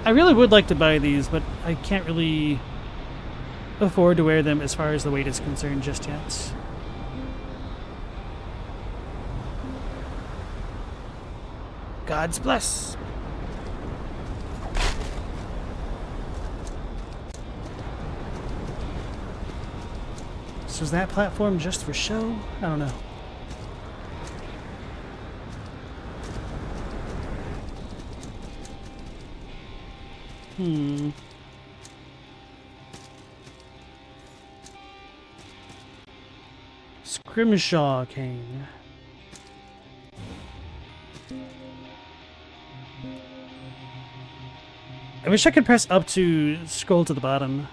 I really would like to buy these, but I can't really afford to wear them as far as the weight is concerned just yet. God's bless. So is that platform just for show? I don't know. Scrimshaw cane. I wish I could press up to scroll to the bottom.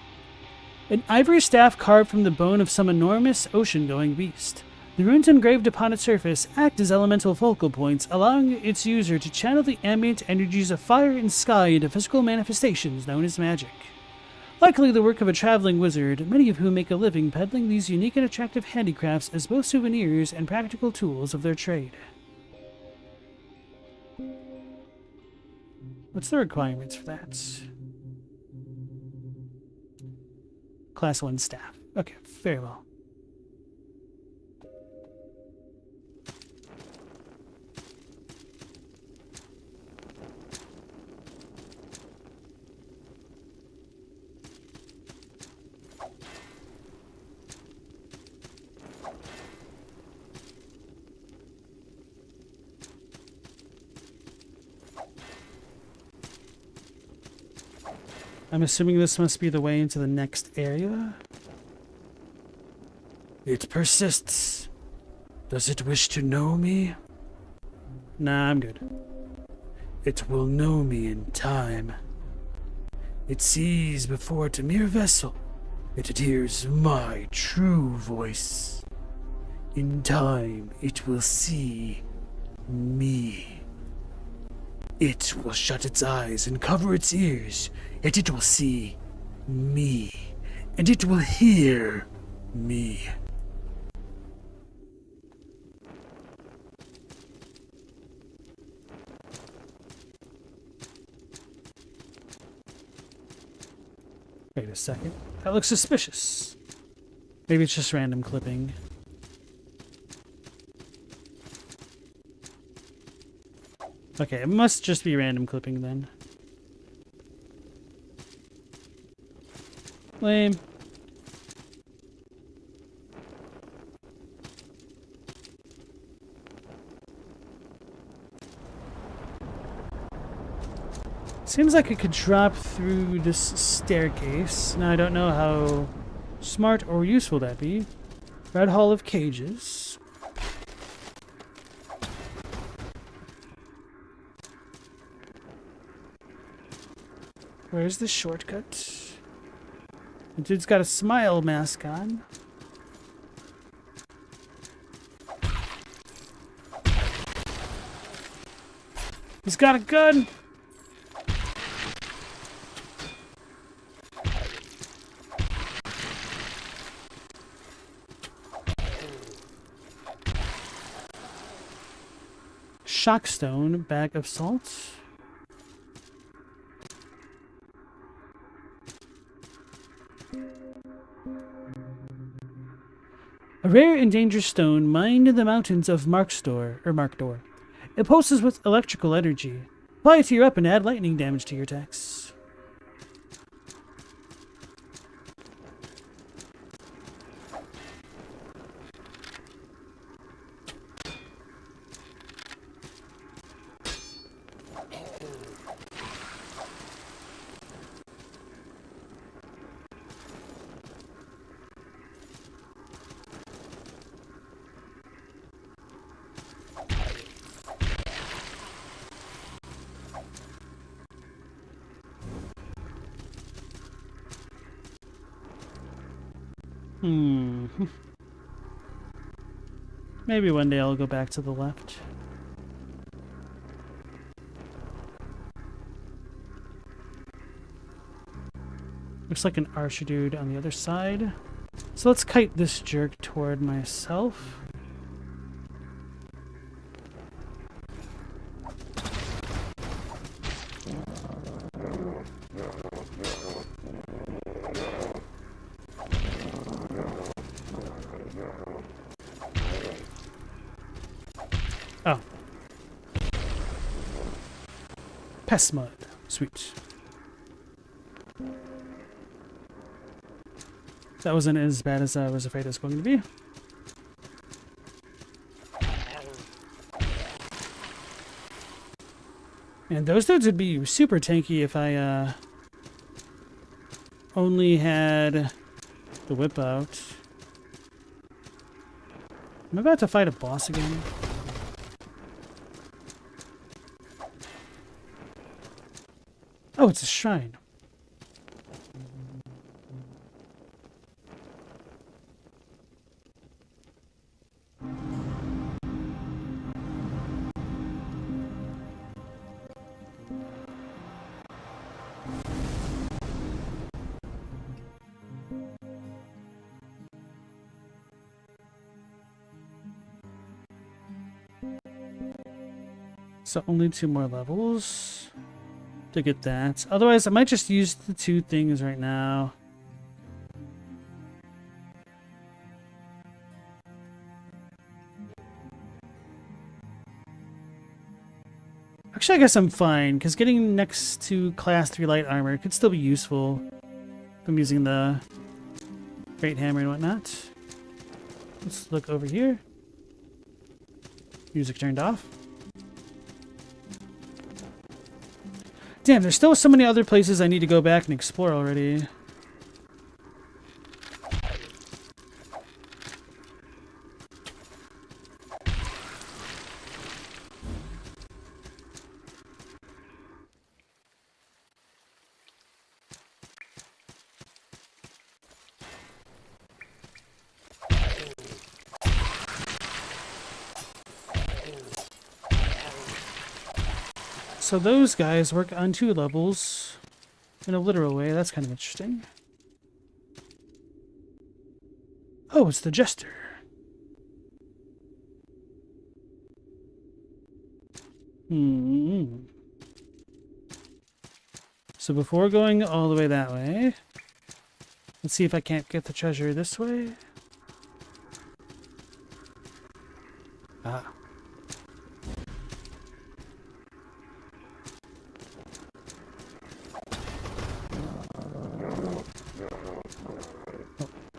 An ivory staff carved from the bone of some enormous ocean-going beast. The runes engraved upon its surface act as elemental focal points, allowing its user to channel the ambient energies of fire and sky into physical manifestations known as magic. Likely the work of a traveling wizard, many of whom make a living peddling these unique and attractive handicrafts as both souvenirs and practical tools of their trade. What's the requirements for that? Class 1 staff. Okay, very well. I'm assuming this must be the way into the next area. It persists. Does it wish to know me? Nah, I'm good. It will know me in time. It sees before it a mere vessel. It hears my true voice. In time, it will see me. It will shut its eyes and cover its ears, yet it will see me, and it will hear me. Wait a second. That looks suspicious. Maybe it's just random clipping. Okay, it must just be random clipping then. Lame. Seems like it could drop through this staircase. Now I don't know how smart or useful that'd be. Red Hall of Cages. Where's the shortcut? The dude's got a smile mask on. He's got a gun! Shockstone, bag of salt. A rare and dangerous stone mined in the mountains of Markdor. It pulses with electrical energy. Apply it to your weapon to add lightning damage to your attacks. Maybe one day I'll go back to the left. Looks like an archer dude on the other side. So let's kite this jerk toward myself. Oh. Pest mud. Sweet. That wasn't as bad as I was afraid it was going to be. And those dudes would be super tanky if I only had the whip out. I'm about to fight a boss again. Oh, it's a shrine. So only 2 more levels to get that. Otherwise, I might just use the 2 things right now. Actually, I guess I'm fine, because getting next to class 3 light armor could still be useful if I'm using the great hammer and whatnot. Let's look over here. Music turned off. Damn, there's still so many other places I need to go back and explore already. So those guys work on 2 levels in a literal way. That's kind of interesting. Oh, it's the Jester. So before going all the way that way, let's see if I can't get the treasure this way. Ah.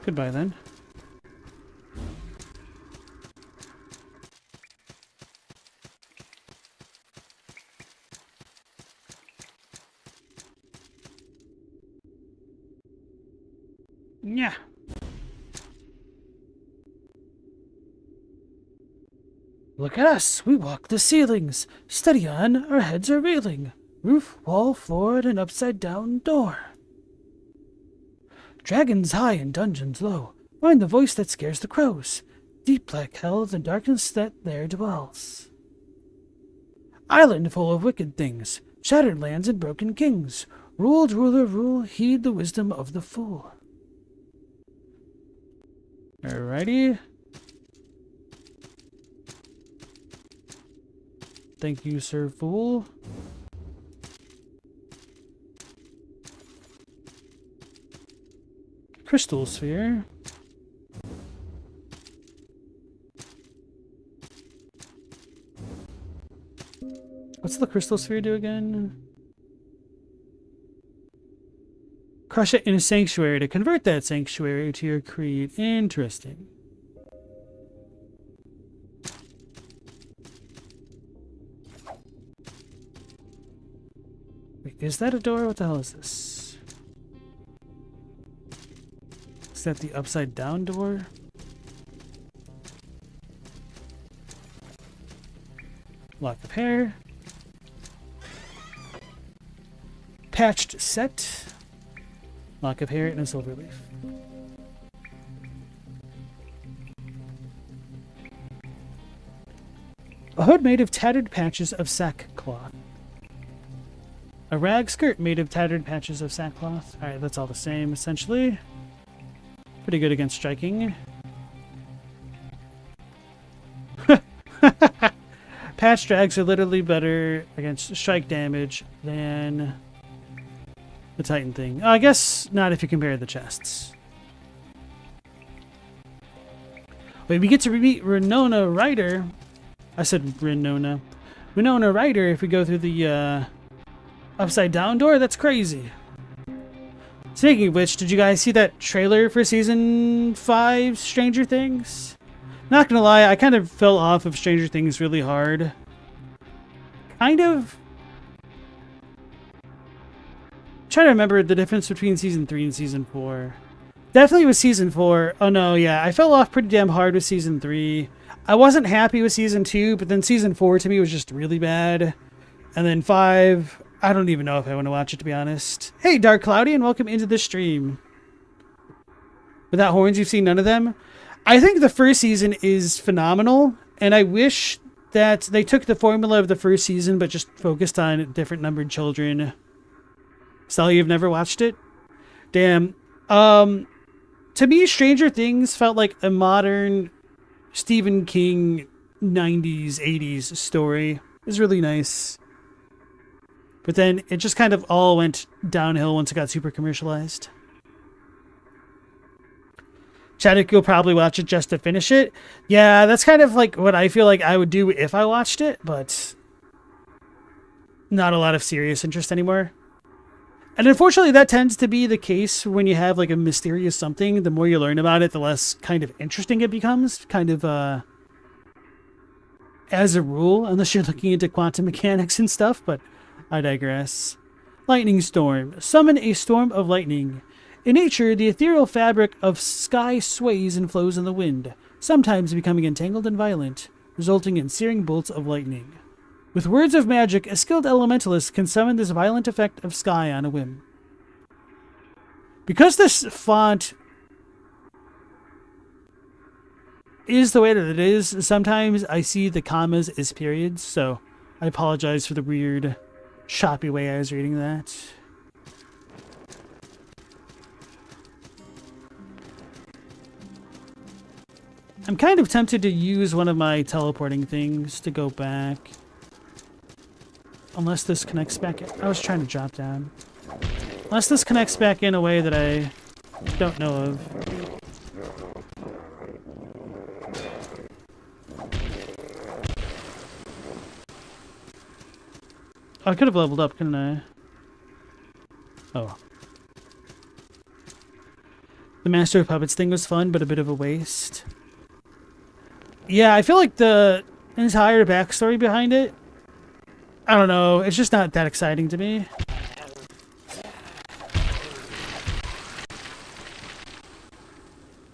Goodbye then. Yeah. Look at us. We walk the ceilings. Steady on, our heads are reeling. Roof, wall, floor, and an upside-down door. Dragons high and dungeons low. Find the voice that scares the crows. Deep black hell, the darkness that there dwells. Island full of wicked things. Shattered lands and broken kings. Ruled ruler rule, heed the wisdom of the fool. Alrighty. Thank you, Sir Fool. Crystal sphere. What's the crystal sphere do again? Crush it in a sanctuary to convert that sanctuary to your creed. Interesting. Wait, is that a door? What the hell is this? Is that the upside down door? Lock of hair. Patched set. Lock of hair and a silver leaf. A hood made of tattered patches of sackcloth. A rag skirt made of tattered patches of sackcloth. Alright, that's all the same, essentially. Pretty good against striking. Patch drags are literally better against strike damage than the Titan thing. I guess not if you compare the chests. Wait, we get to meet Renona Ryder. I said Renona. Renona Ryder if we go through the upside down door. That's crazy. Speaking of which, did you guys see that trailer for season 5 Stranger Things? Not gonna lie, I kind of fell off of Stranger Things really hard. Kind of. Trying to remember the difference between season 3 and season 4. Definitely with season 4. Oh no, yeah, I fell off pretty damn hard with season 3. I wasn't happy with season 2, but then season 4 to me was just really bad. And then 5, I don't even know if I want to watch it, to be honest. Hey, Dark Cloudy, and welcome into the stream. Without horns, you've seen none of them? I think the first season is phenomenal, and I wish that they took the formula of the first season but just focused on different numbered children. Sally, you've never watched it? Damn. To me, Stranger Things felt like a modern Stephen King 90s, 80s story. It was really nice. But then it just kind of all went downhill once it got super commercialized. Chadwick, you'll probably watch it just to finish it. Yeah, that's kind of like what I feel like I would do if I watched it, but not a lot of serious interest anymore. And unfortunately, that tends to be the case when you have like a mysterious something. The more you learn about it, the less kind of interesting it becomes. Kind of as a rule, unless you're looking into quantum mechanics and stuff, but I digress. Lightning storm. Summon a storm of lightning. In nature, the ethereal fabric of sky sways and flows in the wind, sometimes becoming entangled and violent, resulting in searing bolts of lightning. With words of magic, a skilled elementalist can summon this violent effect of sky on a whim. Because this font is the way that it is, sometimes I see the commas as periods, so I apologize for the weird, choppy way I was reading that. I'm kind of tempted to use one of my teleporting things to go back. Unless this connects back in. I was trying to drop down. Unless this connects back in a way that I don't know of. I could have leveled up, couldn't I? Oh. The Master of Puppets thing was fun, but a bit of a waste. Yeah, I feel like the entire backstory behind it, I don't know, it's just not that exciting to me.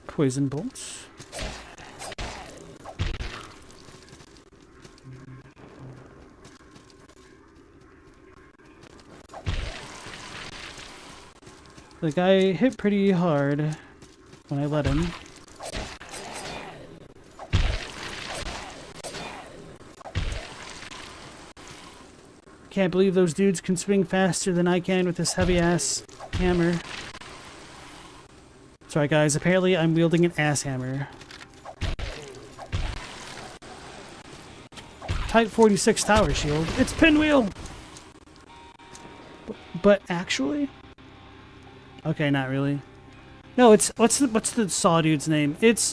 Poison bolts. The guy hit pretty hard when I let him. Can't believe those dudes can swing faster than I can with this heavy-ass hammer. Sorry guys, apparently I'm wielding an ass hammer. Type 46 tower shield. It's pinwheel! But actually? Okay, not really. No, it's... What's the saw dude's name? It's,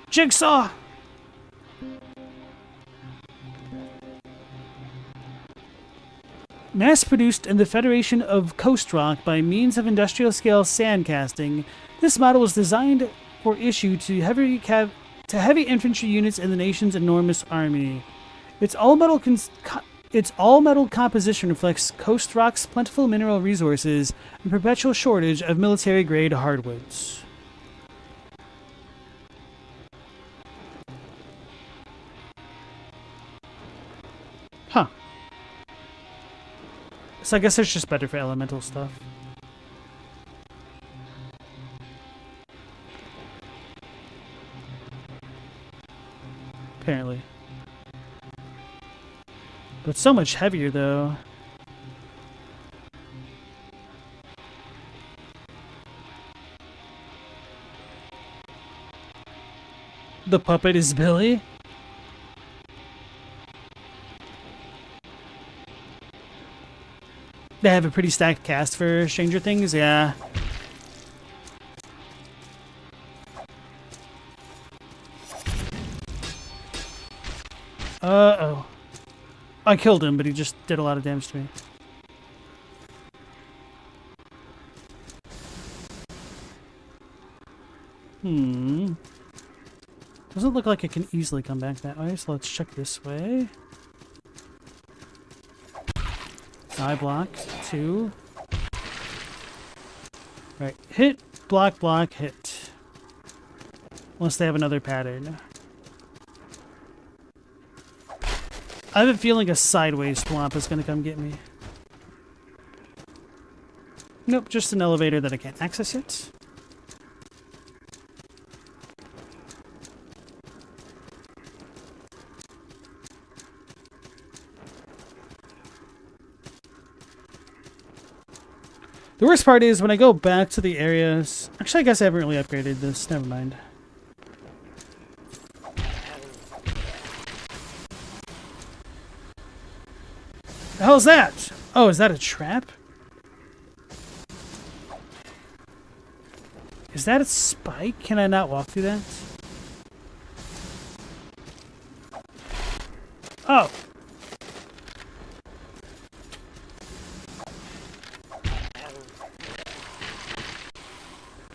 Jigsaw! Mass-produced in the Federation of Coast Rock by means of industrial-scale sand casting, this model was designed for issue to heavy infantry units in the nation's enormous army. Its all-metal composition reflects Coast Rock's plentiful mineral resources and perpetual shortage of military-grade hardwoods. Huh. So I guess it's just better for elemental stuff. Apparently. But so much heavier, though. The puppet is Billy? They have a pretty stacked cast for Stranger Things, yeah. Uh-oh. I killed him, but he just did a lot of damage to me. Doesn't look like it can easily come back that way, so let's check this way. I block. 2. Right. Hit, block, block, hit. Unless they have another pattern. I have a feeling a sideways swamp is going to come get me. Nope, just an elevator that I can't access yet. The worst part is when I go back to the areas... Actually, I guess I haven't really upgraded this. Never mind. The hell is that? Oh, is that a trap? Is that a spike? Can I not walk through that? Oh.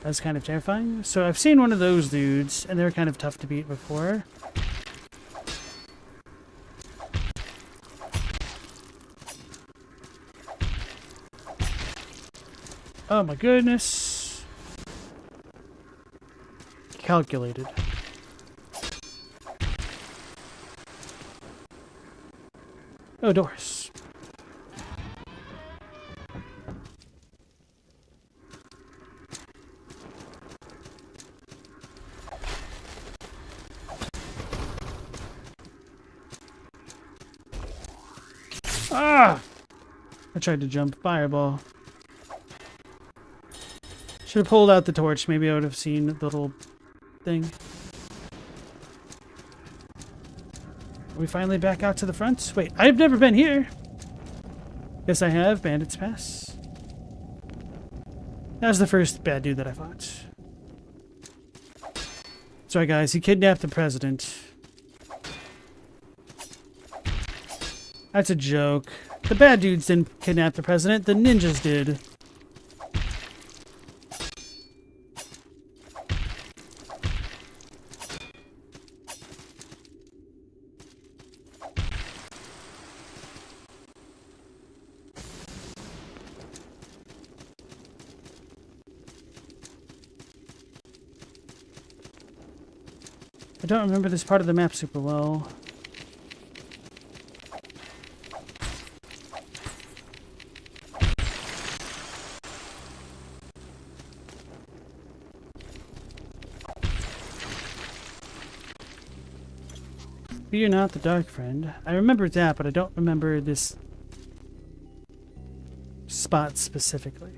That's kind of terrifying. So I've seen one of those dudes, and they were kind of tough to beat before. Oh my goodness. Calculated. Oh, doors. Ah! I tried to jump. Fireball. Should have pulled out the torch. Maybe I would have seen the little thing. Are we finally back out to the front? Wait, I've never been here. Yes, I have. Bandits Pass. That was the first bad dude that I fought. Sorry, guys. He kidnapped the president. That's a joke. The bad dudes didn't kidnap the president. The ninjas did. I don't remember this part of the map super well. Fear not the dark, friend. I remember that, but I don't remember this spot specifically.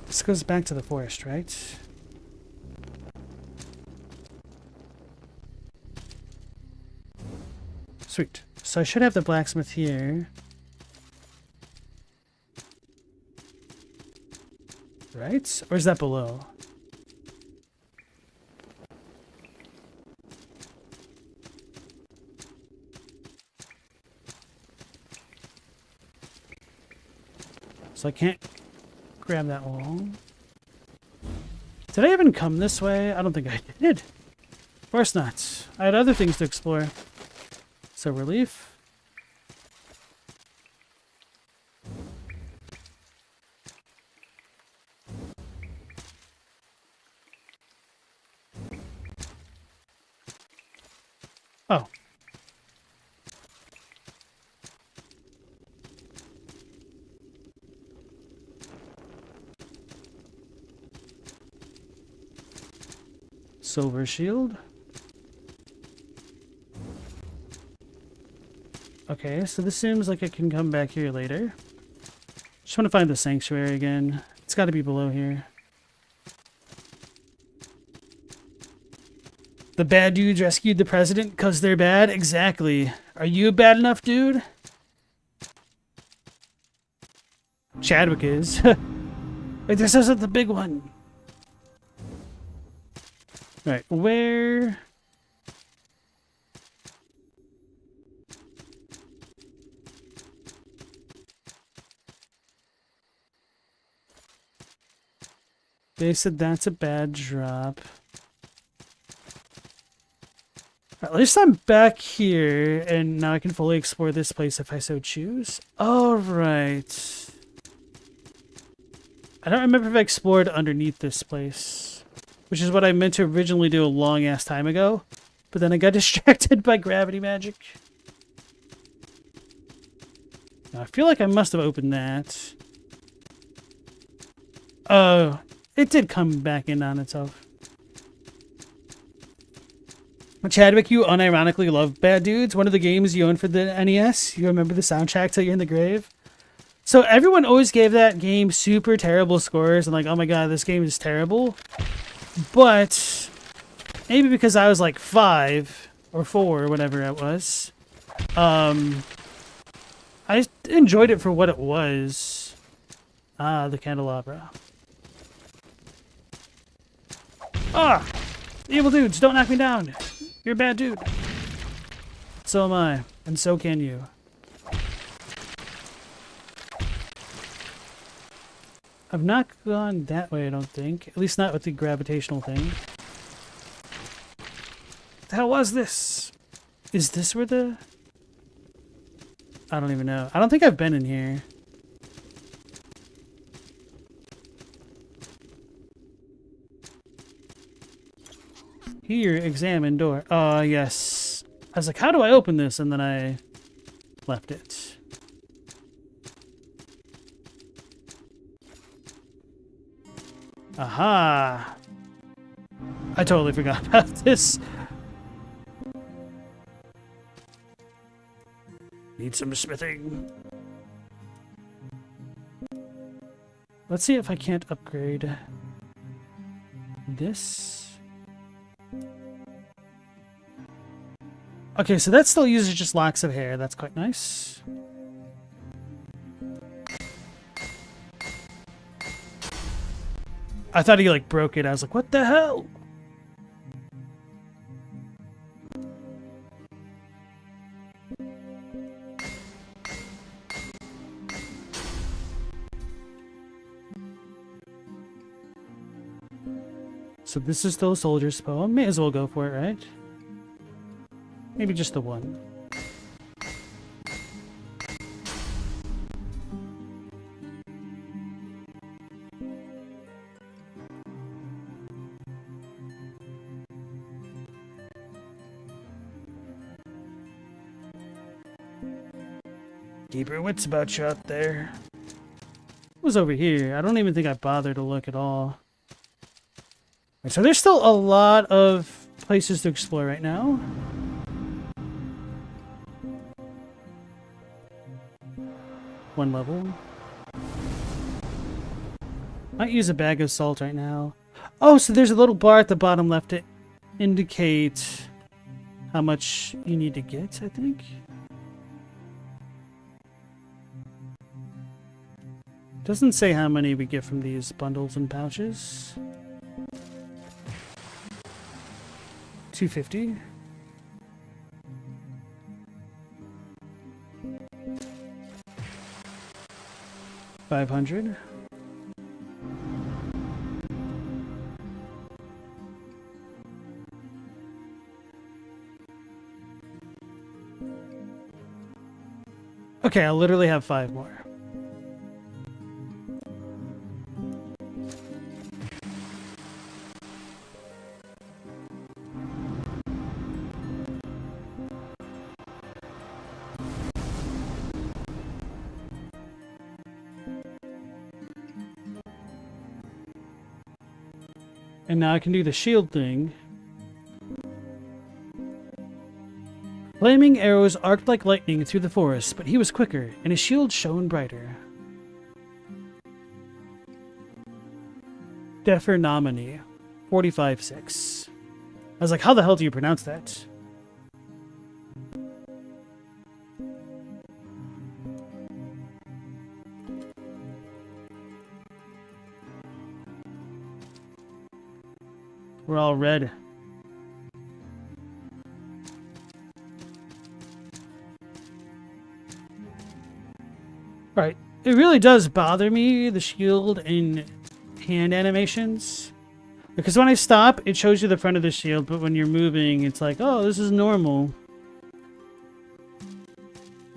This goes back to the forest, right? Sweet. So I should have the blacksmith here. Right? Or is that below? So I can't grab that wall. Did I even come this way? I don't think I did. Of course not. I had other things to explore. So relief. Oh. Silver shield. Okay, so this seems like I can come back here later. Just want to find the sanctuary again. It's got to be below here. The bad dudes rescued the president because they're bad? Exactly. Are you bad enough, dude? Chadwick is. Wait, this isn't the big one. Right, where... They said that's a bad drop. At least I'm back here, and now I can fully explore this place if I so choose. Alright. I don't remember if I explored underneath this place, which is what I meant to originally do a long-ass time ago, but then I got distracted by gravity magic. Now, I feel like I must have opened that. Oh, it did come back in on itself. Chadwick, you unironically love Bad Dudes, one of the games you own for the NES. You remember the soundtrack till you're in the grave? So everyone always gave that game super terrible scores and like, oh my god, this game is terrible. But maybe because I was like 5 or 4 or whatever it was, I enjoyed it for what it was. Ah, the candelabra. Ah! Evil dudes, don't knock me down. You're a bad dude. So am I, and so can you. I've not gone that way, I don't think. At least not with the gravitational thing. What the hell was this? Is this where the... I don't even know. I don't think I've been in here. Here, examine door. Oh, yes. I was like, how do I open this? And then I left it. Aha! I totally forgot about this. Need some smithing. Let's see if I can't upgrade this. Okay, so that still uses just locks of hair. That's quite nice. I thought he like broke it. I was like, what the hell? So this is still a soldier's poem. May as well go for it, right? Maybe just the one. Keep your wits about you out there. It was over here. I don't even think I bothered to look at all. Right, so there's still a lot of places to explore right now. One level. Might use a bag of salt right now. Oh, so there's a little bar at the bottom left to indicate how much you need to get, I think. Doesn't say how many we get from these bundles and pouches. 250. $500. Okay, I'll literally have 5 more. And now I can do the shield thing. Flaming arrows arced like lightning through the forest, but he was quicker, and his shield shone brighter. Defer nominee. 45-6. I was like, how the hell do you pronounce that? We're all red. Right. It really does bother me, the shield and hand animations. Because when I stop, it shows you the front of the shield, but when you're moving, it's like, oh, this is normal.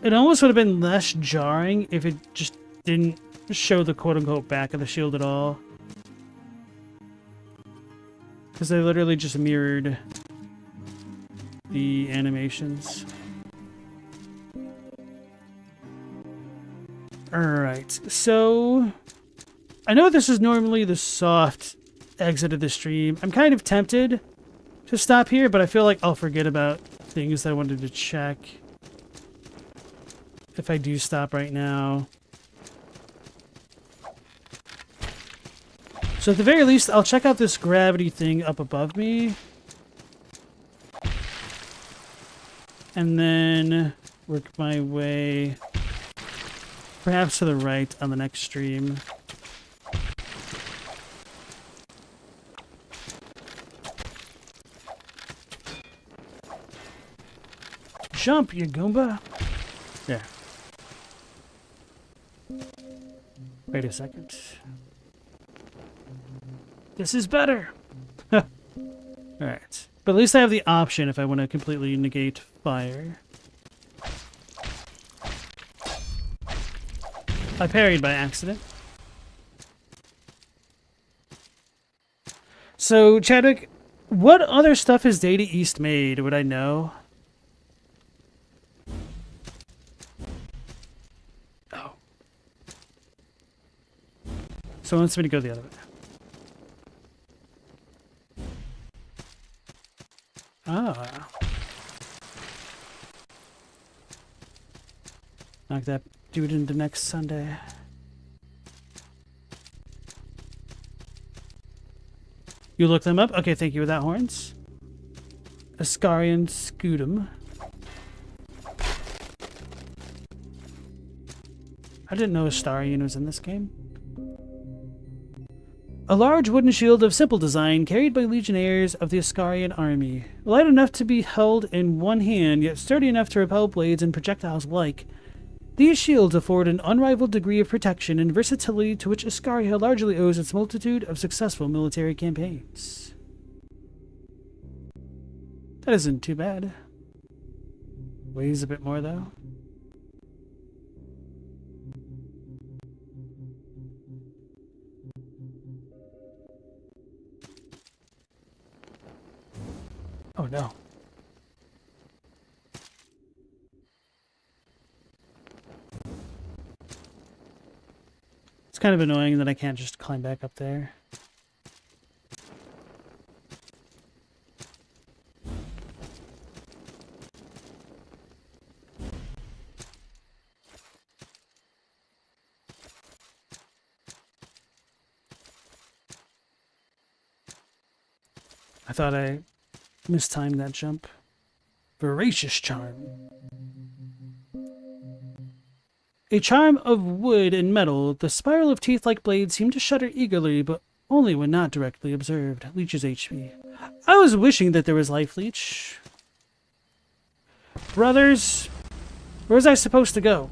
It almost would have been less jarring if it just didn't show the quote-unquote back of the shield at all. Because they literally just mirrored the animations. Alright, so I know this is normally the soft exit of the stream. I'm kind of tempted to stop here, but I feel like I'll forget about things that I wanted to check if I do stop right now. So at the very least, I'll check out this gravity thing up above me. And then work my way perhaps to the right on the next stream. Jump, you Goomba! There. Wait a second. This is better! Alright. But at least I have the option if I want to completely negate fire. I parried by accident. So, Chadwick, what other stuff has Data East made? Would I know? Oh. So it wants me to go the other way. Ah. Knock that dude into next Sunday. You look them up? Okay, thank you with that, Horns. Ascarian Scutum. I didn't know Astarian was in this game. A large wooden shield of simple design carried by legionnaires of the Ascarian army. Light enough to be held in one hand, yet sturdy enough to repel blades and projectiles alike. These shields afford an unrivaled degree of protection and versatility to which Ascaria largely owes its multitude of successful military campaigns. That isn't too bad. Weighs a bit more, though. Oh no. kind of annoying that I can't just climb back up there. I thought I mistimed that jump. Voracious charm. A charm of wood and metal, the spiral of teeth-like blades seem to shudder eagerly, but only when not directly observed. Leeches HP. I was wishing that there was life leech. Brothers, where was I supposed to go?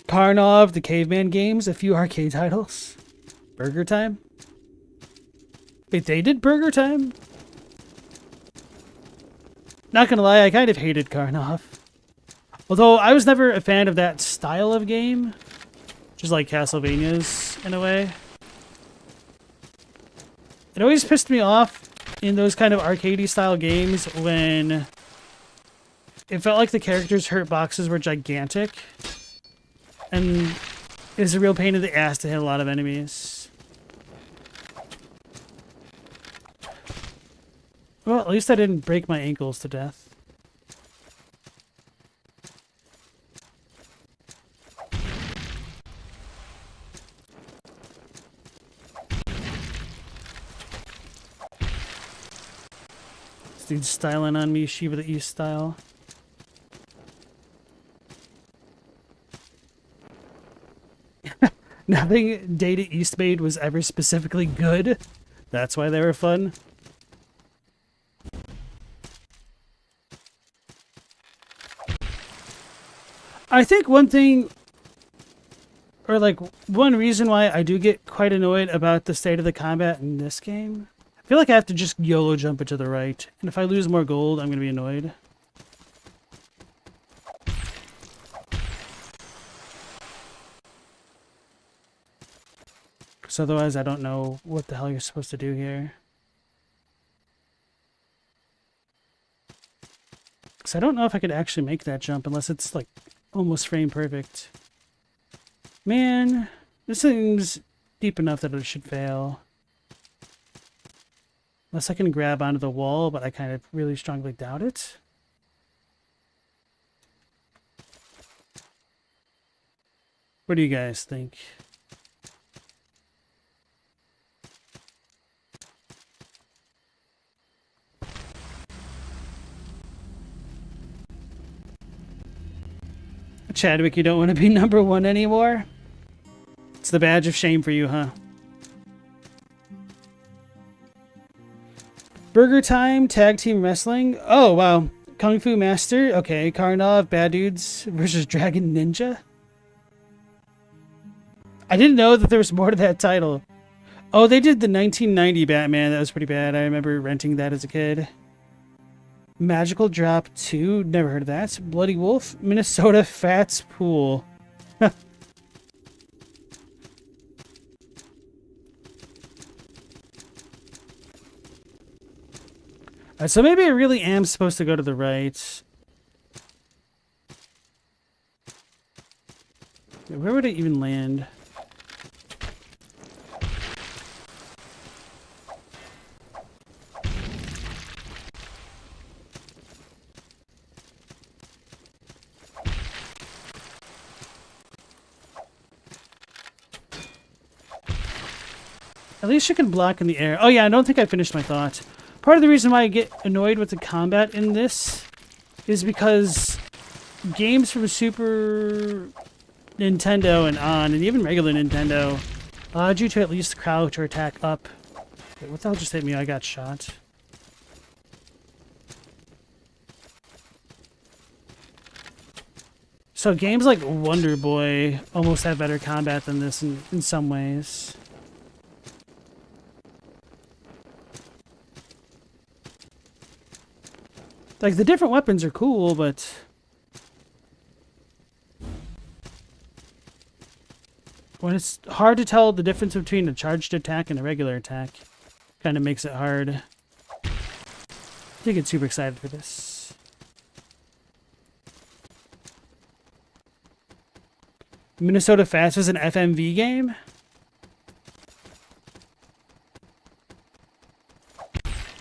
Karnov, the Caveman games, a few arcade titles. Burger Time? Wait, they did Burger Time? Not gonna lie, I kind of hated Karnov. Although I was never a fan of that style of game. Just like Castlevanias, in a way. It always pissed me off in those kind of arcadey style games when it felt like the characters' hurt boxes were gigantic. And it's a real pain in the ass to hit a lot of enemies. Well, at least I didn't break my ankles to death. This dude's styling on me, Shiva the East style. Nothing Data East made was ever specifically good. That's why they were fun. I think one thing, or like one reason why I do get quite annoyed about the state of the combat in this game, I feel like I have to just YOLO jump it to the right. And if I lose more gold, I'm going to be annoyed. Because otherwise I don't know what the hell you're supposed to do here. Because I don't know if I could actually make that jump unless it's like almost frame perfect. Man, this thing's deep enough that it should fail. Unless I can grab onto the wall, but I kind of really strongly doubt it. What do you guys think? Chadwick, you don't want to be number one anymore? It's the badge of shame for you, huh? Burger Time, Tag Team Wrestling. Oh, wow. Kung Fu Master. Okay, Karnov, Bad Dudes versus Dragon Ninja. I didn't know that there was more to that title. Oh, they did the 1990 Batman. That was pretty bad. I remember renting that as a kid. Magical Drop 2. Never heard of that. Bloody Wolf. Minnesota Fats Pool. So maybe I really am supposed to go to the right. Where would it even land? At least you can block in the air. Oh yeah, I don't think I finished my thought. Part of the reason why I get annoyed with the combat in this is because games from Super Nintendo and on, and even regular Nintendo, allowed you to at least crouch or attack up. Wait, what the hell just hit me? I got shot. So games like Wonder Boy almost have better combat than this in some ways. Like, the different weapons are cool, but when it's hard to tell the difference between a charged attack and a regular attack, kind of makes it hard. I get super excited for this. Minnesota Fast was an FMV game?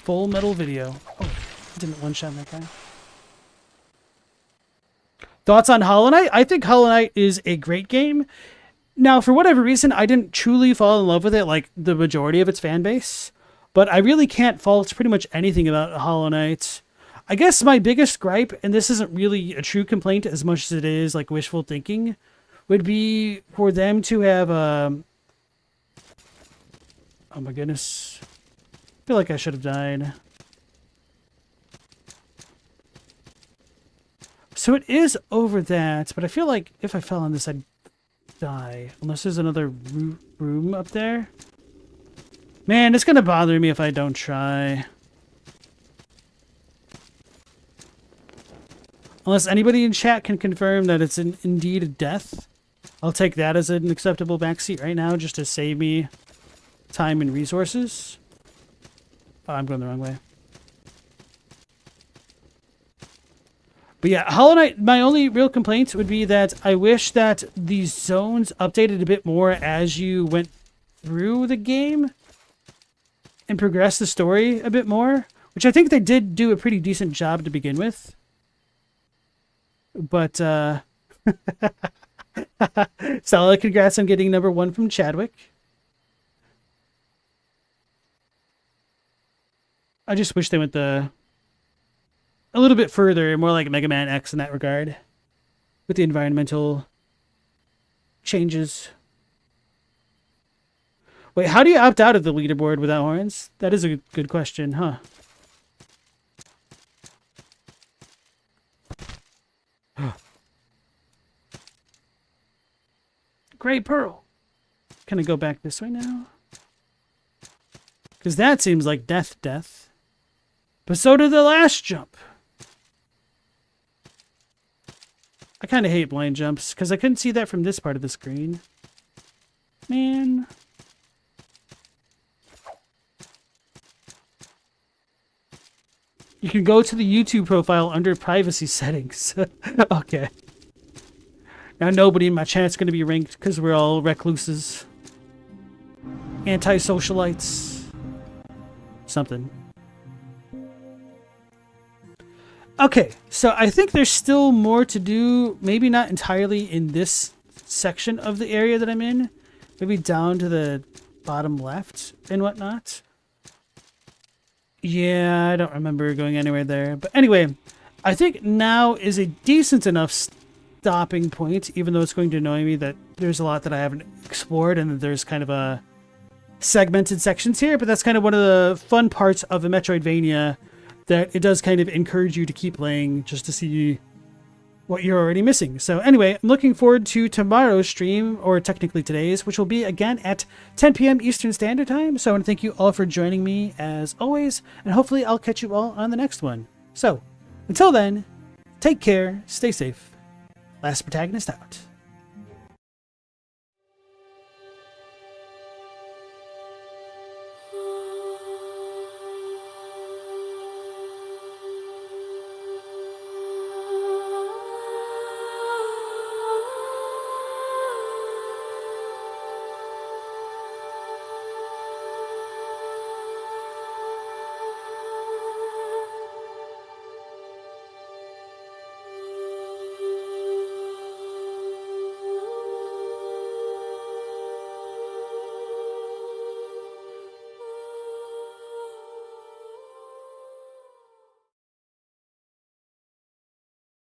Full Metal Video. Oh, didn't one-shot that guy. Thoughts on Hollow Knight? I think Hollow Knight is a great game. Now, for whatever reason, I didn't truly fall in love with it like the majority of its fan base. But I really can't fault pretty much anything about Hollow Knight. I guess my biggest gripe, and this isn't really a true complaint as much as it is like wishful thinking, would be for them to have oh my goodness. I feel like I should have died. So it is over that, but I feel like if I fell on this, I'd die. Unless there's another room up there. Man, it's going to bother me if I don't try. Unless anybody in chat can confirm that it's indeed a death. I'll take that as an acceptable backseat right now, just to save me time and resources. Oh, I'm going the wrong way. But yeah, Hollow Knight, my only real complaint would be that I wish that these zones updated a bit more as you went through the game and progressed the story a bit more, which I think they did do a pretty decent job to begin with. But, solid congrats on getting #1 from Chadwick. I just wish they went a little bit further, more like Mega Man X in that regard, with the environmental changes. Wait, how do you opt out of the leaderboard without horns? That is a good question, huh? Great Pearl. Can I go back this way now? Because that seems like death. But so did the last jump. I kind of hate blind jumps because I couldn't see that from this part of the screen. Man. You can go to the YouTube profile under privacy settings. Okay. Now nobody in my chat's going to be ranked because we're all recluses. Anti-socialites. Something. Okay, so I think there's still more to do. Maybe not entirely in this section of the area that I'm in. Maybe down to the bottom left and whatnot. Yeah, I don't remember going anywhere there. But anyway, I think now is a decent enough stopping point, even though it's going to annoy me that there's a lot that I haven't explored and that there's kind of a segmented sections here. But that's kind of one of the fun parts of a Metroidvania, that it does kind of encourage you to keep playing just to see what you're already missing. So anyway, I'm looking forward to tomorrow's stream, or technically today's, which will be again at 10 p.m. Eastern Standard Time. So I want to thank you all for joining me as always, and hopefully I'll catch you all on the next one. So until then, take care, stay safe. Last Protagonist out.